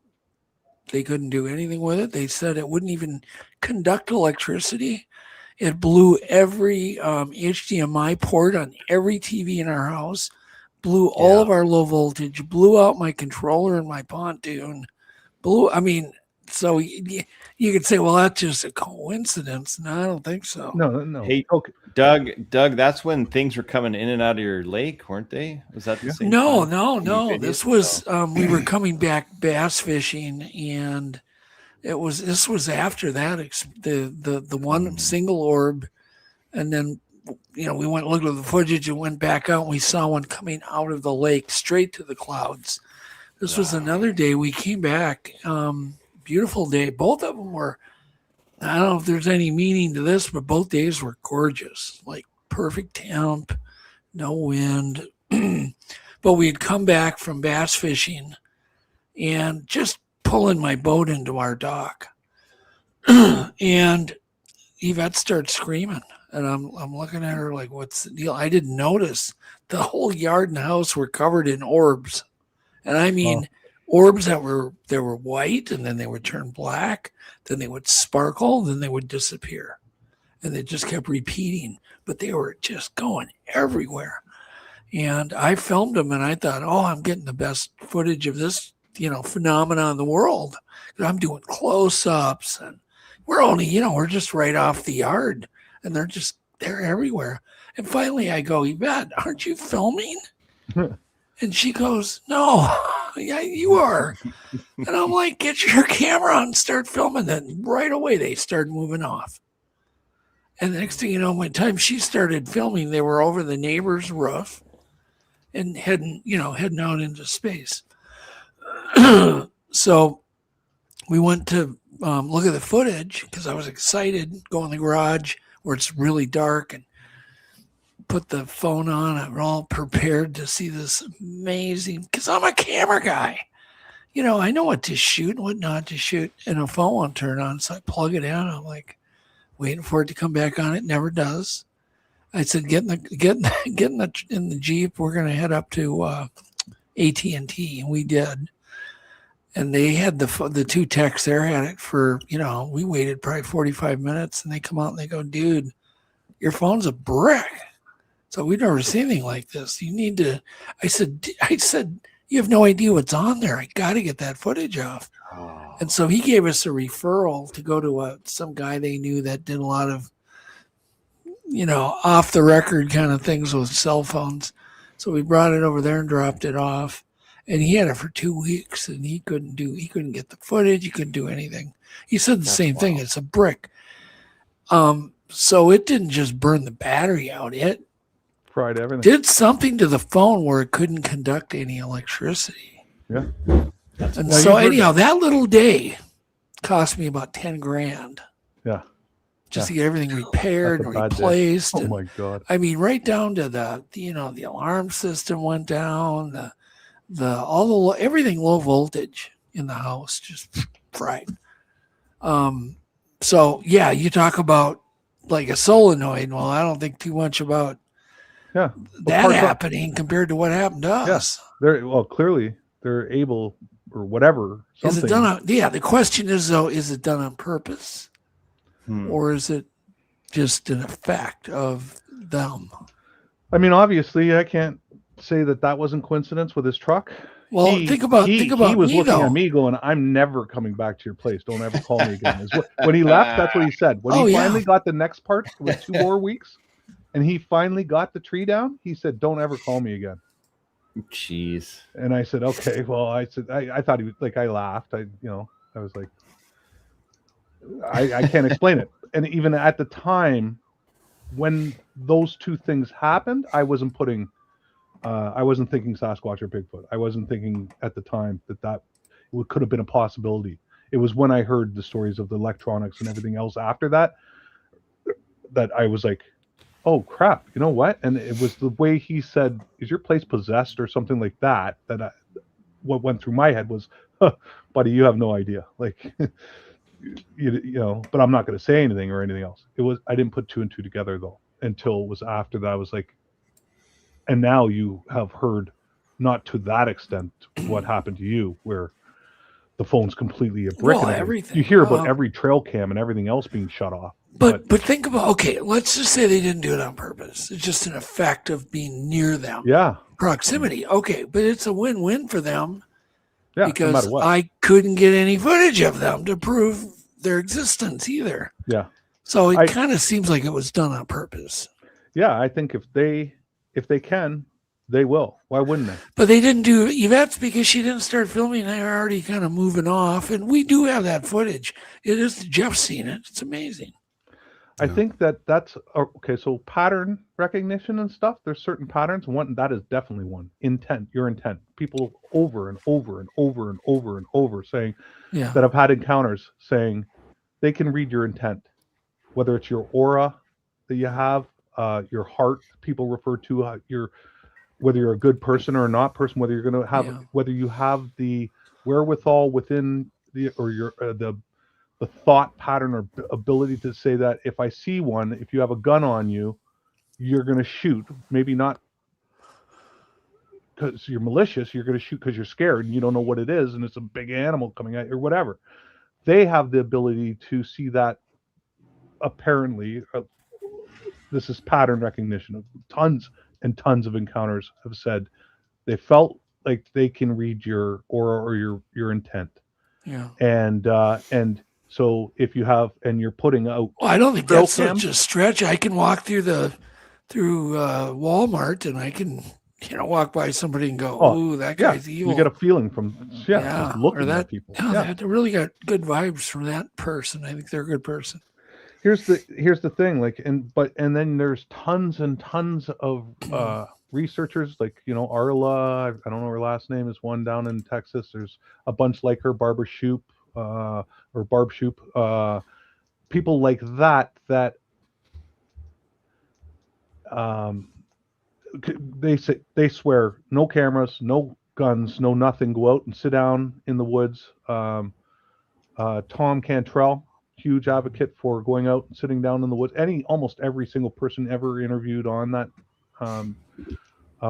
Speaker 4: They couldn't do anything with it. They said it wouldn't even conduct electricity. It blew every HDMI port on every TV in our house, blew all of our low voltage, blew out my controller and my pontoon, so you could say, well, that's just a coincidence. No, I don't think so.
Speaker 14: No.
Speaker 18: Hey, okay. Doug, that's when things were coming in and out of your lake, weren't they? Was that the same time?
Speaker 4: No. This was we were coming back bass fishing, and this was after that, the one single orb, and then we went and looked at the footage and went back out, and we saw one coming out of the lake straight to the clouds. This was another day we came back. Beautiful day. Both of them were, I don't know if there's any meaning to this, but both days were gorgeous, like perfect temp, no wind. But we had come back from bass fishing and just pulling my boat into our dock. And Yvette starts screaming, and I'm looking at her like, what's the deal? I didn't notice the whole yard and house were covered in orbs. And I mean, orbs that were white, and then they would turn black, then they would sparkle, then they would disappear, and they just kept repeating. But they were just going everywhere, and I filmed them, and I thought, I'm getting the best footage of this, phenomenon in the world. I'm doing close-ups, and we're only, we're just right off the yard, and they're everywhere. And finally, I go, Yvette, aren't you filming? And she goes, no, yeah, you are. And I'm like, get your camera on and start filming. Then right away, they started moving off. And the next thing you know, by the time she started filming, they were over the neighbor's roof and heading out into space. So we went to look at the footage because I was excited, go in the garage where it's really dark and put the phone on. I'm all prepared to see this amazing, because I'm a camera guy. I know what to shoot and what not to shoot, and a phone won't turn on. So I plug it in. I'm like waiting for it to come back on. It never does. I said, get in the Jeep. We're going to head up to AT&T, and we did. And they had the 2 techs there had it for, we waited probably 45 minutes, and they come out and they go, dude, your phone's a brick. So we've never seen anything like this. You need to, I said, you have no idea what's on there. I got to get that footage off. And so he gave us a referral to go to some guy they knew that did a lot of off the record kind of things with cell phones. So we brought it over there and dropped it off. And he had it for 2 weeks, and he couldn't get the footage. He couldn't do anything. He said the same thing. It's a brick. So it didn't just burn the battery out. It
Speaker 14: fried everything.
Speaker 4: Did something to the phone where it couldn't conduct any electricity.
Speaker 14: Yeah.
Speaker 4: And so anyhow, that little day cost me about $10,000.
Speaker 14: Yeah.
Speaker 4: Just to get everything repaired and replaced.
Speaker 14: Oh my God.
Speaker 4: I mean, right down to the alarm system went down, everything low voltage in the house just fried. So yeah, you talk about like a solenoid. Well, I don't think too much about that happening compared to what happened to us.
Speaker 14: Clearly they're able or whatever.
Speaker 4: Is it done the question is though, is it done on purpose? Or is it just an effect of them?
Speaker 14: I mean, obviously I can't say that wasn't coincidence with his truck.
Speaker 4: Well, think about
Speaker 14: he was looking at me going, I'm never coming back to your place. Don't ever call me again. When he left, that's what he said. When he finally got the next part with 2 more weeks and he finally got the tree down, he said, don't ever call me again.
Speaker 18: Jeez.
Speaker 14: And I said, okay. Well, I said, I thought he was like, I laughed. I was like, I can't explain it. And even at the time when those two things happened, I wasn't thinking Sasquatch or Bigfoot. I wasn't thinking at the time that could have been a possibility. It was when I heard the stories of the electronics and everything else after that I was like, oh crap, you know what? And it was the way he said, is your place possessed or something like that, what went through my head was, buddy, you have no idea. Like, but I'm not going to say anything or anything else. I didn't put 2 and 2 together though, until it was after that. I was like, and now you have heard, not to that extent, what happened to you, where the phone's completely a brick.
Speaker 4: Well,
Speaker 14: and
Speaker 4: everything.
Speaker 14: You hear about every trail cam and everything else being shut off.
Speaker 4: But think about, okay, let's just say they didn't do it on purpose. It's just an effect of being near them.
Speaker 14: Yeah.
Speaker 4: Proximity. Okay, but it's a win-win for them.
Speaker 14: Yeah,
Speaker 4: because
Speaker 14: no matter what.
Speaker 4: I couldn't get any footage of them to prove their existence either.
Speaker 14: Yeah.
Speaker 4: So it kind of seems like it was done on purpose.
Speaker 14: Yeah, I think if they can, they will. Why wouldn't they?
Speaker 4: But they didn't do Yvette's because she didn't start filming. They were already kind of moving off. And we do have that footage. It is Jeff's seen it. It's amazing.
Speaker 14: I think that's okay. So pattern recognition and stuff, there's certain patterns. One, that is definitely one. Intent, your intent. People over and over and over and over and over saying that have had encounters saying they can read your intent, whether it's your aura that you have, your heart. People refer to whether you're a good person or a not person, whether you're going to have, whether you have the wherewithal within the thought pattern or ability to say that if I see one, if you have a gun on you, you're going to shoot. Maybe not because you're malicious. You're going to shoot because you're scared and you don't know what it is, and it's a big animal coming at you or whatever. They have the ability to see that. Apparently, this is pattern recognition. Of tons and tons of encounters have said they felt like they can read your aura or your intent.
Speaker 4: Yeah.
Speaker 14: And so if you have, and you're putting out,
Speaker 4: well, I don't think that's such a stretch. I can walk through Walmart and I can, walk by somebody and go, "Oh, that guy's evil."
Speaker 14: You get a feeling from just looking at people.
Speaker 4: They really got good vibes from that person. I think they're a good person.
Speaker 14: Here's the thing, and then there's tons and tons of researchers like Arla. I don't know her last name, is one down in Texas. There's a bunch like her, Barbara Shoop. Or Barb Shoop, people like that they swear no cameras, no guns, no nothing. Go out and sit down in the woods. Tom Cantrell, huge advocate for going out and sitting down in the woods. Almost every single person ever interviewed on that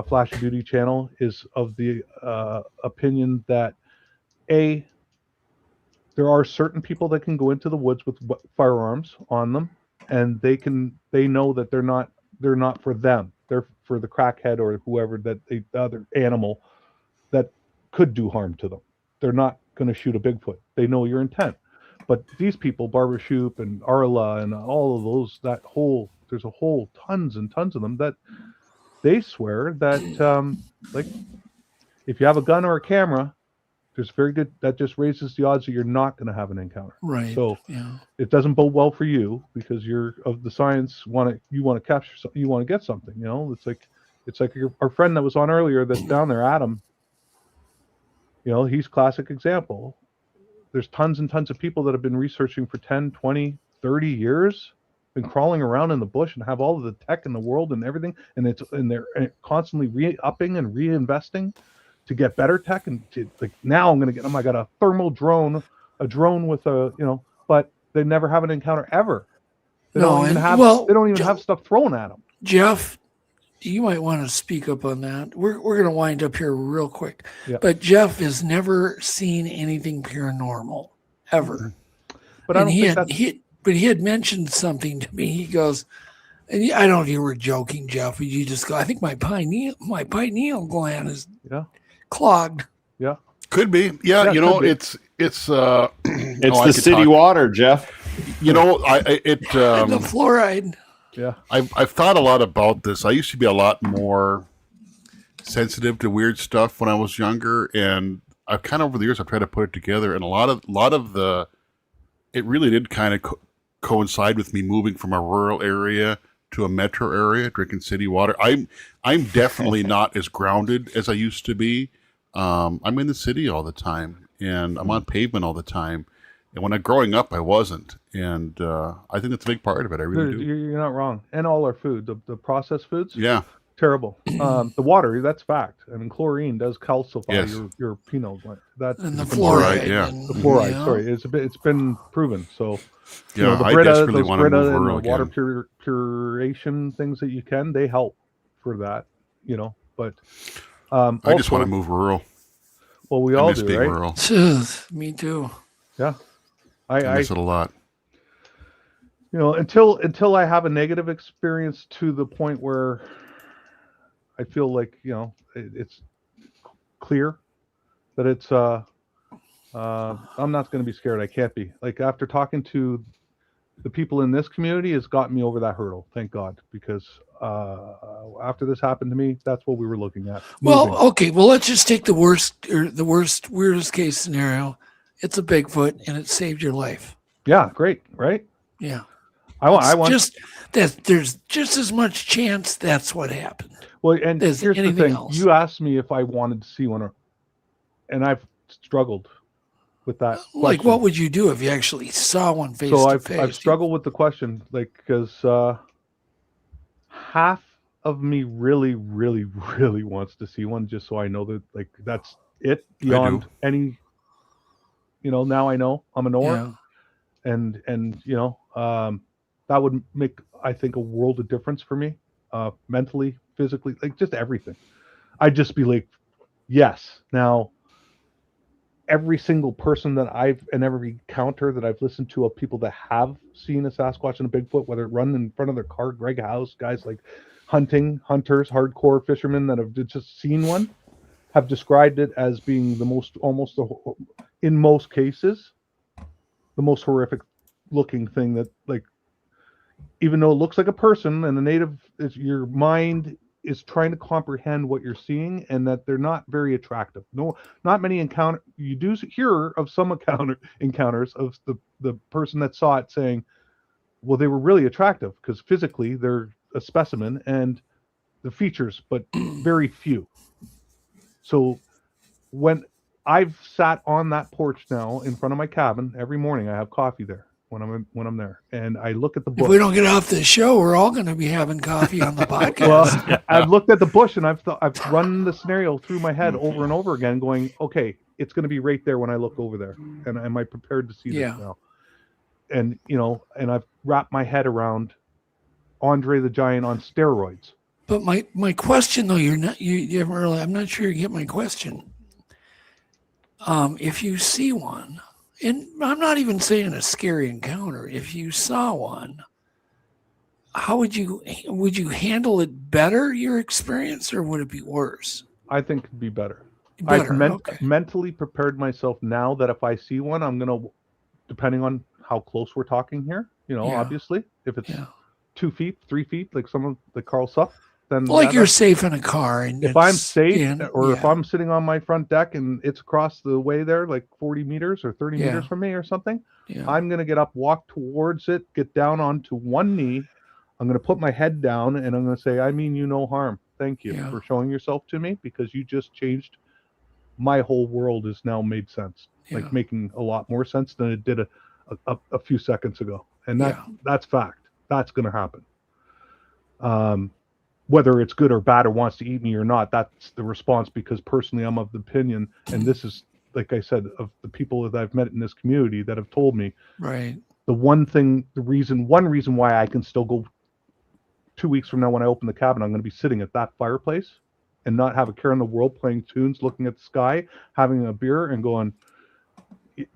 Speaker 14: Flash of Beauty channel is of the opinion that there are certain people that can go into the woods with firearms on them, and they know that they're not for them. They're for the crackhead or whoever the other animal that could do harm to them. They're not going to shoot a Bigfoot. They know your intent. But these people, Barbara Shoop and Arla and all of those, there's a whole tons and tons of them that they swear that like if you have a gun or a camera, there's very good, that just raises the odds that you're not going to have an encounter.
Speaker 4: Right.
Speaker 14: So
Speaker 4: yeah.
Speaker 14: it doesn't bode well for you because you're of the science. You want to capture something. You want to get something. You know, it's like our friend that was on earlier that's down there, Adam. You know, he's classic example. There's tons and tons of people that have been researching for 10, 20, 30 years, been crawling around in the bush and have all of the tech in the world and everything, and they're constantly re-upping and reinvesting to get better tech, and to, like, now I'm going to get them. I got a thermal drone, a drone with a, you know, but they never have an encounter ever. They don't even have stuff thrown at them.
Speaker 4: Jeff, you might want to speak up on that. We're going to wind up here real quick.
Speaker 14: Yeah.
Speaker 4: But Jeff has never seen anything paranormal ever.
Speaker 14: But I don't think
Speaker 4: but he had mentioned something to me. He goes, and I don't know if you were joking, Jeff, but you just go, I think my pineal gland is clogged.
Speaker 14: Yeah.
Speaker 3: Could be. Yeah, you know, it's
Speaker 18: it's the city water, Jeff.
Speaker 3: You know,
Speaker 4: the fluoride.
Speaker 14: Yeah.
Speaker 3: I've thought a lot about this. I used to be a lot more sensitive to weird stuff when I was younger, and I've kind of over the years I've tried to put it together, and a lot of the it really did kind of coincide with me moving from a rural area to a metro area, drinking city water. I'm definitely not as grounded as I used to be. I'm in the city all the time, and I'm on pavement all the time. And when growing up, I wasn't, and I think that's a big part of it. I really do.
Speaker 14: You're not wrong. And all our food, the processed foods,
Speaker 3: yeah,
Speaker 14: terrible. The water, that's fact. I mean, chlorine does calcify your pineal gland.
Speaker 4: And the fluoride,
Speaker 14: the fluoride. Yeah. Sorry, it's been proven. So,
Speaker 3: you know, the Brita, those Brita and the
Speaker 14: water puration things that you can, they help for that. You know, but
Speaker 3: I just want to move rural.
Speaker 14: Well, we all do, right?
Speaker 3: Rural.
Speaker 4: Me too.
Speaker 14: Yeah.
Speaker 3: I miss it a lot.
Speaker 14: You know, until I have a negative experience to the point where I feel like, you know, it's clear that it's I'm not going to be scared. I can't be. Like, after talking to the people in this community, has gotten me over that hurdle. Thank God, because after this happened to me, that's what we were looking at.
Speaker 4: Well, okay. Well, let's just take the weirdest case scenario. It's a Bigfoot, and it saved your life.
Speaker 14: Yeah, great, right?
Speaker 4: Yeah.
Speaker 14: I want
Speaker 4: just that there's just as much chance that's what happened.
Speaker 14: Well, and
Speaker 4: There's
Speaker 14: here's the
Speaker 4: anything
Speaker 14: thing:
Speaker 4: else.
Speaker 14: you asked me if I wanted to see one, and I've struggled with that.
Speaker 4: Like,
Speaker 14: question.
Speaker 4: what would you do if you actually saw one face
Speaker 14: So
Speaker 4: to
Speaker 14: I've
Speaker 4: face?
Speaker 14: struggled with the question, like, because half of me really, really, really wants to see one, just so I know that, like, that's it beyond any. You know, now I know I'm a knower, and you know, that would make, I think, a world of difference for me, mentally, physically, like, just everything. I'd just be like, yes. Now, every single person that every encounter that I've listened to of people that have seen a Sasquatch and a Bigfoot, whether it run in front of their car, Greg House, guys like hunters, hardcore fishermen that have just seen one, have described it as being in most cases, the most horrific looking thing that, like, even though it looks like a person, and your mind is trying to comprehend what you're seeing, and that they're not very attractive. No, not many encounter. You do hear of some encounters of the person that saw it saying, well, they were really attractive because physically they're a specimen and the features, but very few. So when I've sat on that porch now in front of my cabin every morning, I have coffee there when I'm there, and I look at the bush.
Speaker 4: If we don't get off the show, we're all going to be having coffee on the podcast.
Speaker 14: Well, I've looked at the bush, and I've run the scenario through my head over and over again, going, okay, it's going to be right there when I look over there, and am I prepared to see this now? And, you know, and I've wrapped my head around Andre the Giant on steroids.
Speaker 4: But my question, though, you haven't really. I'm not sure you get my question. If you see one, and I'm not even saying a scary encounter, if you saw one, how would you handle it better, your experience, or would it be worse?
Speaker 14: I think it'd be better. I've mentally prepared myself now that if I see one, I'm gonna, depending on how close we're talking here, you know, obviously, if it's 2 feet, 3 feet, like some of the Carl Suff, then
Speaker 4: Like you're safe in a car. And
Speaker 14: if I'm
Speaker 4: it's
Speaker 14: safe, or if
Speaker 4: yeah.
Speaker 14: I'm sitting on my front deck and it's across the way there, like 40 meters or 30 meters
Speaker 4: Yeah.
Speaker 14: from me or something,
Speaker 4: Yeah.
Speaker 14: I'm going to get up, walk towards it, get down onto one knee. I'm going to put my head down and I'm going to say, I mean you no harm. Thank you for showing yourself to me, because you just changed my whole world. Has now made sense, like making a lot more sense than it did a few seconds ago. And that's fact. That's going to happen. Whether it's good or bad or wants to eat me or not, that's the response, because personally I'm of the opinion, and this is, like I said, of the people that I've met in this community that have told me,
Speaker 4: Right.
Speaker 14: one reason why I can still go 2 weeks from now when I open the cabin, I'm going to be sitting at that fireplace and not have a care in the world, playing tunes, looking at the sky, having a beer and going,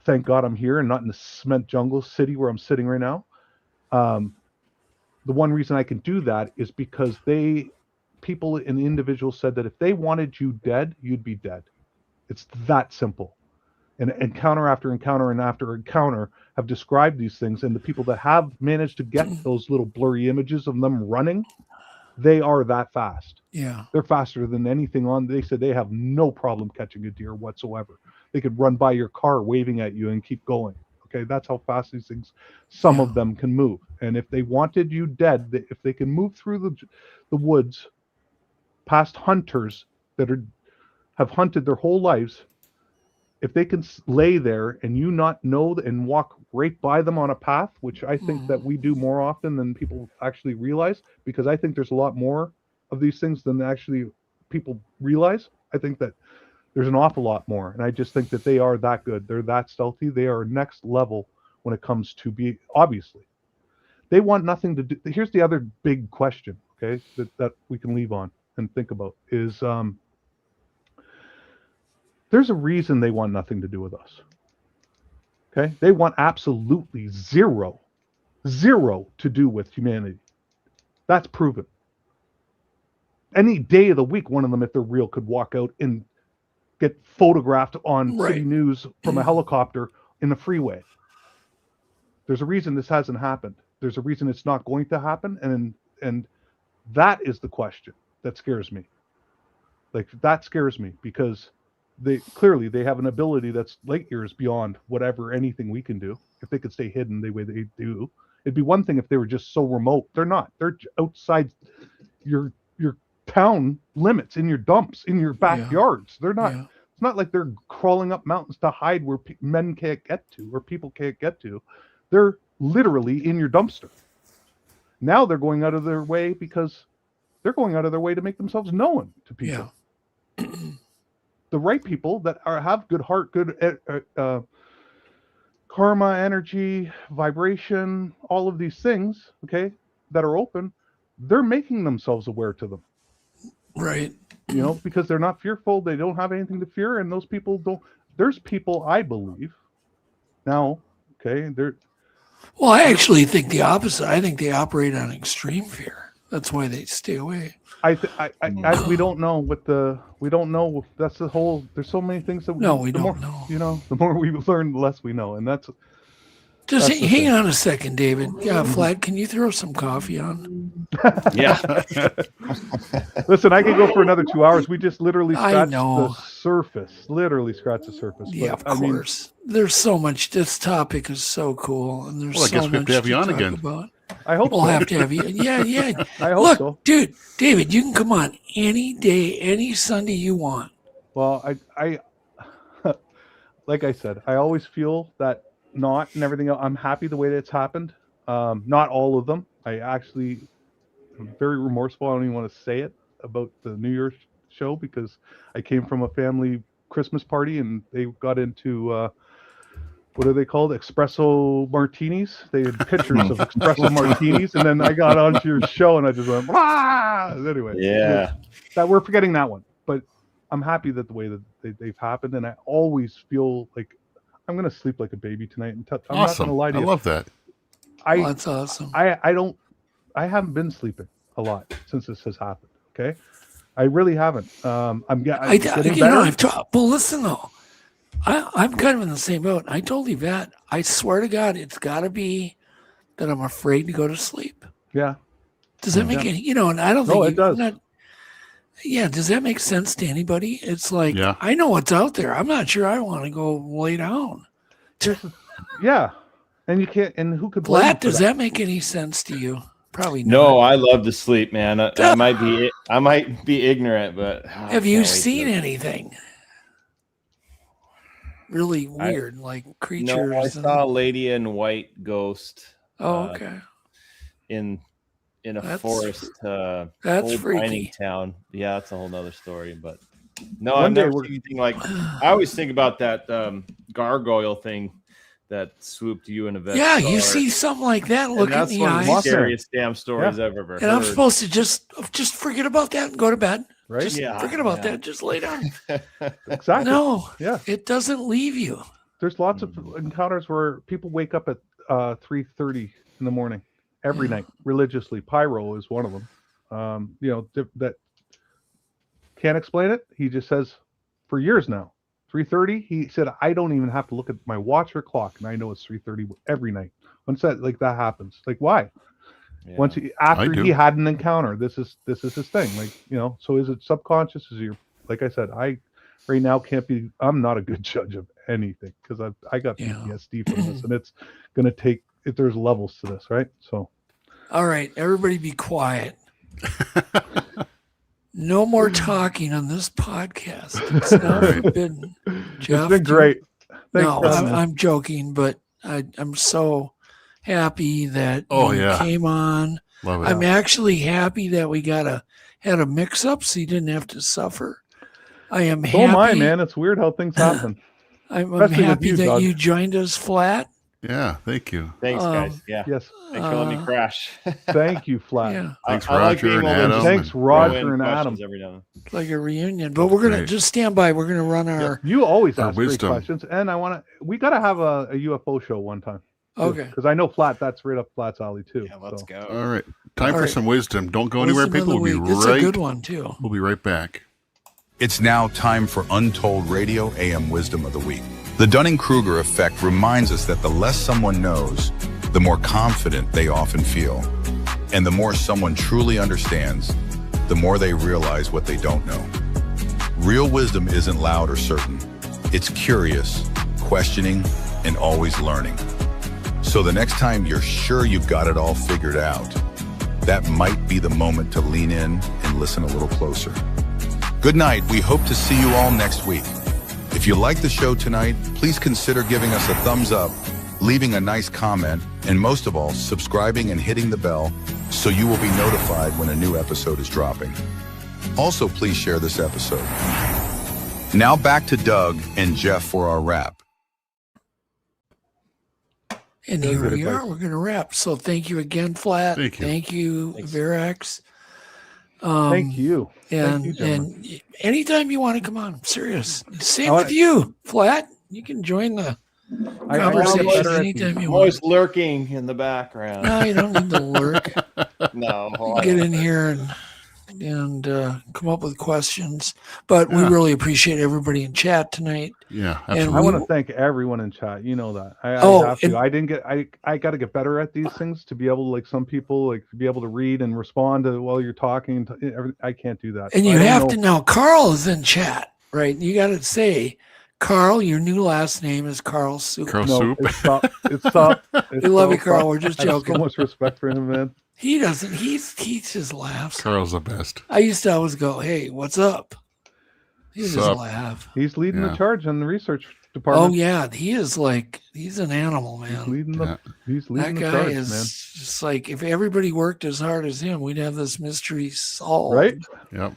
Speaker 14: thank God I'm here and not in the cement jungle city where I'm sitting right now. The one reason I can do that is because people and individuals said that if they wanted you dead, you'd be dead. It's that simple. And encounter after encounter and after encounter have described these things, and the people that have managed to get those little blurry images of them running, they are that fast.
Speaker 4: Yeah.
Speaker 14: They're faster than anything on. They said they have no problem catching a deer whatsoever. They could run by your car waving at you and keep going. Okay, that's how fast these things, some of them can move. And if they wanted you dead, if they can move through the woods past hunters that have hunted their whole lives, if they can lay there and you not know and walk right by them on a path, which I think that we do more often than people actually realize, because I think there's a lot more of these things than actually people realize. I think that there's an awful lot more, and I just think that they are that good. They're that stealthy. They are next level when it comes to obviously. They want nothing to do. Here's the other big question, okay, that we can leave on and think about is, there's a reason they want nothing to do with us. Okay? They want absolutely zero to do with humanity. That's proven. Any day of the week, one of them, if they're real, could walk out and get photographed on city news from a helicopter in the freeway. There's a reason this hasn't happened. There's a reason it's not going to happen. And that is the question that scares me. Like, that scares me, because they have an ability that's light years beyond whatever anything we can do. If they could stay hidden the way they do, it'd be one thing if they were just so remote. They're not. They're outside your town limits, in your dumps, in your backyards. They're not. It's not like they're crawling up mountains to hide where men can't get to or people can't get to. They're literally in your dumpster. Now they're going out of their way because they're going out of their way to make themselves known to people. The right people that have good heart, good karma, energy, vibration, all of these things, okay, that are open, they're making themselves aware to them.
Speaker 4: Right.
Speaker 14: You know, because they're not fearful. They don't have anything to fear. And those people don't. There's people, I believe, now, okay,
Speaker 4: well, I actually think the opposite. I think they operate on extreme fear. That's why they stay away.
Speaker 14: We don't know we don't know. That's the whole, there's so many things that
Speaker 4: we don't know.
Speaker 14: You know, the more we learn, the less we know. And that's
Speaker 4: just hang on a second, David. Yeah, Flat, can you throw some coffee on?
Speaker 14: Yeah. Listen, I could go for another 2 hours. We just literally scratched the surface. Literally scratched the surface.
Speaker 4: Yeah, of course. There's so much. This topic is so cool, and there's
Speaker 3: I guess
Speaker 4: so
Speaker 3: we have
Speaker 4: much
Speaker 3: to have
Speaker 4: to
Speaker 3: you on
Speaker 4: talk
Speaker 3: again.
Speaker 4: about.
Speaker 14: I hope
Speaker 4: we'll have to have you. Yeah.
Speaker 14: I hope
Speaker 4: Look,
Speaker 14: so.
Speaker 4: Dude, David, you can come on any day, any Sunday you want.
Speaker 14: Well, I like I said, I always feel that not and everything else. I'm happy the way that it's happened. Not all of them. I actually am very remorseful. I don't even want to say it about the New Year's show, because I came from a family Christmas party and they got into what are they called? Espresso martinis. They had pictures of espresso martinis, and then I got onto your show and I just went, ah! Anyway.
Speaker 18: Yeah.
Speaker 14: That we're forgetting that one. But I'm happy that the way that they've happened, and I always feel like I'm going to sleep like a baby tonight. And I'm not going to lie to you.
Speaker 3: I love that.
Speaker 4: That's awesome.
Speaker 14: I haven't been sleeping a lot since this has happened. Okay. I really haven't. I'm getting better.
Speaker 4: Well, listen though, I'm kind of in the same boat. I told Yvette, I swear to God, it's got to be that I'm afraid to go to sleep.
Speaker 14: Yeah.
Speaker 4: Does that make any, and I don't think
Speaker 14: it does.
Speaker 4: Does that make sense to anybody? It's like,
Speaker 3: Yeah.
Speaker 4: I know what's out there. I'm not sure I want to go lay down.
Speaker 14: Yeah. And you can't, and who could blame you
Speaker 4: Flat,
Speaker 14: for
Speaker 4: does that make any sense to you? Probably not.
Speaker 18: No, I love to sleep, man. I might be ignorant, but
Speaker 4: Have you seen anything really weird, like creatures?
Speaker 18: No, I saw a lady in white ghost.
Speaker 4: Oh, okay.
Speaker 18: In a forest.
Speaker 4: That's
Speaker 18: old
Speaker 4: freaky.
Speaker 18: mining town. Yeah, that's a whole nother story. But no,
Speaker 14: One
Speaker 18: I've
Speaker 14: day
Speaker 18: never seen anything like. I always think about that gargoyle thing that swooped you in a vest.
Speaker 4: Yeah, you see something like that, look in
Speaker 18: that's
Speaker 4: the
Speaker 18: one
Speaker 4: eyes.
Speaker 18: of the scariest damn stories I've ever
Speaker 4: and
Speaker 18: heard.
Speaker 4: I'm supposed to just forget about that and go to bed.
Speaker 14: Right?
Speaker 4: Just forget about that. Just lay down.
Speaker 14: Exactly.
Speaker 4: No.
Speaker 14: Yeah.
Speaker 4: It doesn't leave you.
Speaker 14: There's lots of encounters where people wake up at 3:30 in the morning every night religiously. Pyro is one of them. That can't explain it. He just says for years now. 3:30. He said, I don't even have to look at my watch or clock, and I know it's 3:30 every night. Once that happens, like why?
Speaker 18: Yeah.
Speaker 14: Once he had an encounter, this is his thing. So is it subconscious? Is your, like I said, I right now I'm not a good judge of anything because I got PTSD from this, and it's gonna take. There's levels to this, right? So,
Speaker 4: all right, everybody, be quiet. No more talking on this podcast. It's not forbidden. Jeff,
Speaker 14: it's been great.
Speaker 4: No, I'm joking, but I'm so happy that you came on.
Speaker 3: Love it.
Speaker 4: I'm actually happy that we had a mix up, so you didn't have to suffer. I am happy.
Speaker 14: So am I, man. It's weird how things happen.
Speaker 4: I'm happy that you joined us, Flat.
Speaker 3: Yeah, thank you.
Speaker 18: Thanks, guys. Yeah.
Speaker 14: Yes.
Speaker 18: Thanks for letting me crash.
Speaker 14: Thank you, Flat.
Speaker 4: Yeah.
Speaker 3: Thanks,
Speaker 18: I like
Speaker 3: Roger
Speaker 18: being
Speaker 3: and
Speaker 18: able to
Speaker 3: Adam.
Speaker 18: just
Speaker 14: Thanks,
Speaker 18: throw
Speaker 14: Roger
Speaker 18: in
Speaker 14: and Adam.
Speaker 18: questions every now and then.
Speaker 4: It's like a reunion, but we're gonna just stand by. We're gonna run our.
Speaker 14: You always
Speaker 3: Our
Speaker 14: ask great
Speaker 3: wisdom.
Speaker 14: questions, and we got to have a UFO show one time.
Speaker 4: Okay.
Speaker 14: Because I know Flat. That's right up Flat's alley too.
Speaker 18: Yeah, let's go.
Speaker 3: All right. Time
Speaker 4: All
Speaker 3: for
Speaker 4: right.
Speaker 3: some wisdom. Don't go anywhere,
Speaker 4: Wisdom of
Speaker 3: people.
Speaker 4: the
Speaker 3: We'll be
Speaker 4: week. It's
Speaker 3: right.
Speaker 4: a good one too.
Speaker 3: We'll be right back.
Speaker 19: It's now time for Untold Radio AM Wisdom of the Week. The Dunning-Kruger effect reminds us that the less someone knows, the more confident they often feel. And the more someone truly understands, the more they realize what they don't know. Real wisdom isn't loud or certain. It's curious, questioning, and always learning. So the next time you're sure you've got it all figured out, that might be the moment to lean in and listen a little closer. Good night. We hope to see you all next week. If you like the show tonight, please consider giving us a thumbs up, leaving a nice comment, and most of all, subscribing and hitting the bell so you will be notified when a new episode is dropping. Also, please share this episode. Now back to Doug and Jeff for our wrap.
Speaker 4: And here we are. We're going to wrap. So thank you again, Flat.
Speaker 3: Thank you.
Speaker 4: Thank you, Verax.
Speaker 14: Thank you.
Speaker 4: And and anytime you want to come on, I'm serious. Same with you, Flat. You can join the conversation anytime you
Speaker 18: I'm
Speaker 4: want.
Speaker 18: always lurking in the background.
Speaker 4: No, you don't need to lurk.
Speaker 18: No.
Speaker 4: You get in here and come up with questions. But we really appreciate everybody in chat tonight.
Speaker 3: Yeah,
Speaker 4: And
Speaker 14: I want to thank everyone in chat. You know that. I have to. I got to get better at these things to be able to, like some people, like to be able to read and respond to while you're talking. I can't do that.
Speaker 4: And you have to know. Carl is in chat, right? You got to say, Carl, your new last name is Carl Soup.
Speaker 3: Carl Soup.
Speaker 14: It's stop.
Speaker 4: We love you, Carl. We're just joking.
Speaker 14: I have so much respect for him, man.
Speaker 4: He doesn't. He just laughs.
Speaker 3: Carl's the best.
Speaker 4: I used to always go, "Hey, what's up?" He just
Speaker 3: Sup?
Speaker 4: laugh.
Speaker 14: He's leading the
Speaker 3: Yeah.
Speaker 14: charge in the research
Speaker 4: Oh
Speaker 14: department.
Speaker 4: yeah, he's an animal, man.
Speaker 14: He's leading
Speaker 4: That
Speaker 14: the
Speaker 4: guy
Speaker 14: charge,
Speaker 4: is
Speaker 14: man.
Speaker 4: just like, if everybody worked as hard as him, we'd have this mystery solved.
Speaker 14: Right?
Speaker 3: Yep.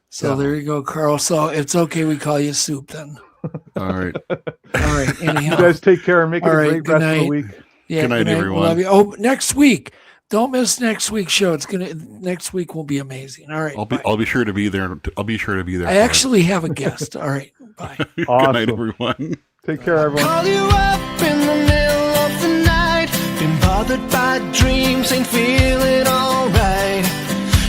Speaker 4: So there you go, Carl. So it's okay. We call you Soup then.
Speaker 3: All right.
Speaker 4: All right. Anyhow.
Speaker 14: You guys take care and make it
Speaker 4: All
Speaker 14: a
Speaker 4: right,
Speaker 14: great
Speaker 4: good
Speaker 14: rest of the
Speaker 4: night.
Speaker 14: week.
Speaker 4: Yeah,
Speaker 3: Good night,
Speaker 4: We
Speaker 3: everyone.
Speaker 4: love you. Oh, next week. Don't miss next week's show. Next week will be amazing. All right.
Speaker 3: I'll be sure to be there. I'll be sure to be there.
Speaker 4: I
Speaker 3: for it.
Speaker 4: actually have a guest. All right. Bye.
Speaker 3: Good
Speaker 14: Awesome.
Speaker 3: night, everyone.
Speaker 14: Take care, everyone.
Speaker 2: Call you up in the middle of the night. Been bothered by dreams, ain't feeling alright.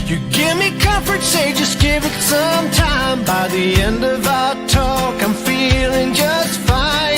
Speaker 2: You give me comfort, say just give it some time. By the end of our talk, I'm feeling just fine.